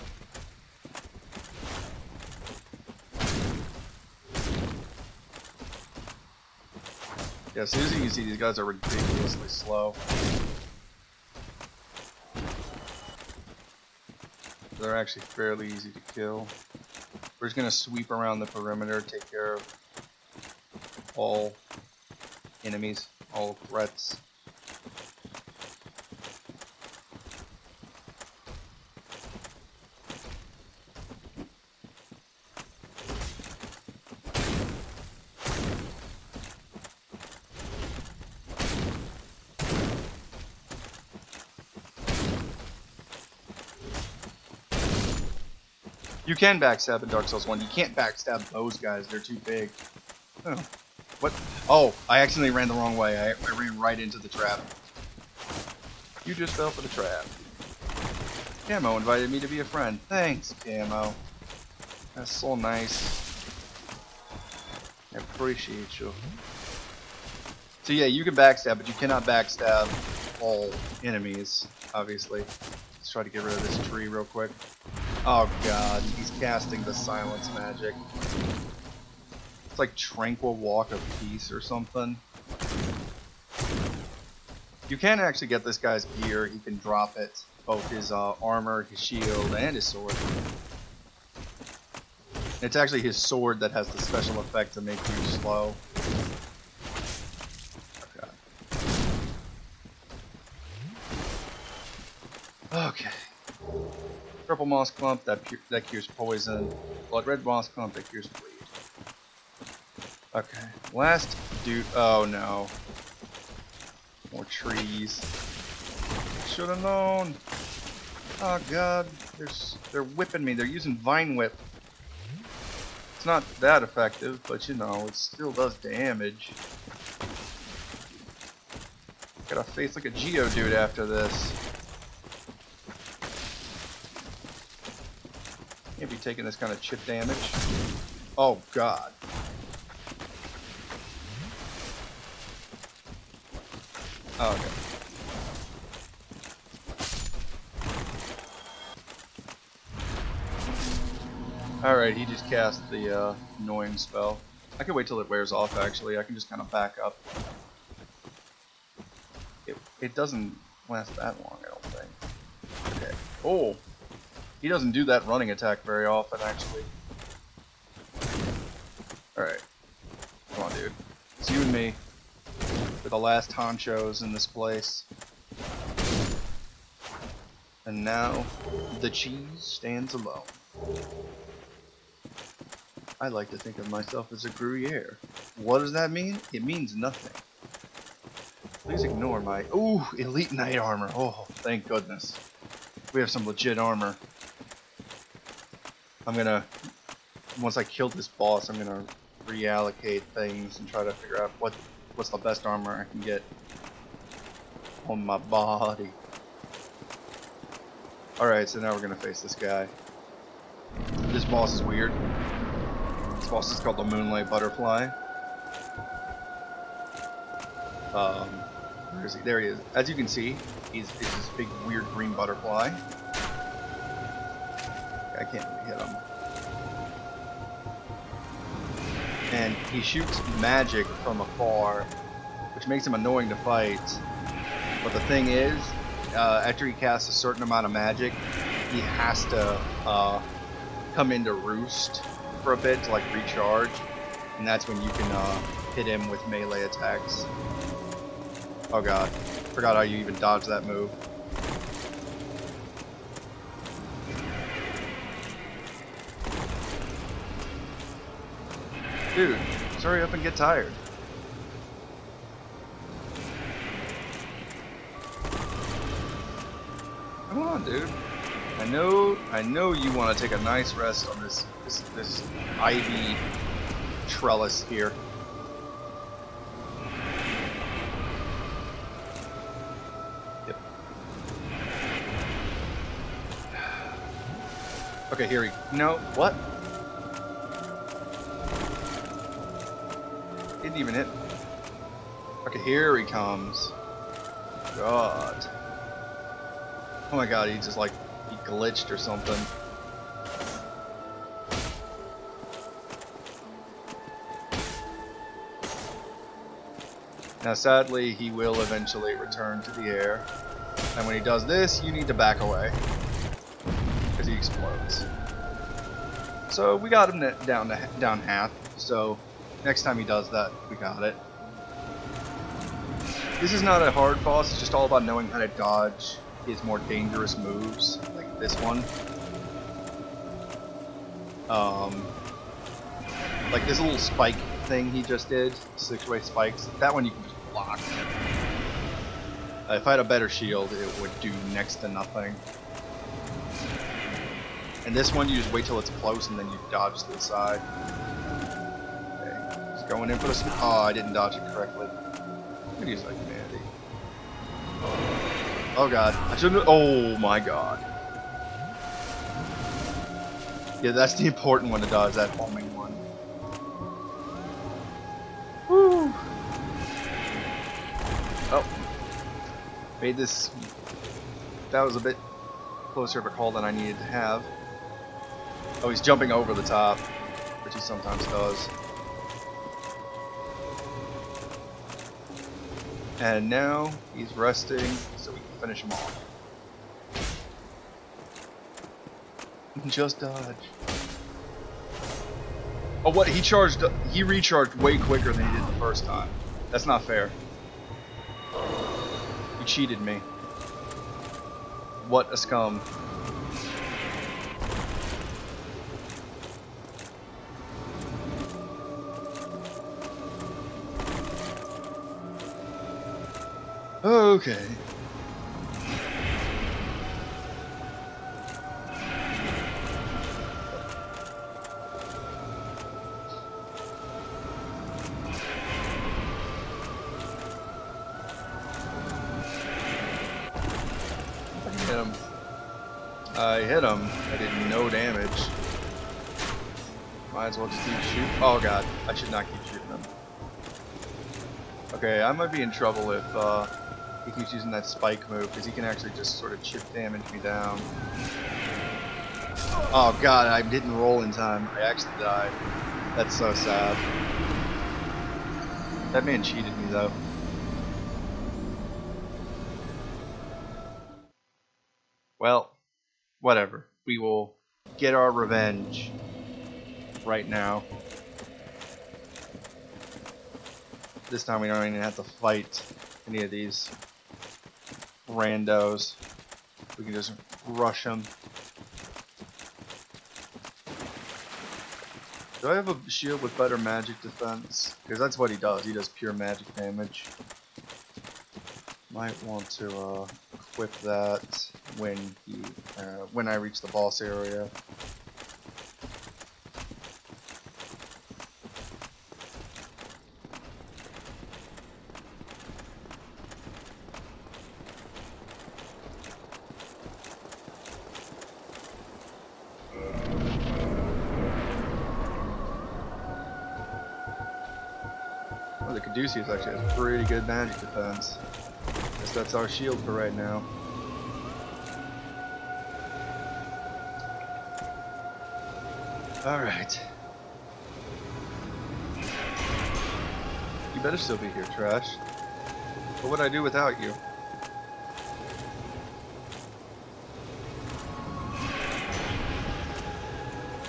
[SPEAKER 1] Yeah, as soon as you can see, these guys are ridiculously slow. They're actually fairly easy to kill. We're just gonna sweep around the perimeter, take care of all enemies, all threats. You can backstab in Dark Souls 1. You can't backstab those guys. They're too big. Oh. What? Oh, I accidentally ran the wrong way. I ran right into the trap. You just fell for the trap. Camo invited me to be a friend. Thanks, Camo. That's so nice. I appreciate you. So yeah, you can backstab, but you cannot backstab all enemies, obviously. Let's try to get rid of this tree real quick. Oh god, he's casting the silence magic. It's like Tranquil Walk of Peace or something. You can actually get this guy's gear. He can drop it. Both his armor, his shield, and his sword. It's actually his sword that has the special effect to make you slow. Okay. Purple moss clump, that cures poison. Blood red moss clump, that cures bleed. Okay, last dude. Oh no. More trees. Should have known. Oh god, they're whipping me. They're using Vine Whip. It's not that effective, but you know, it still does damage. Gotta face like a Geodude after this. Can't be taking this kind of chip damage. Oh god. Oh, okay. Alright, he just cast the annoying spell. I can wait till it wears off actually. I can just kind of back up. it doesn't last that long, I don't think. Okay. Oh! He doesn't do that running attack very often, actually. Alright. Come on, dude. It's you and me. We're the last honchos in this place. And now, the cheese stands alone. I like to think of myself as a Gruyere. What does that mean? It means nothing. Please ignore my... Ooh, elite knight armor. Oh, thank goodness. We have some legit armor. I'm gonna... Once I kill this boss, I'm gonna reallocate things and try to figure out what's the best armor I can get on my body. Alright, so now we're gonna face this guy. This boss is weird. This boss is called the Moonlight Butterfly. Where is he? There he is. As you can see, he's this big weird green butterfly. I can't really hit him. And he shoots magic from afar, which makes him annoying to fight. But the thing is, after he casts a certain amount of magic, he has to come into roost for a bit to like recharge, and that's when you can hit him with melee attacks. Oh god, forgot how you even dodged that move. Dude, just hurry up and get tired. Come on, dude. I know you want to take a nice rest on this ivy trellis here. Yep. Okay, here we... No, what? Didn't even hit. Okay, here he comes. God. Oh my god, he just like, he glitched or something. Now sadly, he will eventually return to the air. And when he does this, you need to back away. Because he explodes. So we got him down half, so next time he does that, we got it. This is not a hard boss, it's just all about knowing how to dodge his more dangerous moves, like this one. Like this little spike thing he just did, 6-way spikes, that one you can just block. If I had a better shield, it would do next to nothing. And this one, you just wait till it's close and then you dodge to the side. Okay, just going in for the... Oh, I didn't dodge it correctly. I'm gonna use like humanity. Oh god, I shouldn't. Oh my god. Yeah, that's the important one to dodge, that homing one. Woo! Oh. Made this. That was a bit closer of a call than I needed to have. Oh, he's jumping over the top, which he sometimes does. And now he's resting, so we can finish him off. Just dodge. Oh, what? He recharged way quicker than he did the first time. That's not fair. He cheated me. What a scum. Okay. I hit him. I did no damage. Might as well just keep shooting. Oh god, I should not keep shooting him. Okay, I might be in trouble if he keeps using that spike move, because he can actually just sort of chip damage me down. Oh god, I didn't roll in time. I actually died. That's so sad. That man cheated me though. Well, whatever. We will get our revenge right now. This time we don't even have to fight any of these randos. We can just rush them. Do I have a shield with better magic defense? Because that's what he does. He does pure magic damage. Might want to equip that when I reach the boss area. The Caduceus actually has pretty good magic defense. Guess that's our shield for right now. Alright. You better still be here, Trash. What would I do without you?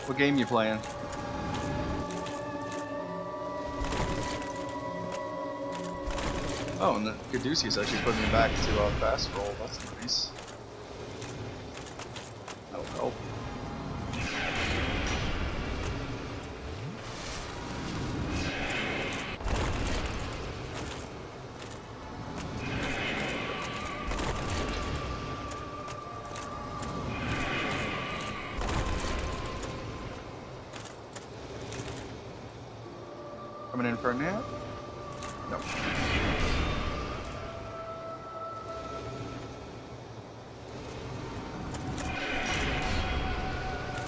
[SPEAKER 1] What game you playing? Oh, and the Caduceus actually put me back to fast roll. That's nice. That'll help. Coming in for a nap? No.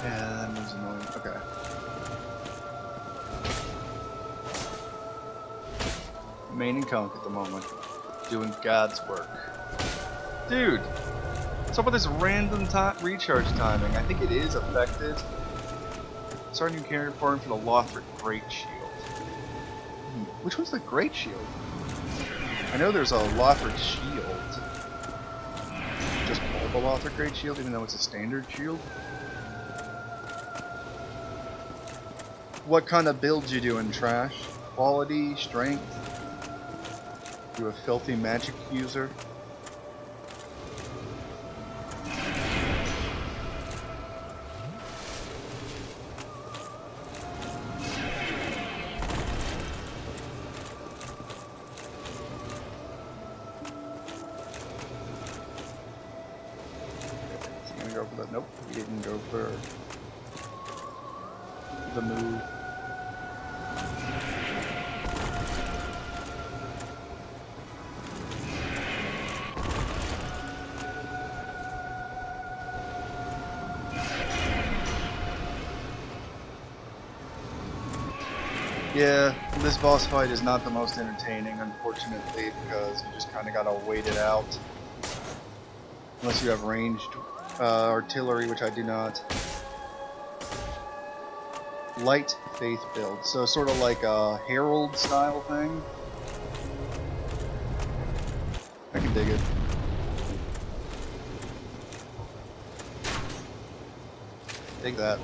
[SPEAKER 1] Yeah, that moves annoying. Okay. Main and Conk at the moment. Doing God's work. Dude! What's up with this random recharge timing? I think it is affected. Start new character form for the Lothric Great Shield. Which one's the Great Shield? I know there's a Lothric Shield. Just called the Lothric Great Shield, even though it's a standard shield. What kind of builds you doing, Trash? Quality, strength? You a filthy magic user? Go for that. Nope, he didn't go for the move. Yeah, this boss fight is not the most entertaining, unfortunately, because you just kind of gotta wait it out. Unless you have ranged artillery, which I do not. Light faith build, so sort of like a herald style thing. I can dig it. Dig that.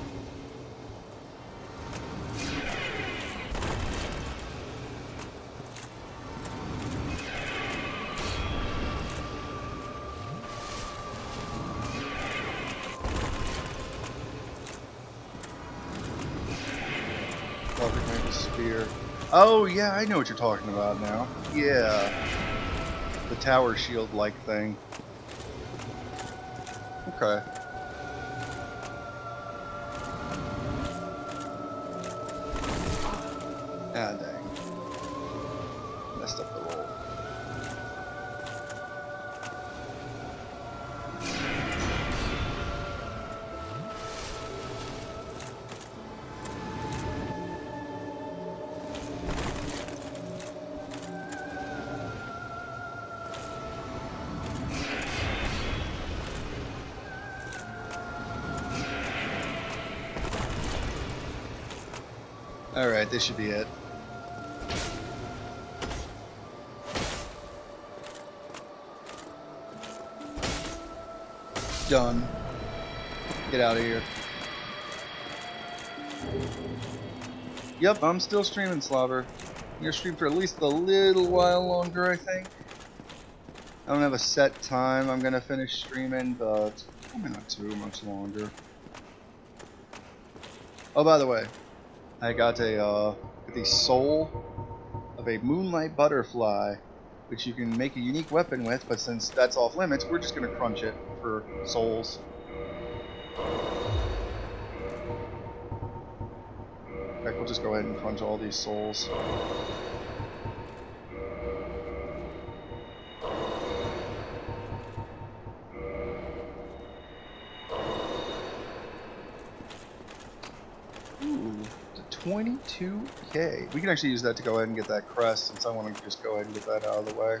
[SPEAKER 1] Spear. Oh yeah, I know what you're talking about now. Yeah, the tower shield like thing. Okay. Ah dang, messed up the roll. Alright, this should be it. done. Get out of here. Yep, I'm still streaming, Slobber. I'm gonna stream for at least a little while longer, I think. I don't have a set time I'm gonna finish streaming, but probably not too much longer. Oh, by the way, I got the soul of a moonlight butterfly, which you can make a unique weapon with, but since that's off limits, we're just gonna crunch it for souls. In fact, we'll just go ahead and crunch all these souls. Ooh, 22k. We can actually use that to go ahead and get that crest, since I want to just go ahead and get that out of the way.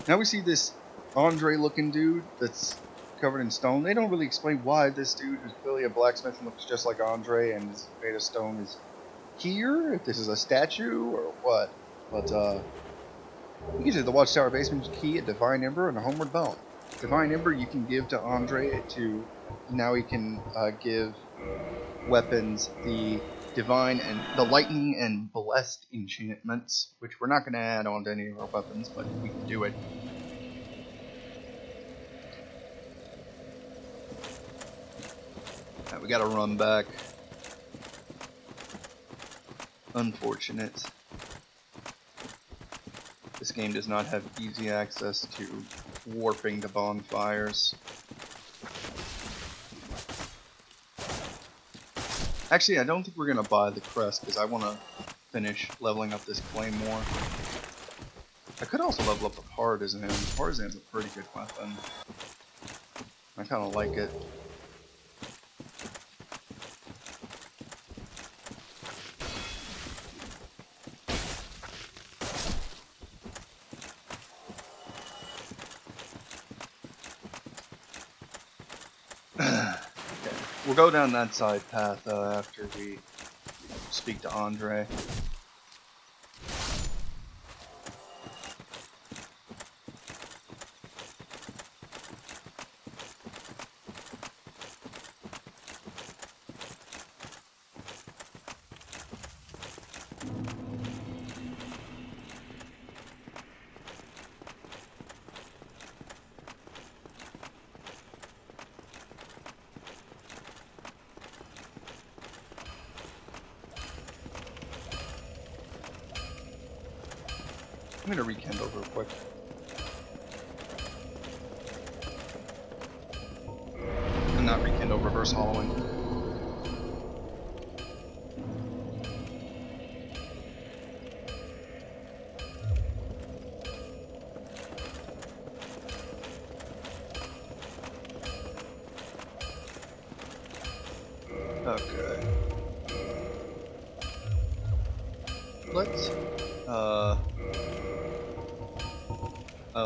[SPEAKER 1] Now we see this Andre looking dude that's covered in stone. They don't really explain why this dude who's clearly a blacksmith and looks just like Andre and is made of stone is here, if this is a statue or what. But you can use the Watchtower Basement key, a Divine Ember, and a Homeward Bone. Divine Ember you can give to Andre to, now he can give weapons the Divine and the Lightning and Blessed enchantments, which we're not going to add on to any of our weapons, but we can do it. Right, we gotta run back. Unfortunate. This game does not have easy access to warping to bonfires. Actually, I don't think we're gonna buy the crest because I want to finish leveling up this claymore. I could also level up the partisan. Partisan's a pretty good weapon. I kind of like it. We'll go down that side path after we speak to Andre. I'm gonna rekindle real quick. And not rekindle, reverse hollowing. Okay. Let's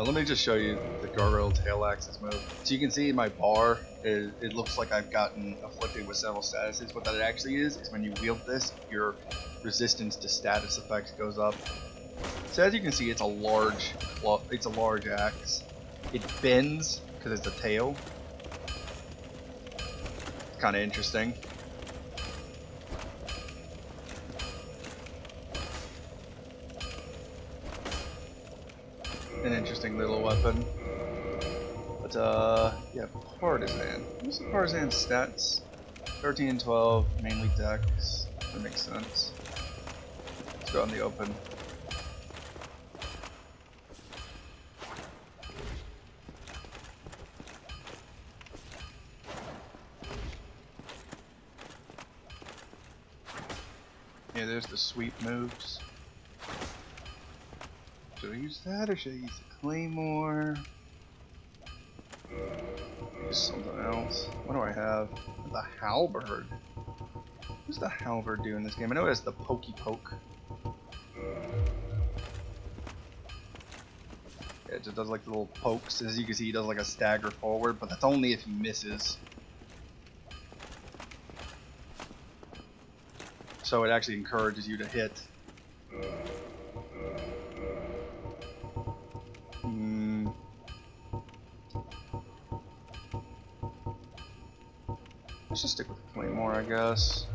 [SPEAKER 1] let me just show you the gargoyle tail axis move. So you can see my bar, it looks like I've gotten afflicted with several statuses. What that actually is when you wield this, your resistance to status effects goes up. So as you can see, it's a large axe. It bends because it's a tail. It's kind of interesting. An interesting little weapon. But yeah, partisan. What's the partisan stats? 13 and 12, mainly dex. That makes sense. Let's go out in the open. Yeah, there's the sweep moves. Should I use that or should I use the claymore? Use something else. What do I have? The halberd. What does the halberd do in this game? I know it has the pokey poke. Yeah, it just does like little pokes. As you can see, he does like a stagger forward, but that's only if he misses. So it actually encourages you to hit. Let's just stick with the Claymore, I guess.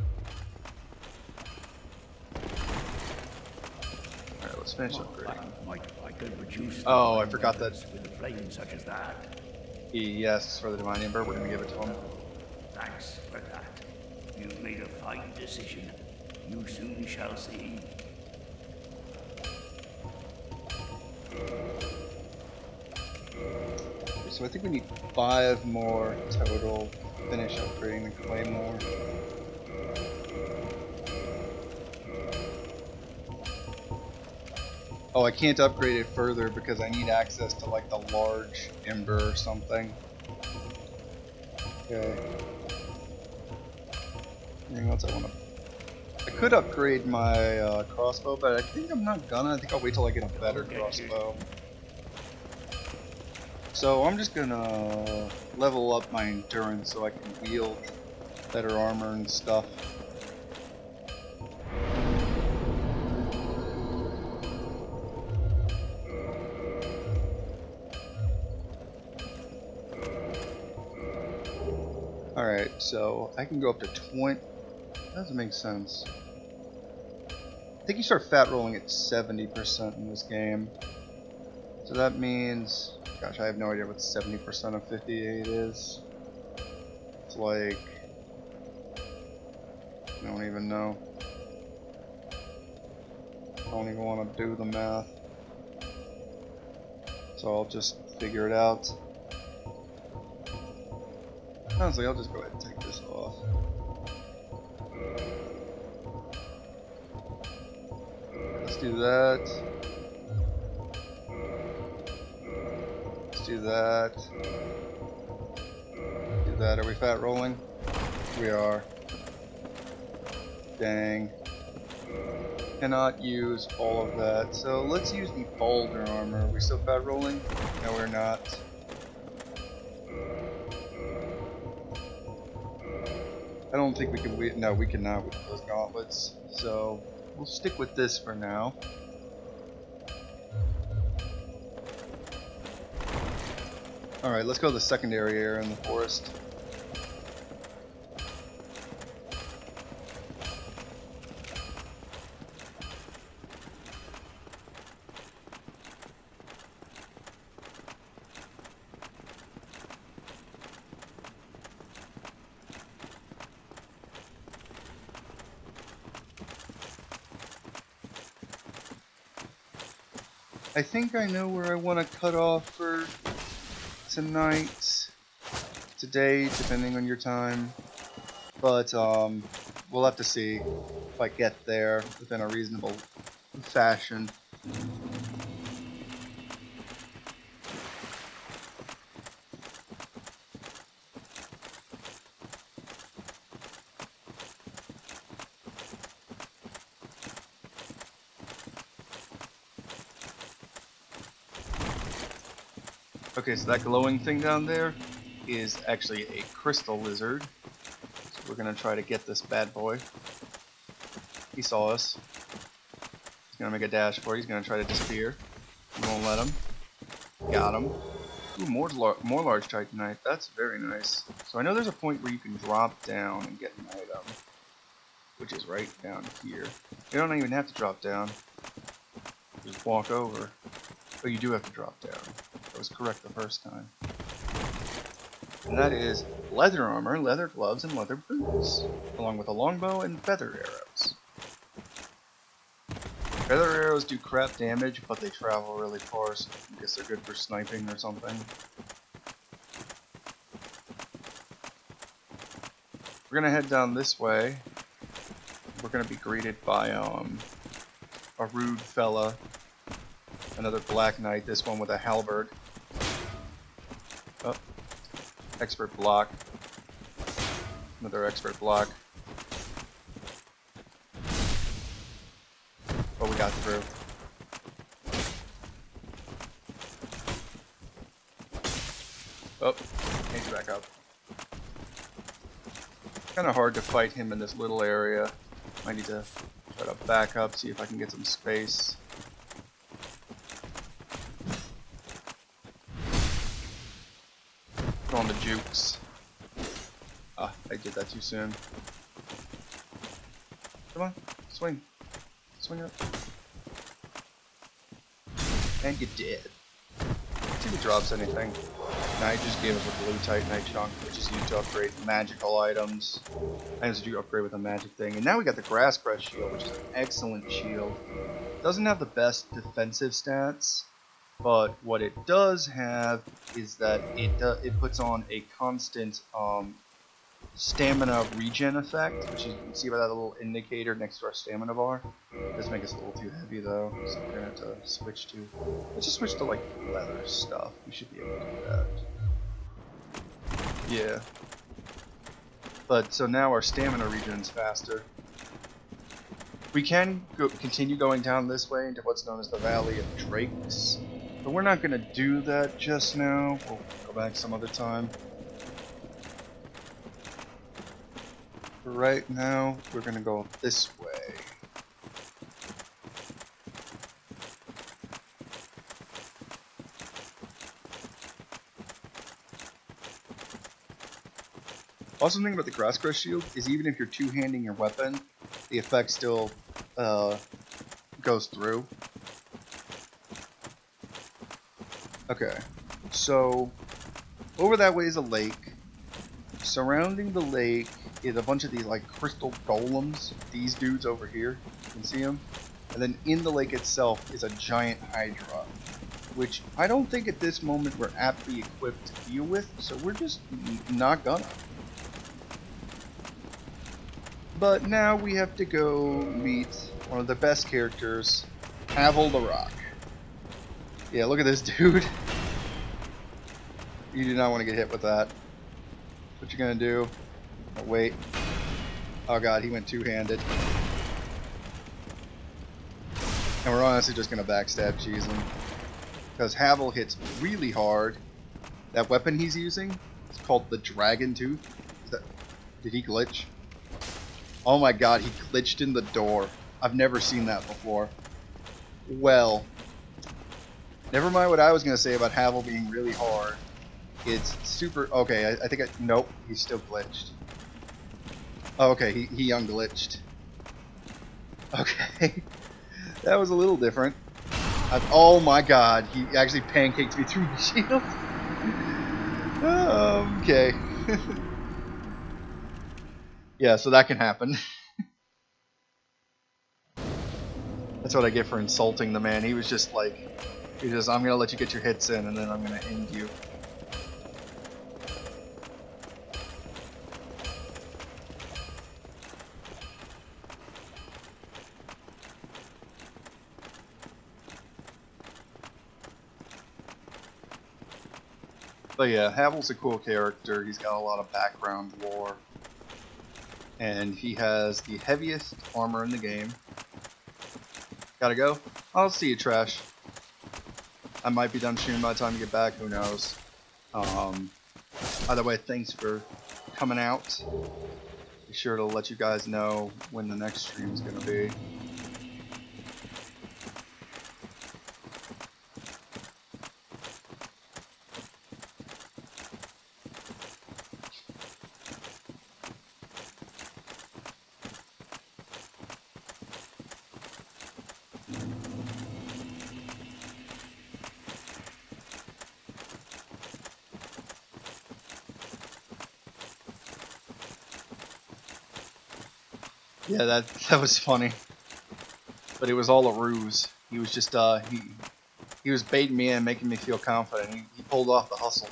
[SPEAKER 1] Alright, let's finish upgrading.
[SPEAKER 7] I could reduce
[SPEAKER 1] Oh, I forgot that.
[SPEAKER 7] with a flame such as that.
[SPEAKER 1] Yes, for the Divine Ember, we're gonna give it to him.
[SPEAKER 7] Thanks for that. You've made a fine decision. You soon shall see.
[SPEAKER 1] Okay, so I think we need 5 more total to finish upgrading the Claymore. Oh, I can't upgrade it further because I need access to like the large ember or something. Okay. Anything else I want to... I could upgrade my crossbow, but I think I'm not gonna. I think I'll wait till I get a better crossbow. So I'm just gonna level up my endurance so I can wield better armor and stuff. Alright, so I can go up to 20. That doesn't make sense. I think you start fat rolling at 70% in this game. So that means... Gosh, I have no idea what 70% of 58 is. It's like... I don't even know. I don't even want to do the math. So I'll just figure it out. Honestly, I'll just go ahead and take this off. Let's do that. Let's do that. Do that. Are we fat rolling? We are. Dang. Cannot use all of that. So let's use the boulder armor. Are we still fat rolling? No, we're not. I don't think we can. No, we cannot with those gauntlets. So we'll stick with this for now. Alright, let's go to the secondary area in the forest. I think I know where I want to cut off for tonight, today, depending on your time. But we'll have to see if I get there within a reasonable fashion. Okay, so that glowing thing down there is actually a crystal lizard. So we're gonna try to get this bad boy. He saw us. He's gonna make a dash for it. He's gonna try to disappear. We won't let him. Got him. Ooh, more large titanite. That's very nice. So I know there's a point where you can drop down and get an item, which is right down here. You don't even have to drop down. Just walk over. But you do have to drop down. I was correct the first time. And that is leather armor, leather gloves, and leather boots, along with a longbow and feather arrows. Feather arrows do crap damage, but they travel really far, so I guess they're good for sniping or something. We're gonna head down this way. We're gonna be greeted by a rude fella. Another black knight, this one with a halberd. Oh, expert block. Another expert block. But we got through. Oh, he's back up. Kinda hard to fight him in this little area. I need to try to back up, see if I can get some space. On the jukes. Ah, I did that too soon. Come on, swing. Swing up. And you did. Let's see if it drops anything. Now it just gave us a blue Titanite chunk, which is used to upgrade magical items. Items that you upgrade with a magic thing. And now we got the Grass Crest shield, which is an excellent shield. Doesn't have the best defensive stats, but what it does have is that it puts on a constant stamina regen effect, which you can see by that little indicator next to our stamina bar. It does make us a little too heavy though, so we're gonna have to switch to. Let's just switch to like leather stuff. We should be able to do that. Yeah. But so now our stamina regen's faster. We can continue going down this way into what's known as the Valley of Drakes, but we're not gonna do that just now. We'll go back some other time. Right now, we're gonna go this way. Awesome thing about the Grass Crest shield is even if you're two-handing your weapon, the effect still goes through. Okay, so over that way is a lake. Surrounding the lake is a bunch of these like crystal golems, these dudes over here, you can see them. And then in the lake itself is a giant hydra, which I don't think at this moment we're aptly equipped to deal with, so we're just not gonna. But now we have to go meet one of the best characters, Havel the Rock. Yeah, look at this dude. You do not want to get hit with that. What you gonna do? Oh, wait. Oh god, he went two-handed. And we're honestly just gonna backstab cheese him. Because Havel hits really hard. That weapon he's using is called the Dragon Tooth. Did he glitch? Oh my god, he glitched in the door. I've never seen that before. Well, never mind what I was gonna say about Havel being really hard. It's super. Okay, I think nope, he's still glitched. Oh, okay, he unglitched. Okay, that was a little different. Oh my god, he actually pancaked me through the shield. Okay. Yeah, so that can happen. That's what I get for insulting the man. He was just like, I'm gonna let you get your hits in, and then I'm gonna end you. But yeah, Havel's a cool character. He's got a lot of background lore. And he has the heaviest armor in the game. Gotta go? I'll see you, Trash. I might be done shooting by the time you get back, who knows. Either way, thanks for coming out. Be sure to let you guys know when the next stream is gonna be. Yeah, that was funny, but it was all a ruse. He was just he was baiting me in, making me feel confident. He pulled off the hustle.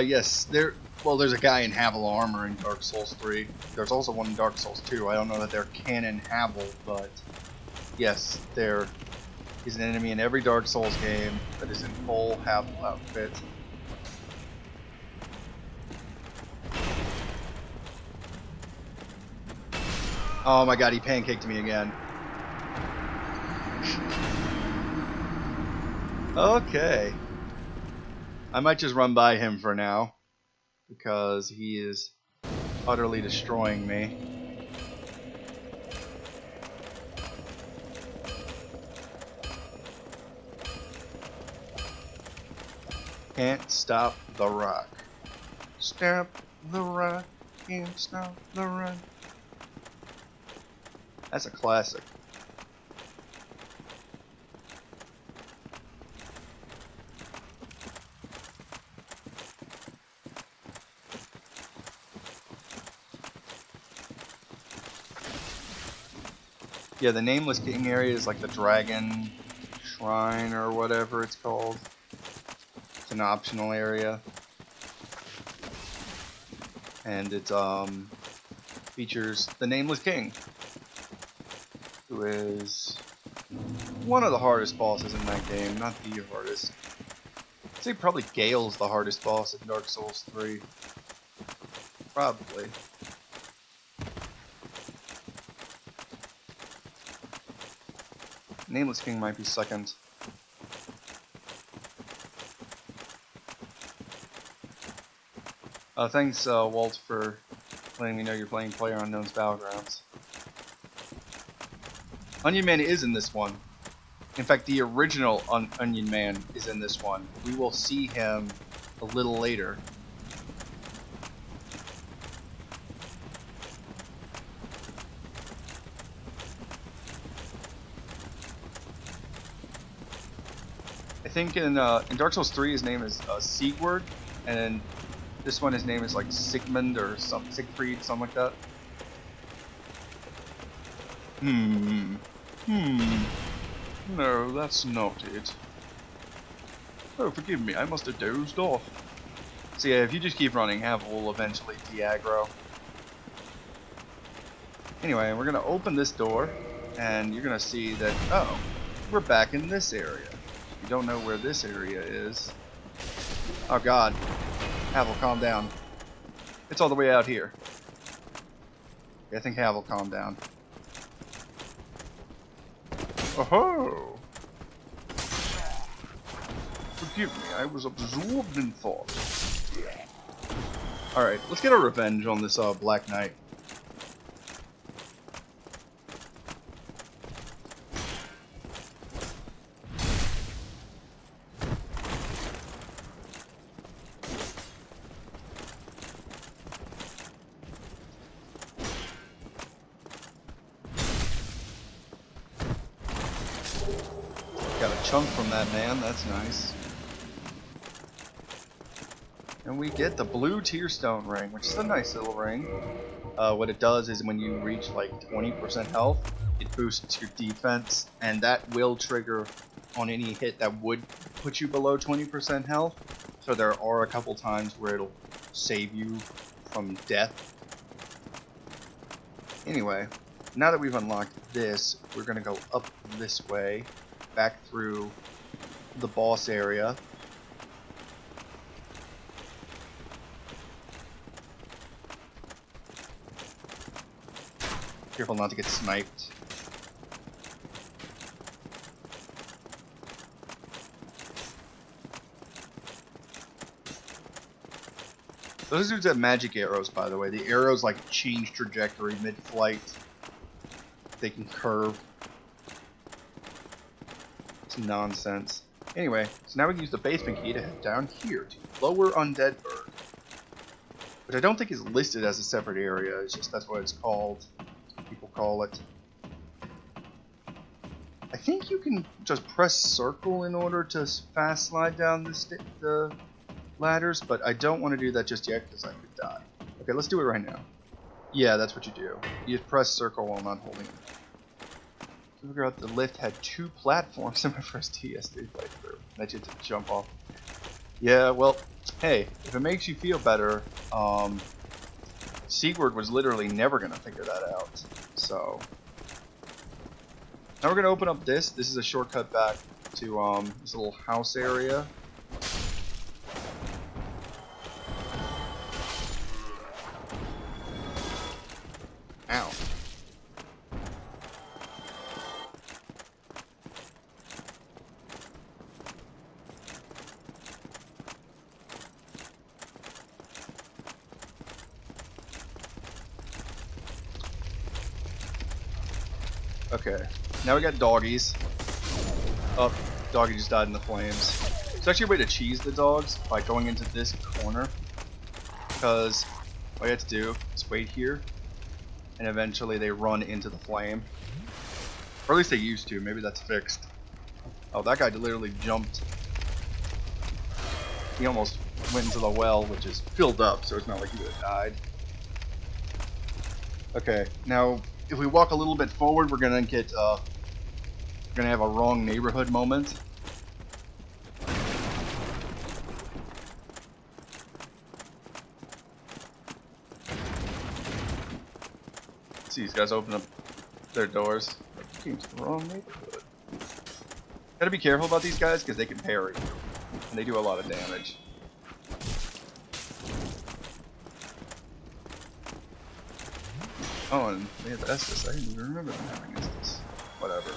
[SPEAKER 1] Yes, there's a guy in Havel armor in Dark Souls 3. There's also one in Dark Souls 2. I don't know that they're canon Havel, but yes, he's an enemy in every Dark Souls game that is in full Havel outfit. Oh my god, he pancaked me again. Okay. I might just run by him for now, because he is utterly destroying me. Can't stop the rock. Stop the rock. Can't stop the rock. That's a classic. Yeah, the Nameless King area is like the Dragon Shrine or whatever it's called. It's an optional area. And it features the Nameless King, who is one of the hardest bosses in that game, not the hardest. I'd say probably Gale's the hardest boss in Dark Souls 3. Probably. Nameless King might be second. Thanks, Walt, for letting me know you're playing PlayerUnknown's Battlegrounds. Onion Man is in this one. In fact, the original Onion Man is in this one. We will see him a little later. I think in Dark Souls 3 his name is Siegward, and this one his name is like Sigmund or Siegfried, something like that. No, that's not it. Oh, forgive me, I must have dozed off. So yeah, if you just keep running, Havel will eventually de-aggro. Anyway, we're gonna open this door, and you're gonna see that, oh, we're back in this area. You don't know where this area is. Oh god. Havel, calm down. It's all the way out here. Yeah, I think Havel, calm down. Oh-ho! Forgive me, I was absorbed in thought. Alright, let's get our revenge on this Black Knight. Got a chunk from that man, that's nice. And we get the blue Tearstone ring, which is a nice little ring. What it does is when you reach like 20% health, it boosts your defense, and that will trigger on any hit that would put you below 20% health. So there are a couple times where it'll save you from death. Anyway, now that we've unlocked this, we're gonna go up this way, back through the boss area. Careful not to get sniped. Those dudes have magic arrows, by the way. The arrows like change trajectory mid-flight. They can curve. It's nonsense. Anyway, so now we can use the basement key to head down here to Lower Undeadburg, which I don't think is listed as a separate area. It's just that's what it's called. People call it. I think you can just press circle in order to fast slide down the ladders, but I don't want to do that just yet because I could die. Okay, let's do it right now. Yeah, that's what you do. You just press circle while not holding it. So figure out the lift had 2 platforms in my first TS3 playthrough. That you had to jump off. Yeah, well, hey, if it makes you feel better, Sigurd was literally never going to figure that out. So now we're going to open up this. This is a shortcut back to this little house area. Ow. Okay, now we got doggies. Oh, doggy just died in the flames. There's actually a way to cheese the dogs by going into this corner, because all you have to do is wait here, and eventually they run into the flame. Or at least they used to, maybe that's fixed. Oh, that guy literally jumped. He almost went into the well, which is filled up, so it's not like he would have died. Okay, now if we walk a little bit forward, we're gonna get have a wrong neighborhood moment. See, these guys open up their doors. Came to the wrong neighborhood. Gotta be careful about these guys because they can parry, and they do a lot of damage. Oh, and they have Estus. I didn't even remember them having Estus. Whatever.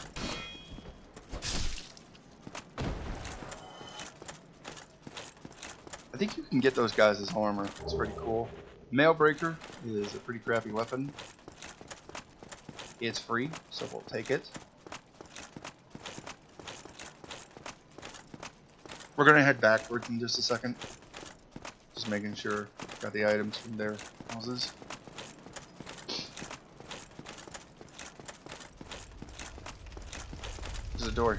[SPEAKER 1] I think you can get those guys as armor. It's pretty cool. Mailbreaker is a pretty crappy weapon. It's free, so we'll take it. We're gonna head backwards in just a second. Just making sure got the items from their houses. There's a door.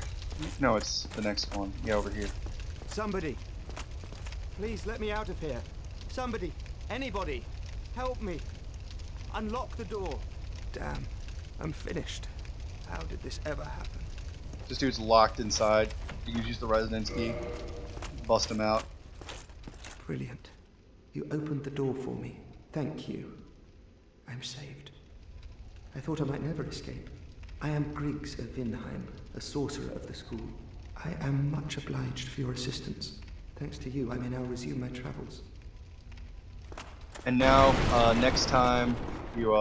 [SPEAKER 1] No, it's the next one. Yeah, over here.
[SPEAKER 3] Somebody, please let me out of here. Somebody, anybody, help me. Unlock the door. Damn, I'm finished. How did this ever happen?
[SPEAKER 1] This dude's locked inside. You can use the residence key. Bust him out.
[SPEAKER 3] Brilliant. You opened the door for me. Thank you. I'm saved. I thought I might never escape. I am Griggs of Vinheim, a sorcerer of the school. I am much obliged for your assistance. Thanks to you, I may now resume my travels.
[SPEAKER 1] And now, next time you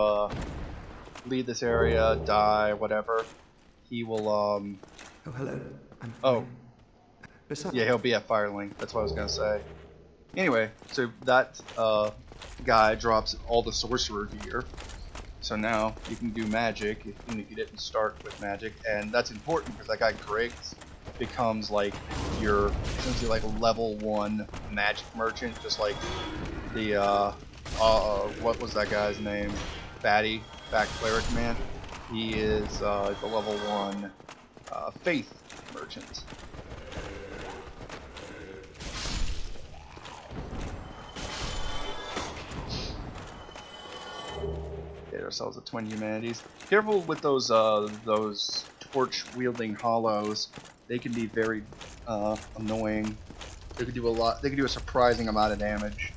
[SPEAKER 1] leave this area, die, whatever, he will
[SPEAKER 3] Oh, hello. I'm
[SPEAKER 1] oh.
[SPEAKER 3] fine. Besides,
[SPEAKER 1] Yeah, he'll be at Firelink. That's what I was gonna say. Anyway, so that guy drops all the sorcerer gear. So now you can do magic, even if you didn't start with magic, and that's important because that guy Griggs becomes like your essentially like a level 1 magic merchant, just like the what was that guy's name? Batty, Back Cleric Man. He is the level 1 faith merchant. Get ourselves a Twin Humanities. Careful with those torch wielding hollows. They can be very annoying. They could do a lot. They could do a surprising amount of damage.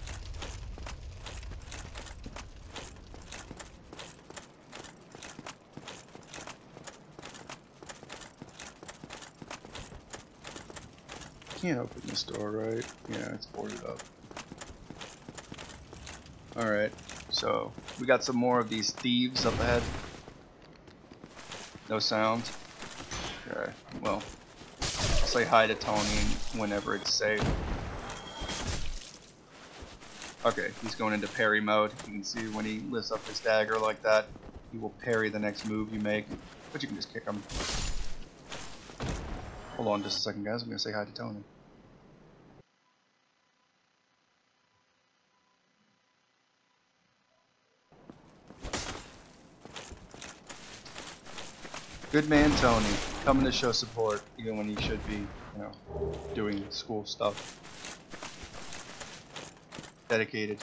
[SPEAKER 1] Can't open this door, right? Yeah, it's boarded up. Alright, so we got some more of these thieves up ahead. No sound. Okay, well, I'll say hi to Tony whenever it's safe. Okay, he's going into parry mode. You can see when he lifts up his dagger like that, he will parry the next move you make, but you can just kick him. Hold on just a second, guys. I'm going to say hi to Tony. Good man Tony, coming to show support, even when he should be, you know, doing school stuff. Dedicated.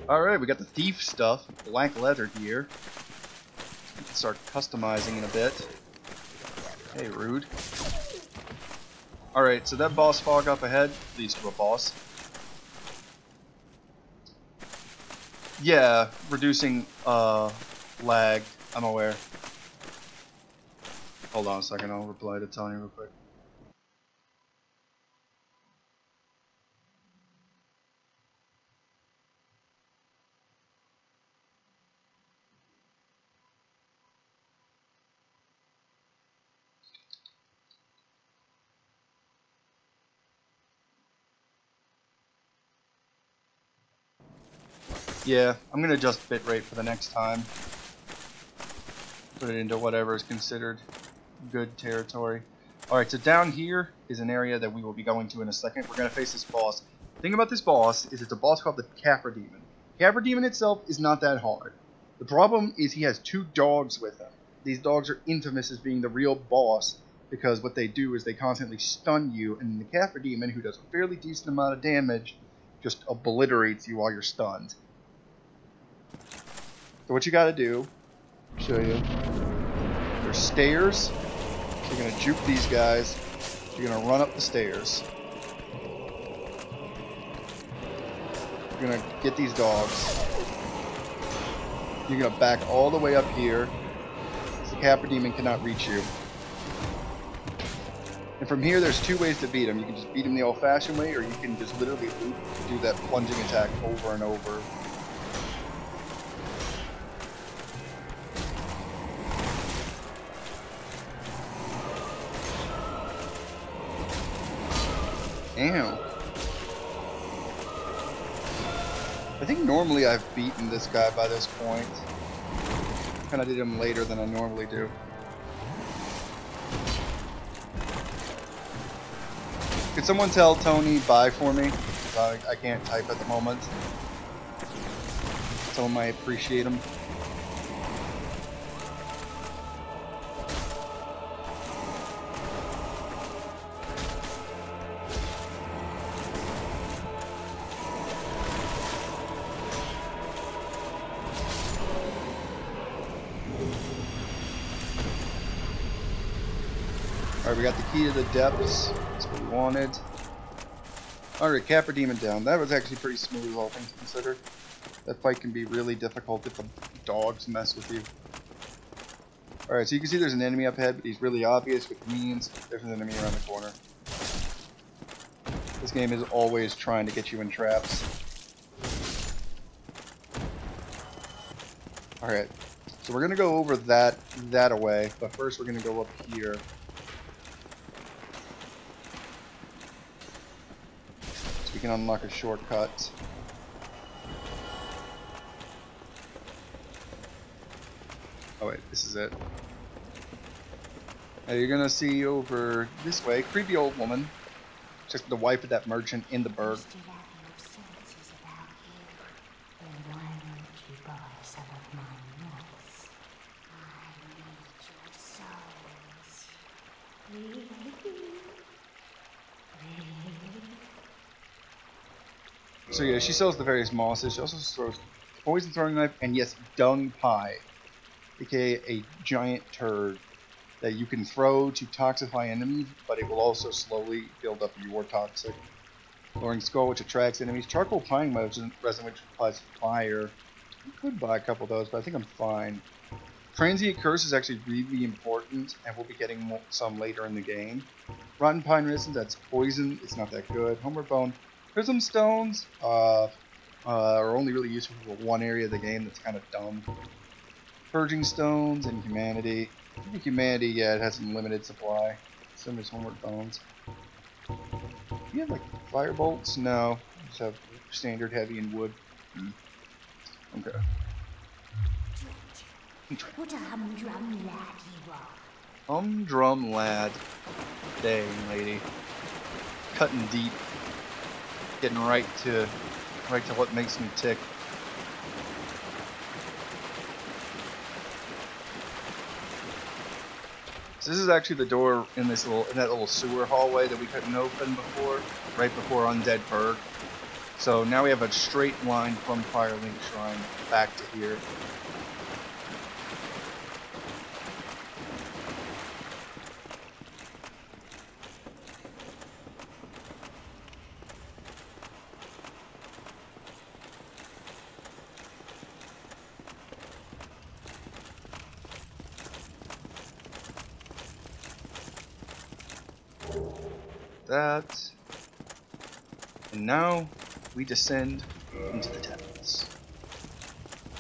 [SPEAKER 1] Alright, we got the thief stuff, black leather gear. We can start customizing in a bit. Hey, rude. Alright, so that boss fog up ahead leads to a boss. Yeah, reducing lag, I'm aware. Hold on a second, I'll reply to Tony real quick. Yeah, I'm gonna adjust bitrate for the next time. Put it into whatever is considered good territory. Alright, so down here is an area that we will be going to in a second. We're going to face this boss. The thing about this boss is it's a boss called the Capra Demon. Capra Demon itself is not that hard. The problem is he has 2 dogs with him. These dogs are infamous as being the real boss because what they do is they constantly stun you, and the Capra Demon, who does a fairly decent amount of damage, just obliterates you while you're stunned. So what you gotta do, I'll show you, there's stairs, so you're gonna juke these guys, you're gonna run up the stairs. You're gonna get these dogs. You're gonna back all the way up here, so the Capra Demon cannot reach you. And from here, there's 2 ways to beat him. You can just beat him the old-fashioned way, or you can just literally loop, do that plunging attack over and over. Ew. I think normally I've beaten this guy by this point. Kinda did him later than I normally do. Could someone tell Tony bye for me? I can't type at the moment. Tell him I appreciate him. Alright, we got the key to the depths. That's what we wanted. Alright, Capra Demon down. That was actually pretty smooth, all things considered. That fight can be really difficult if the dogs mess with you. Alright, so you can see there's an enemy up ahead, but he's really obvious, which means there's an enemy around the corner. This game is always trying to get you in traps. Alright, so we're going to go over that away, but first we're going to go up here. So we can unlock a shortcut. Oh wait, this is it. Now you're going to see over this way, creepy old woman. Just the wife of that merchant in the burg. So yeah, she sells the various mosses. She also throws poison throwing knife and yes, dung pie, aka a giant turd that you can throw to toxify enemies, but it will also slowly build up your toxic. Lowering skull, which attracts enemies. Charcoal pine resin, which applies fire. You could buy a couple of those, but I think I'm fine. Transient curse is actually really important, and we'll be getting some later in the game. Rotten pine resin, that's poison. It's not that good. Homeward bone. Prism stones are only really useful for one area of the game that's kind of dumb. Purging stones and humanity. I think humanity, yeah, it has some limited supply. So does homeward bones. Do you have like fire bolts? No. You just have standard heavy and wood. Okay.
[SPEAKER 2] What a humdrum lad you are.
[SPEAKER 1] Humdrum lad. Dang, lady. Cutting deep. Getting right to what makes me tick. So this is actually the door in that little sewer hallway that we couldn't open before, right before Undead Burg. So now we have a straight line from Firelink Shrine back to here. That, and now we descend into the depths,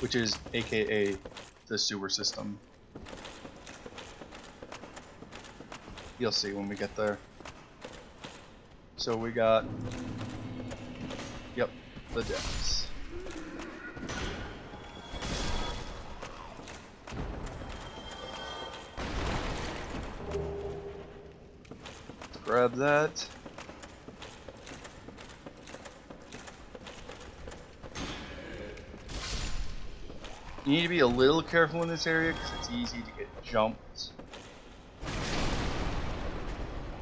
[SPEAKER 1] which is aka the sewer system. You'll see when we get there. So we got, yep, the depths. grab that. You need to be a little careful in this area because it's easy to get jumped.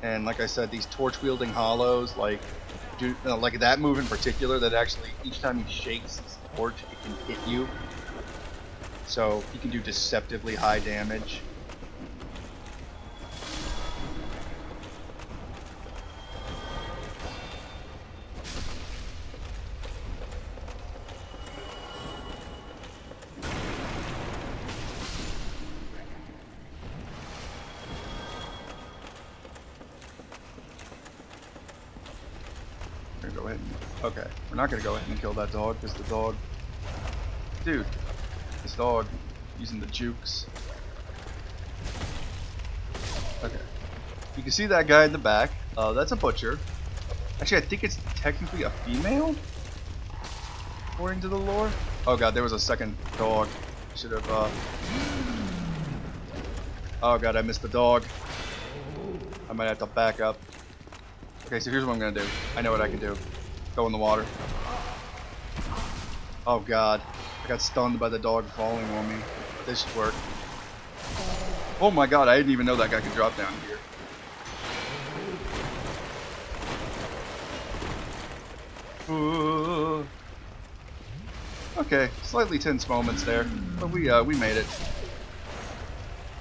[SPEAKER 1] And like I said, these torch-wielding hollows, like that move in particular, that actually each time he shakes his torch, it can hit you. So he can do deceptively high damage. Okay, we're not gonna go ahead and kill that dog because the dog, dude, this dog using the jukes. Okay, you can see that guy in the back. That's a butcher. Actually, I think it's technically a female, according to the lore. Oh god, there was a second dog. Should have. Oh god, I missed the dog. I might have to back up. Okay, so here's what I'm gonna do. I know what I can do. Go in the water. Oh god, I got stunned by the dog falling on me. But this should work. Oh my god, I didn't even know that guy could drop down here. Okay, slightly tense moments there, but we made it.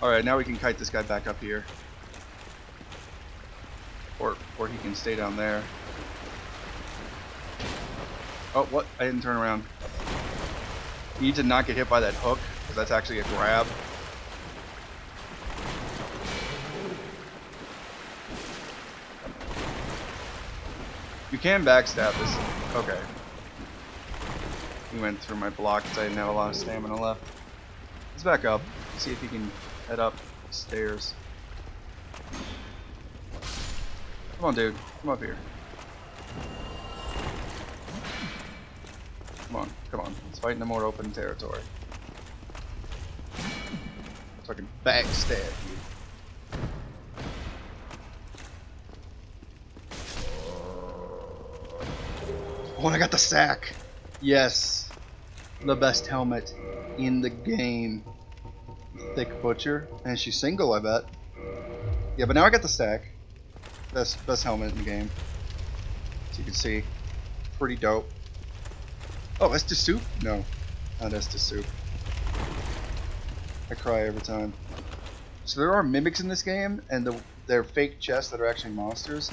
[SPEAKER 1] All right, now we can kite this guy back up here, or he can stay down there. Oh, what? I didn't turn around. You need to not get hit by that hook, because that's actually a grab. You can backstab this. Okay. He went through my block because I didn't have a lot of stamina left. Let's back up. See if he can head up the stairs. Come on, dude. Come up here. Come on, come on. Let's fight in a more open territory. So I can backstab you. Oh, and I got the sack. Yes. The best helmet in the game. Thick Butcher. And she's single, I bet. Yeah, but now I got the sack. Best helmet in the game. As you can see. Pretty dope. Oh, Estus Soup? No, not Estus Soup. I cry every time. So there are mimics in this game, and they're fake chests that are actually monsters.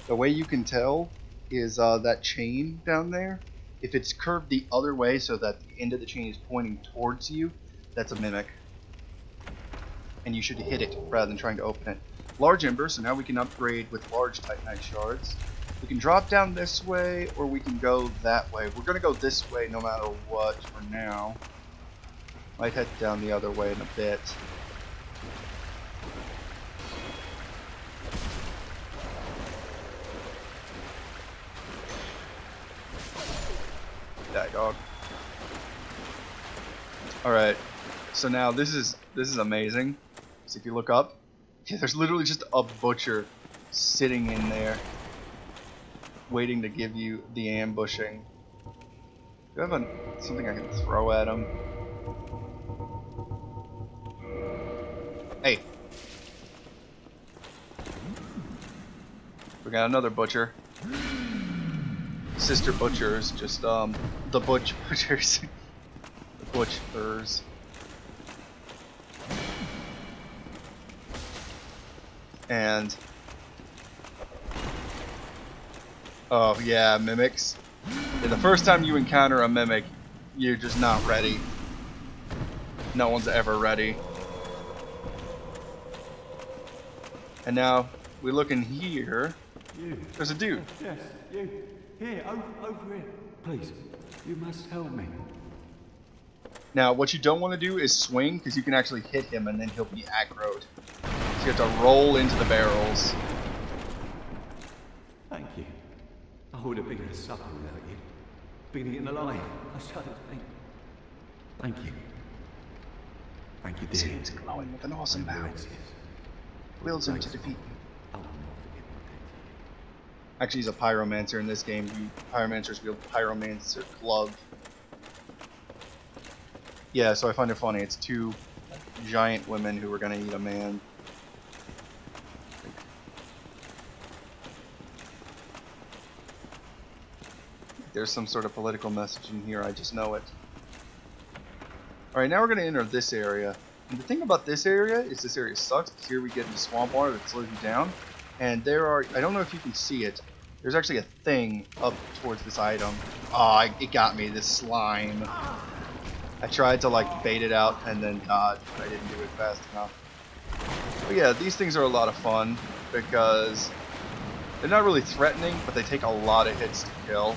[SPEAKER 1] The way you can tell is that chain down there. If it's curved the other way so that the end of the chain is pointing towards you, that's a mimic. And you should hit it rather than trying to open it. Large Ember, so now we can upgrade with large Titanite shards. We can drop down this way, or we can go that way. We're going to go this way no matter what for now. Might head down the other way in a bit. Die, dog. Alright, so now this is amazing. So if you look up, there's literally just a butcher sitting in there, waiting to give you the ambushing. Do I have something I can throw at him? Hey! We got another butcher. Sister butchers, just the butchers. The butchers. And oh yeah, mimics. Yeah, the first time you encounter a mimic, you're just not ready. No one's ever ready. And now we look in here. There's a dude.
[SPEAKER 3] Yes, you. Here, over here. Please, you must help me.
[SPEAKER 1] Now, what you don't want to do is swing, because you can actually hit him and then he'll be aggroed. So you have to roll into the barrels.
[SPEAKER 3] Thank you. I would have been a supper without you. Been eaten alive. I shudder to think. Thank you. Thank you, dear.
[SPEAKER 1] He's glowing with an awesome power. Wills him to defeat me.
[SPEAKER 3] I will not forget my debt
[SPEAKER 1] Actually, he's a pyromancer in this game. Pyromancers wield pyromancer glove. Yeah, so I find it funny. It's two giant women who are gonna eat a man. There's some sort of political message in here. I just know it. Alright, now we're gonna enter this area. And the thing about this area is this area sucks because here we get into swamp water that slows you down. And there are, I don't know if you can see it, there's actually a thing up towards this item. Ah, it got me, this slime. I tried to like bait it out and then dodge, but I didn't do it fast enough. But yeah, these things are a lot of fun because they're not really threatening, but they take a lot of hits to kill.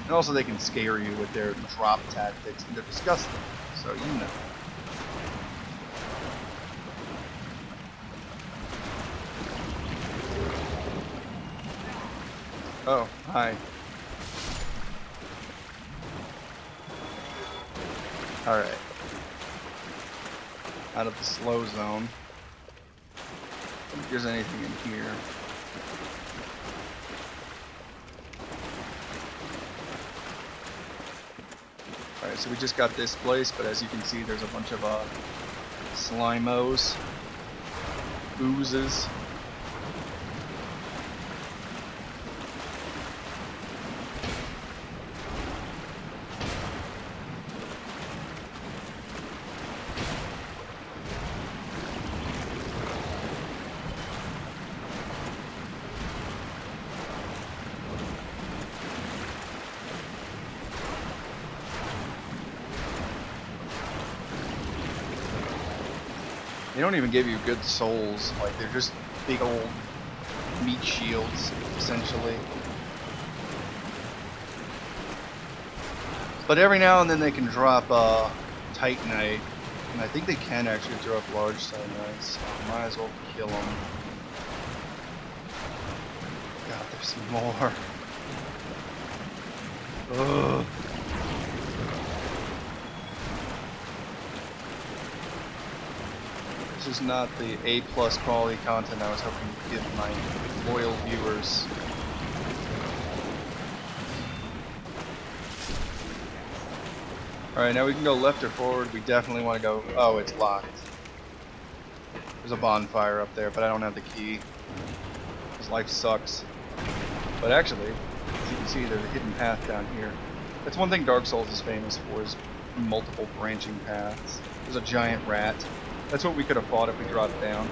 [SPEAKER 1] And also they can scare you with their drop tactics, and they're disgusting, so you know. Oh, hi. Alright. Out of the slow zone. I don't think there's anything in here. Alright, so we just got this place, but as you can see, there's a bunch of slimos, oozes. They don't even give you good souls, like they're just big old meat shields, essentially. But every now and then they can drop Titanite, and I think they can actually drop large Titanite, so I might as well kill them. God, there's some more. Ugh. This is not the A+ quality content I was hoping to give my loyal viewers. Alright, now we can go left or forward. We definitely want to go... Oh, it's locked. There's a bonfire up there, but I don't have the key. This life sucks. But actually, as you can see, there's a hidden path down here. That's one thing Dark Souls is famous for, is multiple branching paths. There's a giant rat. That's what we could have fought if we dropped down.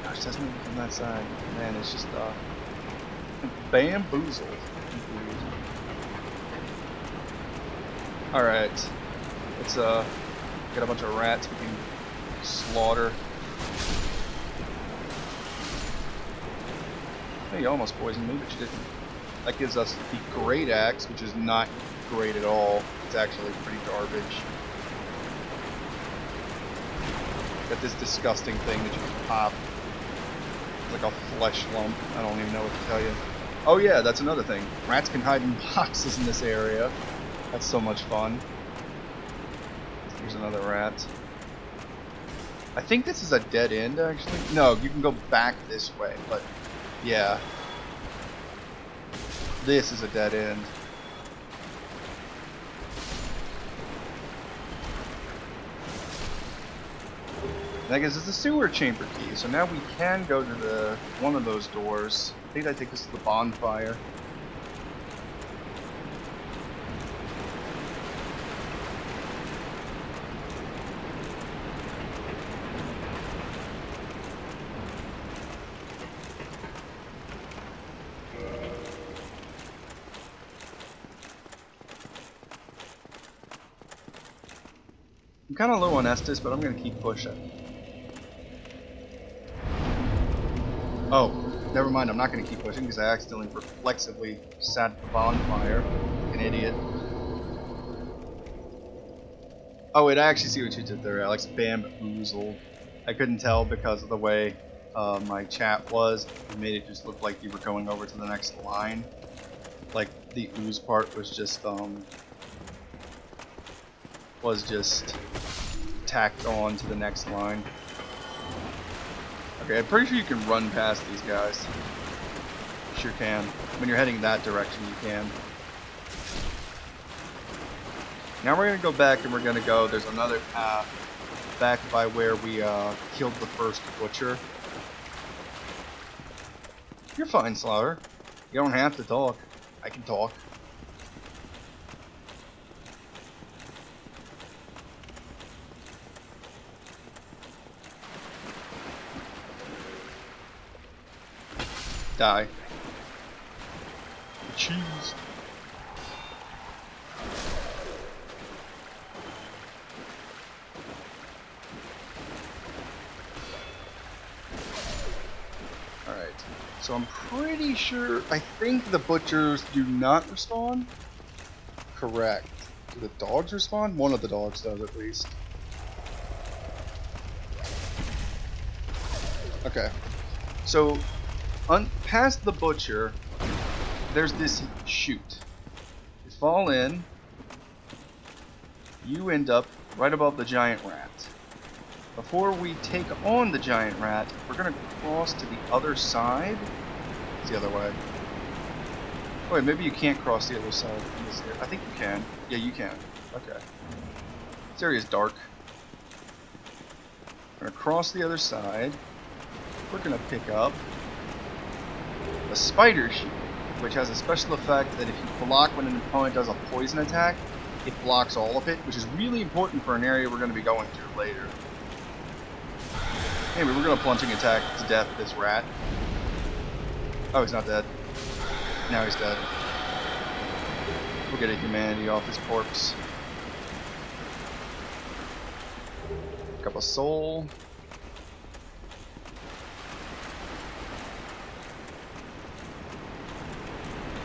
[SPEAKER 1] Gosh, that's moving from that side. Man, it's just bamboozled. Alright. Let's get a bunch of rats we can slaughter. Hey, you almost poisoned me, but you didn't. That gives us the Great Axe, which is not great at all. It's actually pretty garbage. Got this disgusting thing that you can pop. It's like a flesh lump. I don't even know what to tell you. Oh yeah, that's another thing. Rats can hide in boxes in this area. That's so much fun. Here's another rat. I think this is a dead end, actually. No, you can go back this way, but yeah. This is a dead end. And I guess it's a sewer chamber key, so now we can go to the one of those doors. I think that takes us to the bonfire. I'm kind of low on Estus, but I'm going to keep pushing. Oh, never mind, I'm not going to keep pushing because I accidentally reflexively sat at the bonfire. Like an idiot. Oh wait, I actually see what you did there, Alex. Bamboozled. I couldn't tell because of the way my chat was. It made it just look like you were going over to the next line. Like, the ooze part was just tacked on to the next line. Okay, I'm pretty sure you can run past these guys. sure can. When you're heading that direction, you can. Now we're going to go back and we're going to go, there's another path back by where we killed the first butcher. You're fine, Slaughter. You don't have to talk. I can talk. Die. Cheese. Alright. So I'm pretty sure, I think the butchers do not respawn. Correct. Do the dogs respawn? One of the dogs does at least. Okay. So past the butcher, there's this chute. You fall in, you end up right above the giant rat. Before we take on the giant rat, we're gonna cross to the other side. It's the other way. Oh wait, maybe you can't cross the other side from this area. I think you can. Yeah, you can. Okay. This area is dark. We're gonna cross the other side. We're gonna pick up a spider shield, which has a special effect that if you block when an opponent does a poison attack, it blocks all of it, which is really important for an area we're going to be going to later. Anyway, we're going to plunging attack to death this rat. Oh, he's not dead. Now he's dead. We'll get a humanity off his corpse. Pick up a soul.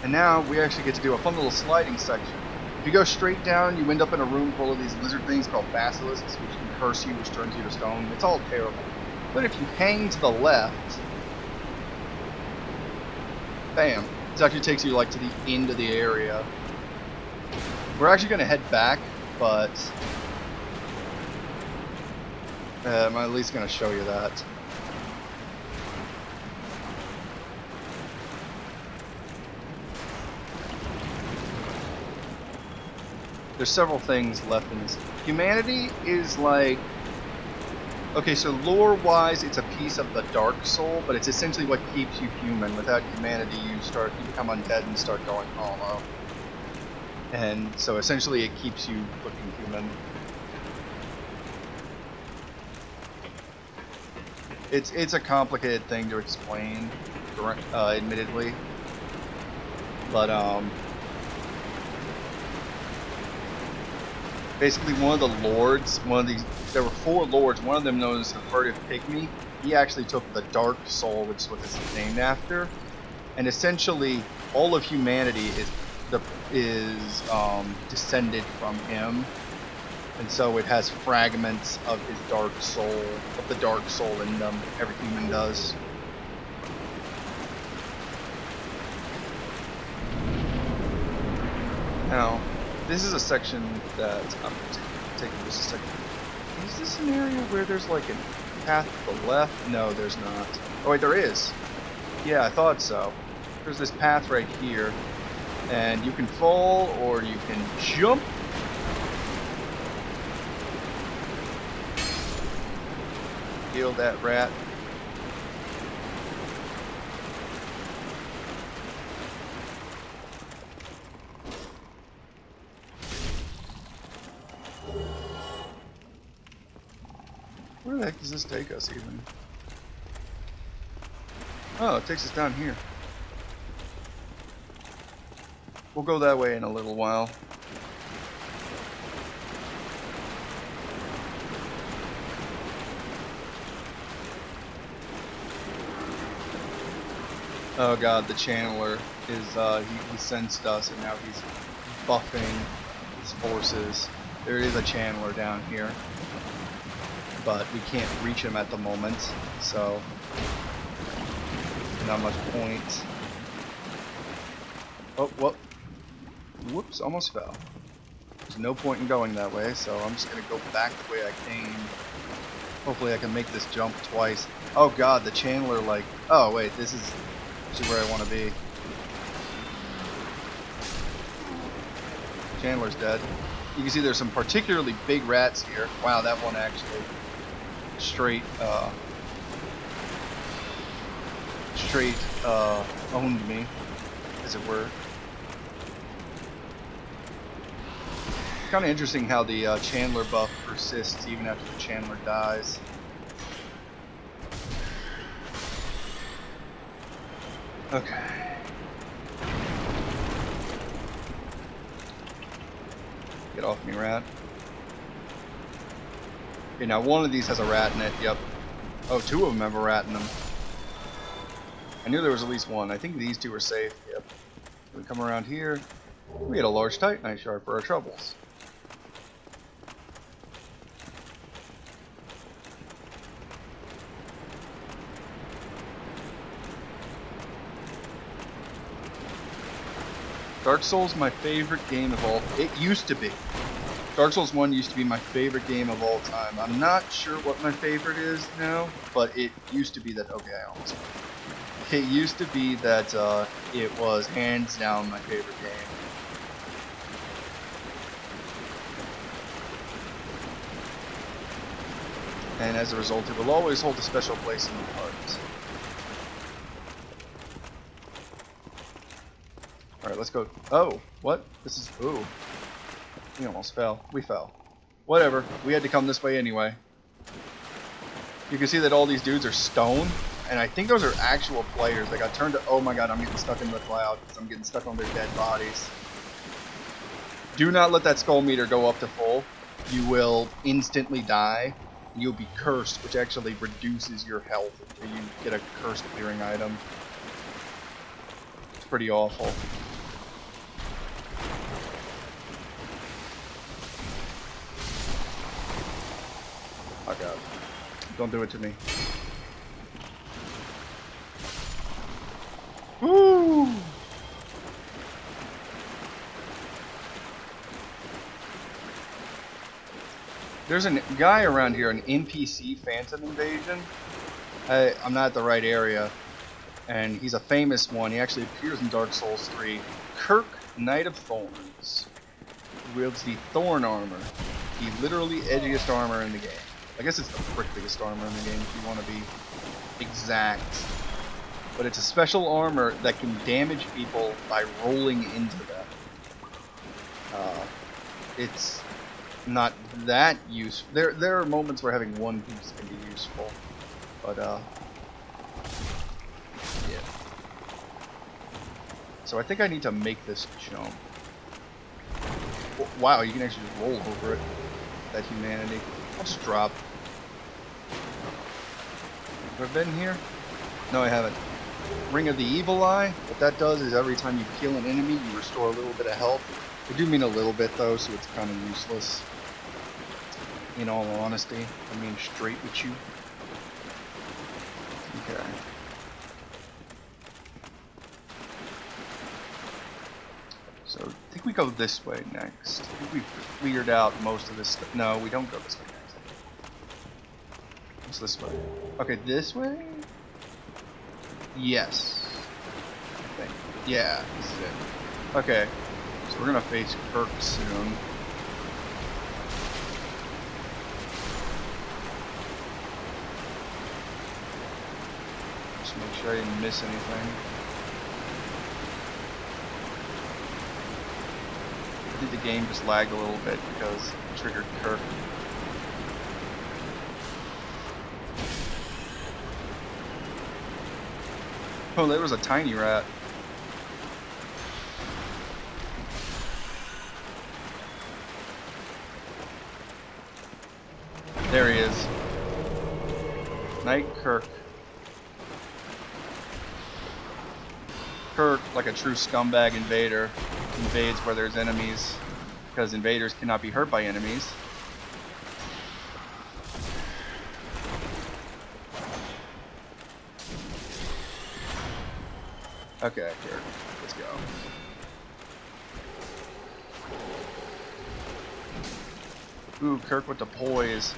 [SPEAKER 1] And now we actually get to do a fun little sliding section. If you go straight down, you end up in a room full of these lizard things called basilisks, which can curse you, which turns you to stone. It's all terrible. But if you hang to the left, bam, it actually takes you like to the end of the area. We're actually going to head back, but I'm at least going to show you that. There's several things left in this. Humanity is like, okay, so lore-wise, it's a piece of the Dark Soul, but it's essentially what keeps you human. Without humanity, you become undead and start going hollow. And so essentially, it keeps you looking human. It's a complicated thing to explain, admittedly, but basically one of the lords, there were 4 lords, one of them known as the Furtive Pygmy. He actually took the Dark Soul, which is what this is named after, and essentially all of humanity is descended from him, and so it has fragments of his Dark Soul, of the Dark Soul in them. Every human does. Now, this is a section that I'm taking just a second. Is this an area where there's like a path to the left? No, there's not. Oh wait, there is. Yeah, I thought so. There's this path right here, and you can fall or you can jump. Kill that rat. Where the heck does this take us even? Oh, it takes us down here. We'll go that way in a little while. Oh god, the channeler is, he sensed us and now he's buffing his forces. There is a channeler down here, but we can't reach him at the moment, so not much point. Oh, whoops, almost fell. There's no point in going that way, so I'm just gonna go back the way I came. Hopefully I can make this jump twice. Oh god, the channeler, like, oh wait, this is where I want to be. Chandler's dead. You can see there's some particularly big rats here. Wow, that one actually straight owned me, as it were. Kind of interesting how the Chandler buff persists even after the Chandler dies. Okay. Get off me, rat. Okay, now one of these has a rat in it. Yep. Oh, two of them have a rat in them. I knew there was at least one. I think these two are safe. Yep. We come around here. We get a large titanite shard for our troubles. Dark Souls, my favorite game of all. It used to be. Dark Souls 1 used to be my favorite game of all time. I'm not sure what my favorite is now, but it used to be that. Okay, I almost. It used to be that it was hands down my favorite game. And as a result, it will always hold a special place in my heart. Alright, let's go. Oh, what? This is. Ooh. We almost fell. We fell. Whatever. We had to come this way anyway. You can see that all these dudes are stone. And I think those are actual players. They got turned to. Oh my god, I'm getting stuck in the cloud because I'm getting stuck on their dead bodies. Do not let that skull meter go up to full. You will instantly die. You'll be cursed, which actually reduces your health if you get a curse clearing item. It's pretty awful. Oh god. Don't do it to me. Woo! There's a guy around here, an NPC Phantom Invasion. I'm not at the right area. And he's a famous one. He actually appears in Dark Souls 3. Kirk, Knight of Thorns. Wields the Thorn Armor. The literally edgiest armor in the game. I guess it's the prickliest armor in the game if you want to be exact. But it's a special armor that can damage people by rolling into them. It's not that useful. There are moments where having one piece can be useful. But, yeah. So I think I need to make this jump. Wow, you can actually just roll over it. That humanity. I'll just drop. Have I been here? No, I haven't. Ring of the Evil Eye. What that does is every time you kill an enemy, you restore a little bit of health. I do mean a little bit though, so it's kind of useless. In all honesty, I mean straight with you. Okay. So I think we go this way next. I think we've cleared out most of this stuff. No, we don't go this way next. What's this way? Okay, this way? Yes. I think. Yeah, this is it. Okay. So we're gonna face Kirk soon. Just make sure I didn't miss anything. I think the game just lagged a little bit because it triggered Kirk. Oh, there was a tiny rat. There he is. Knight Kirk. Kirk, like a true scumbag invader, invades where there's enemies, because invaders cannot be hurt by enemies. Okay, Kirk, let's go. Ooh, Kirk with the poise.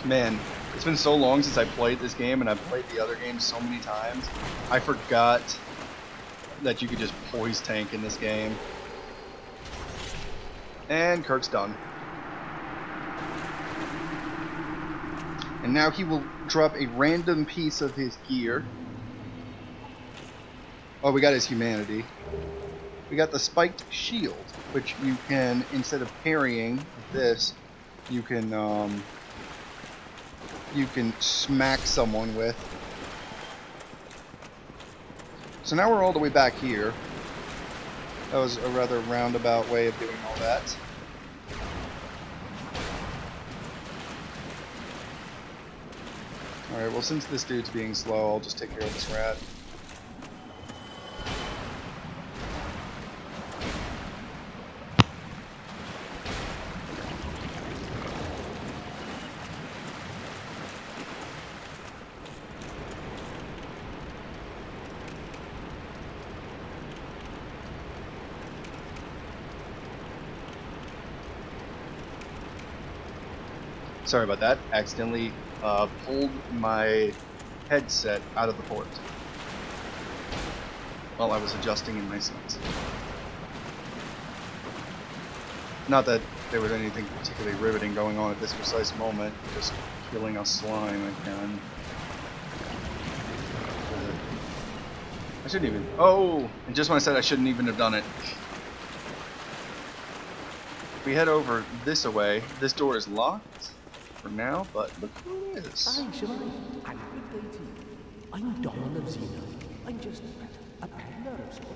[SPEAKER 1] Man, It's been so long since I played this game, and I've played the other games so many times. I forgot that you could just poise tank in this game. And Kirk's done. And now he will drop a random piece of his gear. Oh, we got his humanity. We got the spiked shield, which you can, instead of parrying with this, you can smack someone with. So now we're all the way back here. That was a rather roundabout way of doing all that. Alright, well, since this dude's being slow, I'll just take care of this rat. Sorry about that. Accidentally pulled my headset out of the port while I was adjusting in my seats. Not that there was anything particularly riveting going on at this precise moment, just killing a slime again. I shouldn't even... Oh! And just when I said I shouldn't even have done it. If we head over this way, this door is locked for now, but look who it is.
[SPEAKER 4] Hi, Shimmy, and good day to you. I'm Donald of Xena. I'm just a peddler of sorts.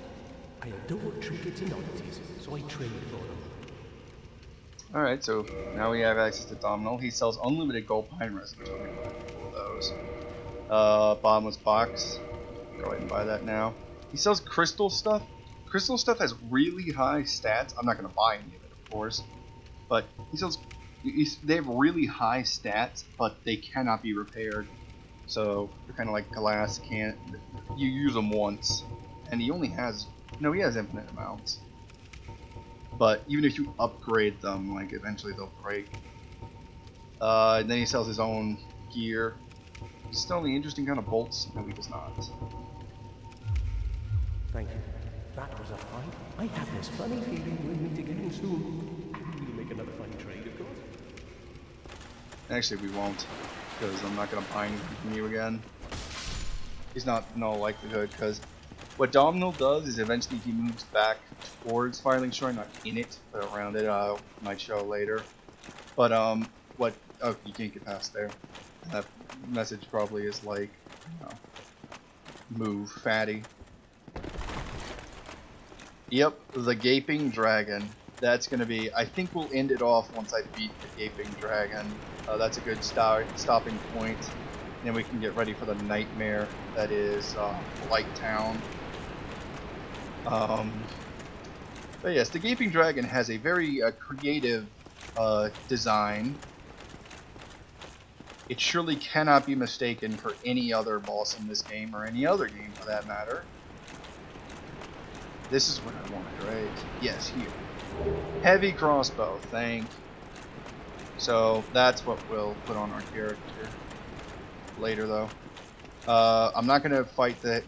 [SPEAKER 4] I adore trinkets and oddities, so I trade for them.
[SPEAKER 1] Alright, so now we have access to Domino. He sells unlimited gold pine resin. So we're gonna buy all of those. Bottomless box. Go ahead and buy that now. He sells crystal stuff. Crystal stuff has really high stats. I'm not gonna buy any of it, of course. But he sells... They have really high stats, but they cannot be repaired. So they're kind of like glass. Can't you use them once? And he only has he has infinite amounts. But even if you upgrade them, like eventually they'll break. And then he sells his own gear. He's still the interesting kind of bolts. No, he does not.
[SPEAKER 4] Thank you. That was a fight. I have this funny feeling we'll meet again soon. And we'll make another funny trade, of course.
[SPEAKER 1] Actually, we won't, because I'm not going to buy anything from you again. He's not in all likelihood, because what Domino does is eventually he moves back towards Firelink Shore, not in it, but around it. I might show later. But oh, you can't get past there. That message probably is like, move, fatty. Yep, the Gaping Dragon. That's going to be, I think we'll end it off once I beat the Gaping Dragon. That's a good stopping point. And then we can get ready for the nightmare that is Light Town. But yes, the Gaping Dragon has a very creative design. It surely cannot be mistaken for any other boss in this game, or any other game for that matter. This is what I wanted, right? Yes, here. Heavy crossbow, thank you. So that's what we'll put on our character later, though. I'm not going to fight the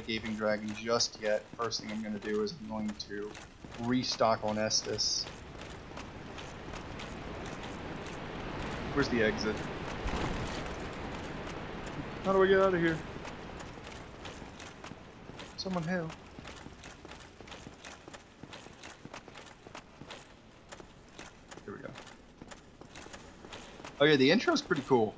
[SPEAKER 1] Gaping Dragon just yet. First thing I'm going to do is I'm going to restock on Estus. Where's the exit? How do we get out of here? Someone help. Here we go. Oh yeah, the intro's pretty cool.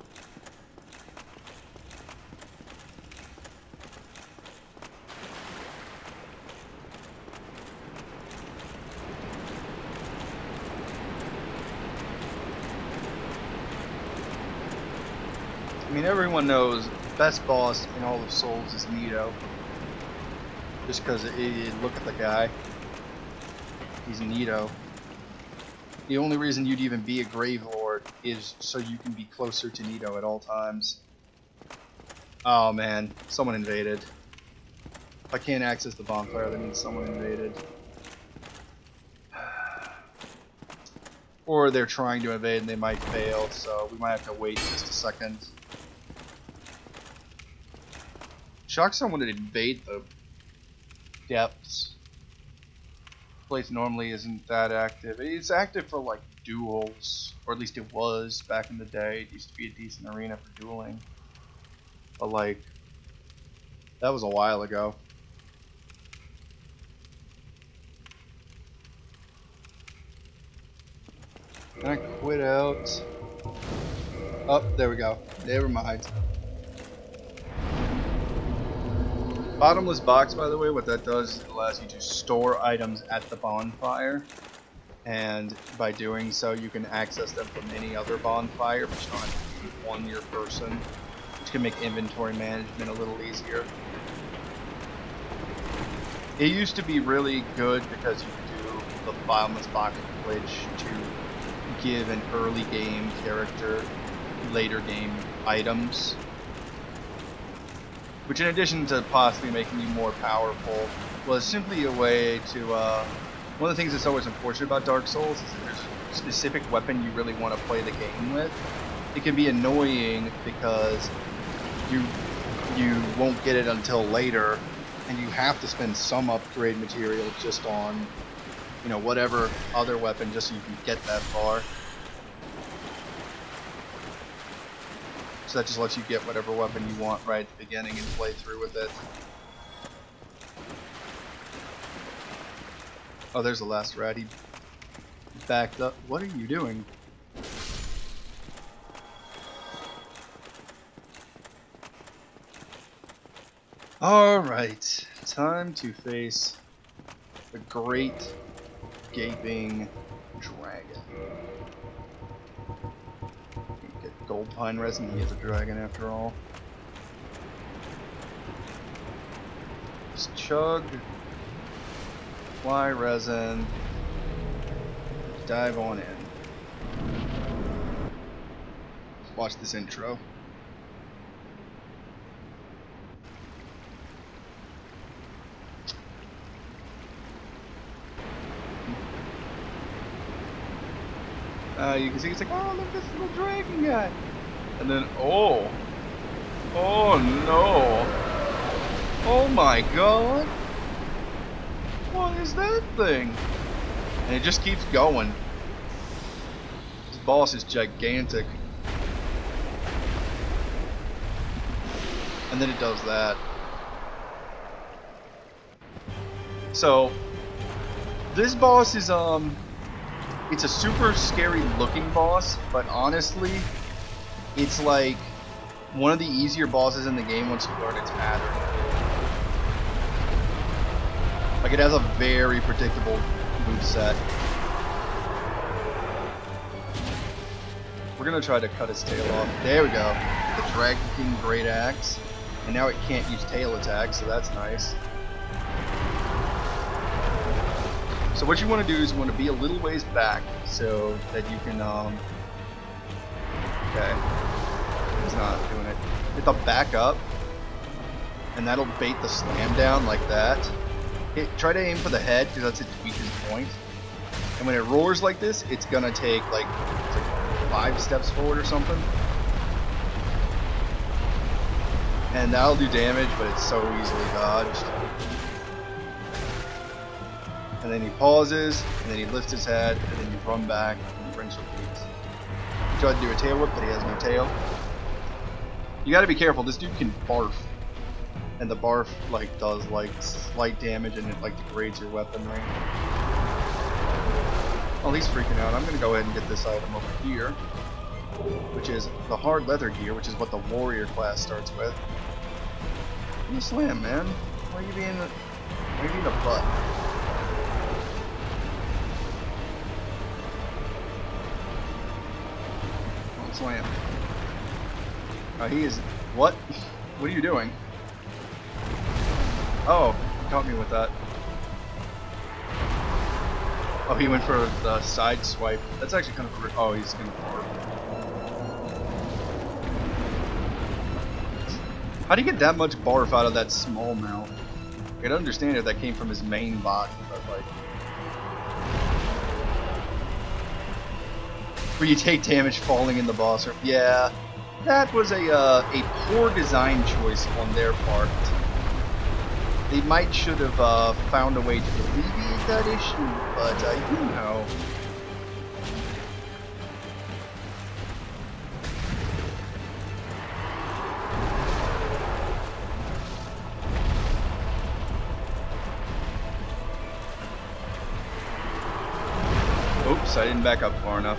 [SPEAKER 1] I mean, everyone knows the best boss in all of Souls is Nito. Just because look at the guy. He's Nito. The only reason you'd even be a Grave Lord is so you can be closer to Nito at all times. Oh man, someone invaded. If I can't access the bonfire, that means someone invaded. Or they're trying to invade and they might fail, so we might have to wait just a second. Shocked someone to invade the depths. Place normally isn't that active. It's active for like duels, or at least it was back in the day. It used to be a decent arena for dueling. But like, that was a while ago. Can I quit out? Oh, there we go. Never mind. Bottomless box, by the way, what that does is it allows you to store items at the bonfire. And by doing so, you can access them from any other bonfire, but you don't have to keep one your person, which can make inventory management a little easier. It used to be really good because you could do the bottomless box glitch to give an early game character later game items, which in addition to possibly making you more powerful was simply a way to one of the things that's always unfortunate about Dark Souls is that there's a specific weapon you really want to play the game with. It can be annoying because you won't get it until later, and you have to spend some upgrade material just on, you know, whatever other weapon just so you can get that far. So that just lets you get whatever weapon you want right at the beginning and play through with it. Oh, there's the last rat. He backed up. What are you doing? Alright, time to face the great gaping dragon. Get gold pine resin, he is a dragon after all. Just chug, fly resin, dive on in. Watch this intro. You can see it's like, oh, look at this little dragon guy. And then, oh no. Oh my god. What is that thing? And it just keeps going. This boss is gigantic. And then it does that. So, this boss is, it's a super scary looking boss, but honestly, it's like one of the easier bosses in the game once you learn its pattern. Like, it has a very predictable moveset. We're gonna try to cut its tail off. There we go. The Dragon King Great Axe. And now it can't use tail attacks, so that's nice. So what you want to do is you want to be a little ways back so that you can, okay, he's not doing it. You have to back up, and that'll bait the slam down like that. Try to aim for the head, because that's its weakest point. And when it roars like this, it's gonna take like 5 steps forward or something. And that'll do damage, but it's so easily dodged. And then he pauses, and then he lifts his head, and then you run back, and you rinse repeats. He tried to do a tail whip, but he has no tail. You gotta be careful, this dude can barf. And the barf, like, does, like, slight damage, and it, like, degrades your weaponry. Oh, he's freaking out. I'm gonna go ahead and get this item over here, which is the hard leather gear, which is what the warrior class starts with. You slam, man. Why are you being a butt? Slam. He is. What? What are you doing? Oh, he caught me with that. Oh, he went for the side swipe. That's actually kind of. Oh, he's gonna. How do you get that much barf out of that small mouth? I can understand if that came from his main body, but like. where you take damage falling in the boss room. Yeah, that was a poor design choice on their part. They might should have found a way to alleviate that issue, but you know. Oops, I didn't back up far enough.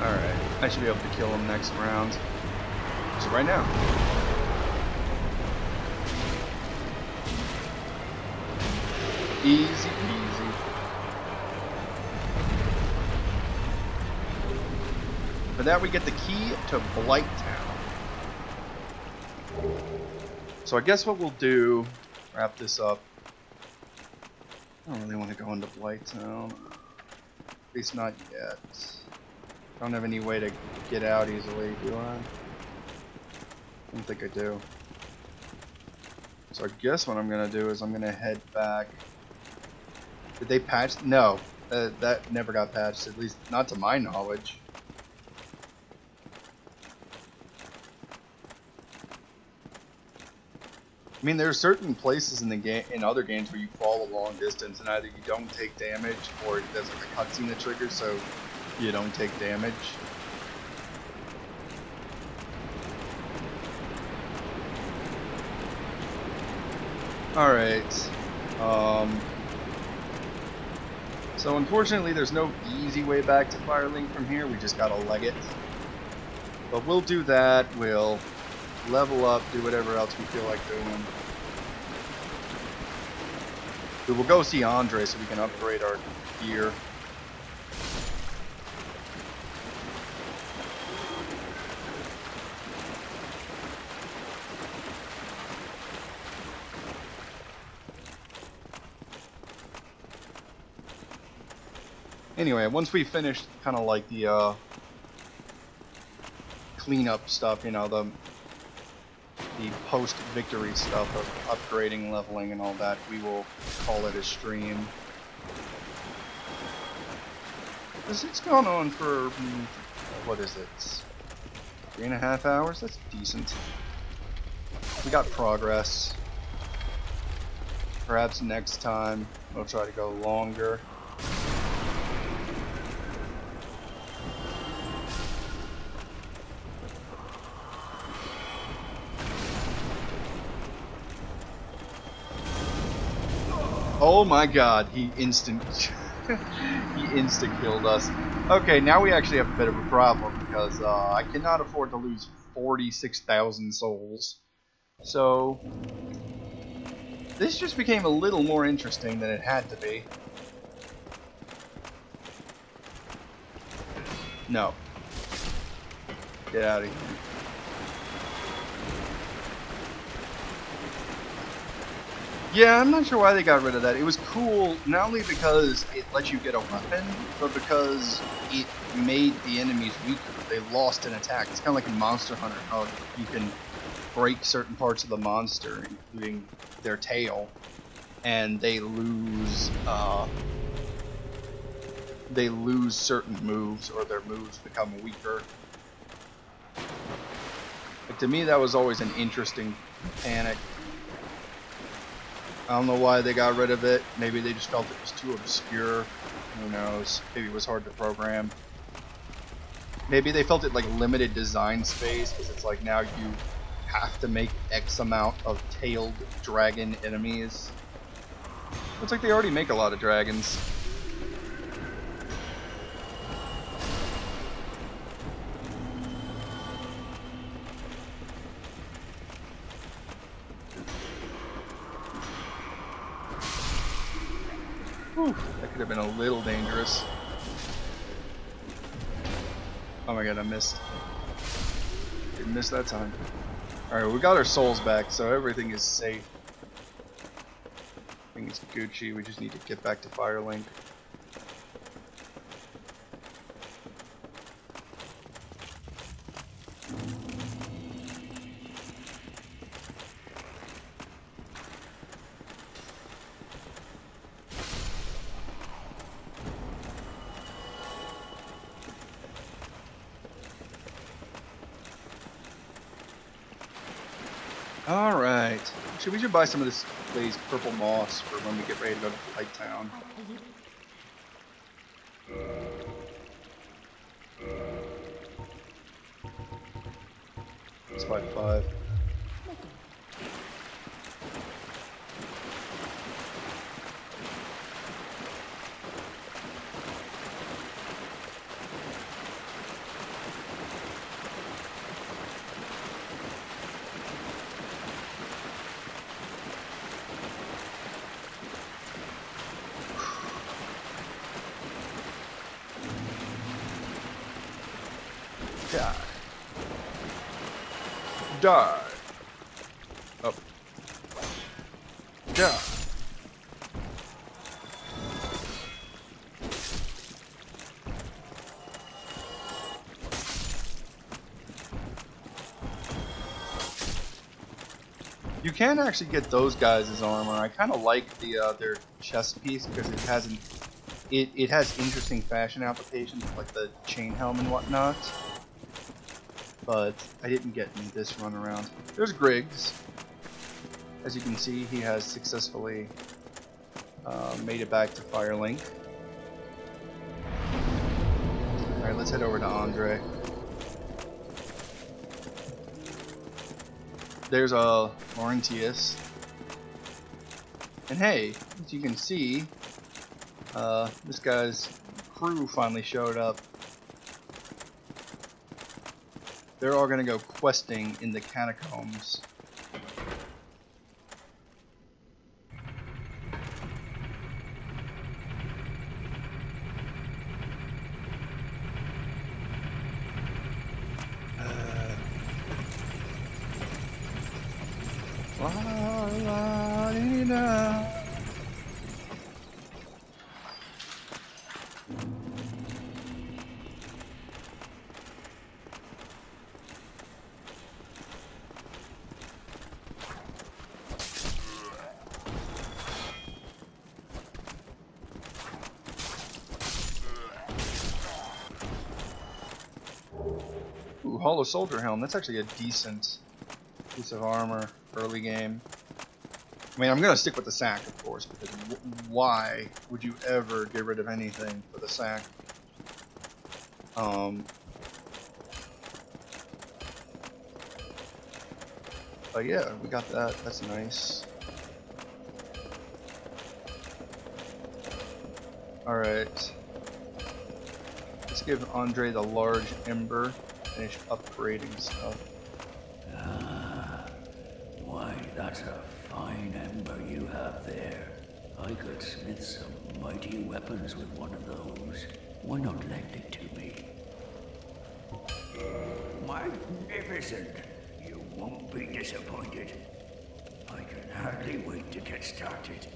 [SPEAKER 1] Alright, I should be able to kill him next round. So right now. Easy peasy. For that we get the key to Blight Town. So I guess what we'll do, wrap this up. I don't really want to go into Blight Town. At least not yet. I don't have any way to get out easily, do I? I don't think I do. So I guess what I'm going to do is I'm going to head back. Did they patch? No. That never got patched, at least not to my knowledge. I mean, there are certain places in the game, in other games, where you fall a long distance and either you don't take damage or there's like a cutscene that triggers, so you don't take damage. Alright. So unfortunately there's no easy way back to Firelink from here, we just gotta leg it. But we'll do that, we'll level up, do whatever else we feel like doing. We will go see Andre so we can upgrade our gear. Anyway, once we finish kind of like the cleanup stuff, you know, the post-victory stuff of upgrading, leveling, and all that, we will call it a stream. It's gone on for, what is it, 3.5 hours? That's decent. We got progress. Perhaps next time we'll try to go longer. Oh my god, he instant killed us. Okay, now we actually have a bit of a problem because I cannot afford to lose 46,000 souls. So this just became a little more interesting than it had to be. No. Get out of here. Yeah, I'm not sure why they got rid of that. It was cool, not only because it let you get a weapon, but because it made the enemies weaker. They lost an attack. It's kind of like in Monster Hunter, how you can break certain parts of the monster, including their tail, and they lose certain moves, or their moves become weaker. Like, to me, that was always an interesting mechanic. I don't know why they got rid of it. Maybe they just felt it was too obscure. Who knows? Maybe it was hard to program. Maybe they felt it like limited design space, because it's like now you have to make X amount of tailed dragon enemies. Looks like they already make a lot of dragons. Whew, that could have been a little dangerous. Oh my god, I missed. Didn't miss that time. Alright, we got our souls back, so everything is safe. Everything is Gucci, we just need to get back to Firelink. Alright. We should buy some of this these purple moss for when we get ready to go to Light Town. It's 5-5. Die. Die. Up. Die. You can actually get those guys' armor. I kind of like the their chest piece because it has it has interesting fashion applications like the chain helm and whatnot. But I didn't get in this run around. There's Griggs. As you can see, he has successfully made it back to Firelink. Alright, let's head over to Andre. There's Laurentius. And hey, as you can see, this guy's crew finally showed up. They're all gonna go questing in the catacombs. La, la, dee, da. Ooh, Hollow Soldier Helm. That's actually a decent piece of armor early game. I mean, I'm gonna stick with the sack, of course, because why would you ever get rid of anything for the sack? But yeah, we got that. That's nice. Alright. Let's give Andre the large ember. Finish upgrading stuff.
[SPEAKER 7] Why, that's a fine ember you have there. I could smith some mighty weapons with one of those. Why not lend it to me? Magnificent! You won't be disappointed. I can hardly wait to get started.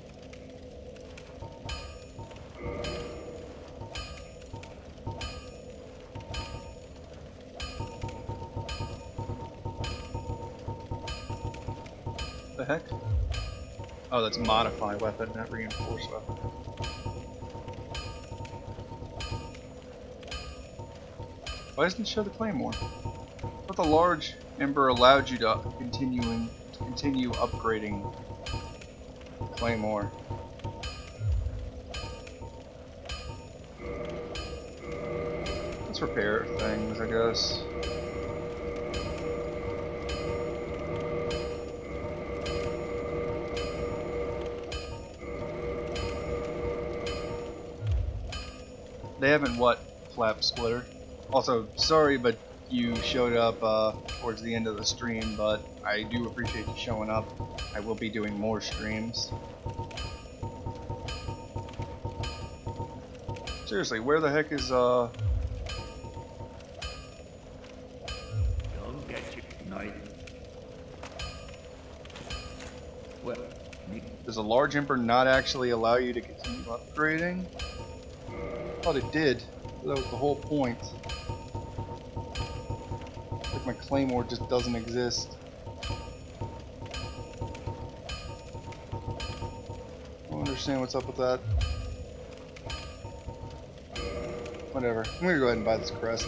[SPEAKER 1] The heck? Oh, that's modify weapon, not reinforce weapon. Why doesn't it show the claymore? I thought the large ember allowed you to continue upgrading claymore. Let's repair things, I guess. They haven't flap splitter. Also, sorry, but you showed up towards the end of the stream, but I do appreciate you showing up. I will be doing more streams. Seriously, where the heck is
[SPEAKER 7] Don't get you tonight. Well,
[SPEAKER 1] does a large ember not actually allow you to continue upgrading? I thought it did. That was the whole point. Like my claymore just doesn't exist. I don't understand what's up with that. Whatever. I'm gonna go ahead and buy this crest.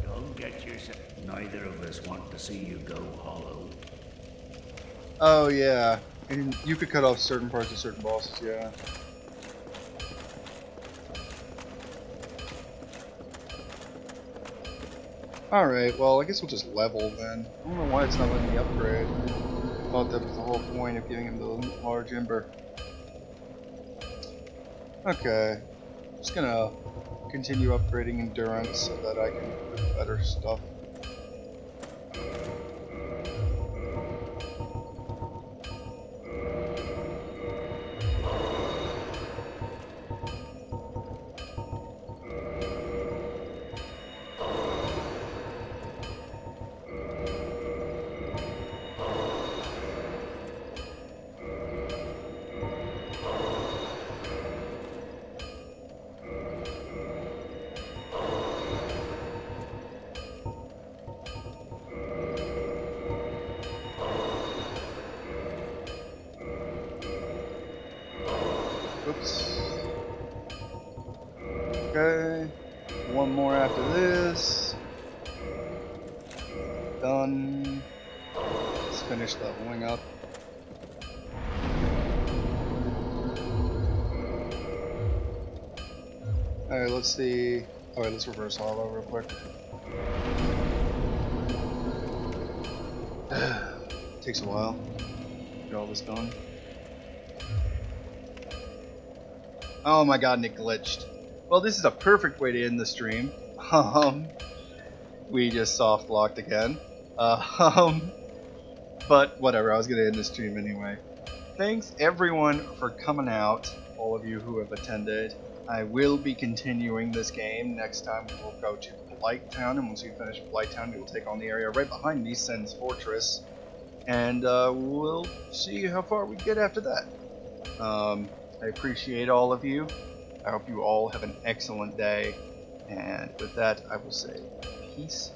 [SPEAKER 7] don't get yourself. neither of us want to see you go hollow.
[SPEAKER 1] Oh yeah, and you could cut off certain parts of certain bosses, yeah. Alright, well I guess we'll just level then. I don't know why it's not letting me upgrade. I thought that was the whole point of getting him the large ember. Okay, just gonna continue upgrading endurance so that I can do better stuff. Oops. Okay. One more after this. Done. Let's finish leveling up. Alright, let's see. Alright, let's reverse hollow real quick. Takes a while. Get all this done. Oh my god, and it glitched. Well, this is a perfect way to end the stream. We just soft locked again. But whatever, I was gonna end the stream anyway. Thanks everyone for coming out, all of you who have attended. I will be continuing this game. Next time we will go to Blighttown, and once we finish Blighttown, we will take on the area right behind me, Sen's Fortress. And we'll see how far we get after that. I appreciate all of you. I hope you all have an excellent day. And with that, I will say peace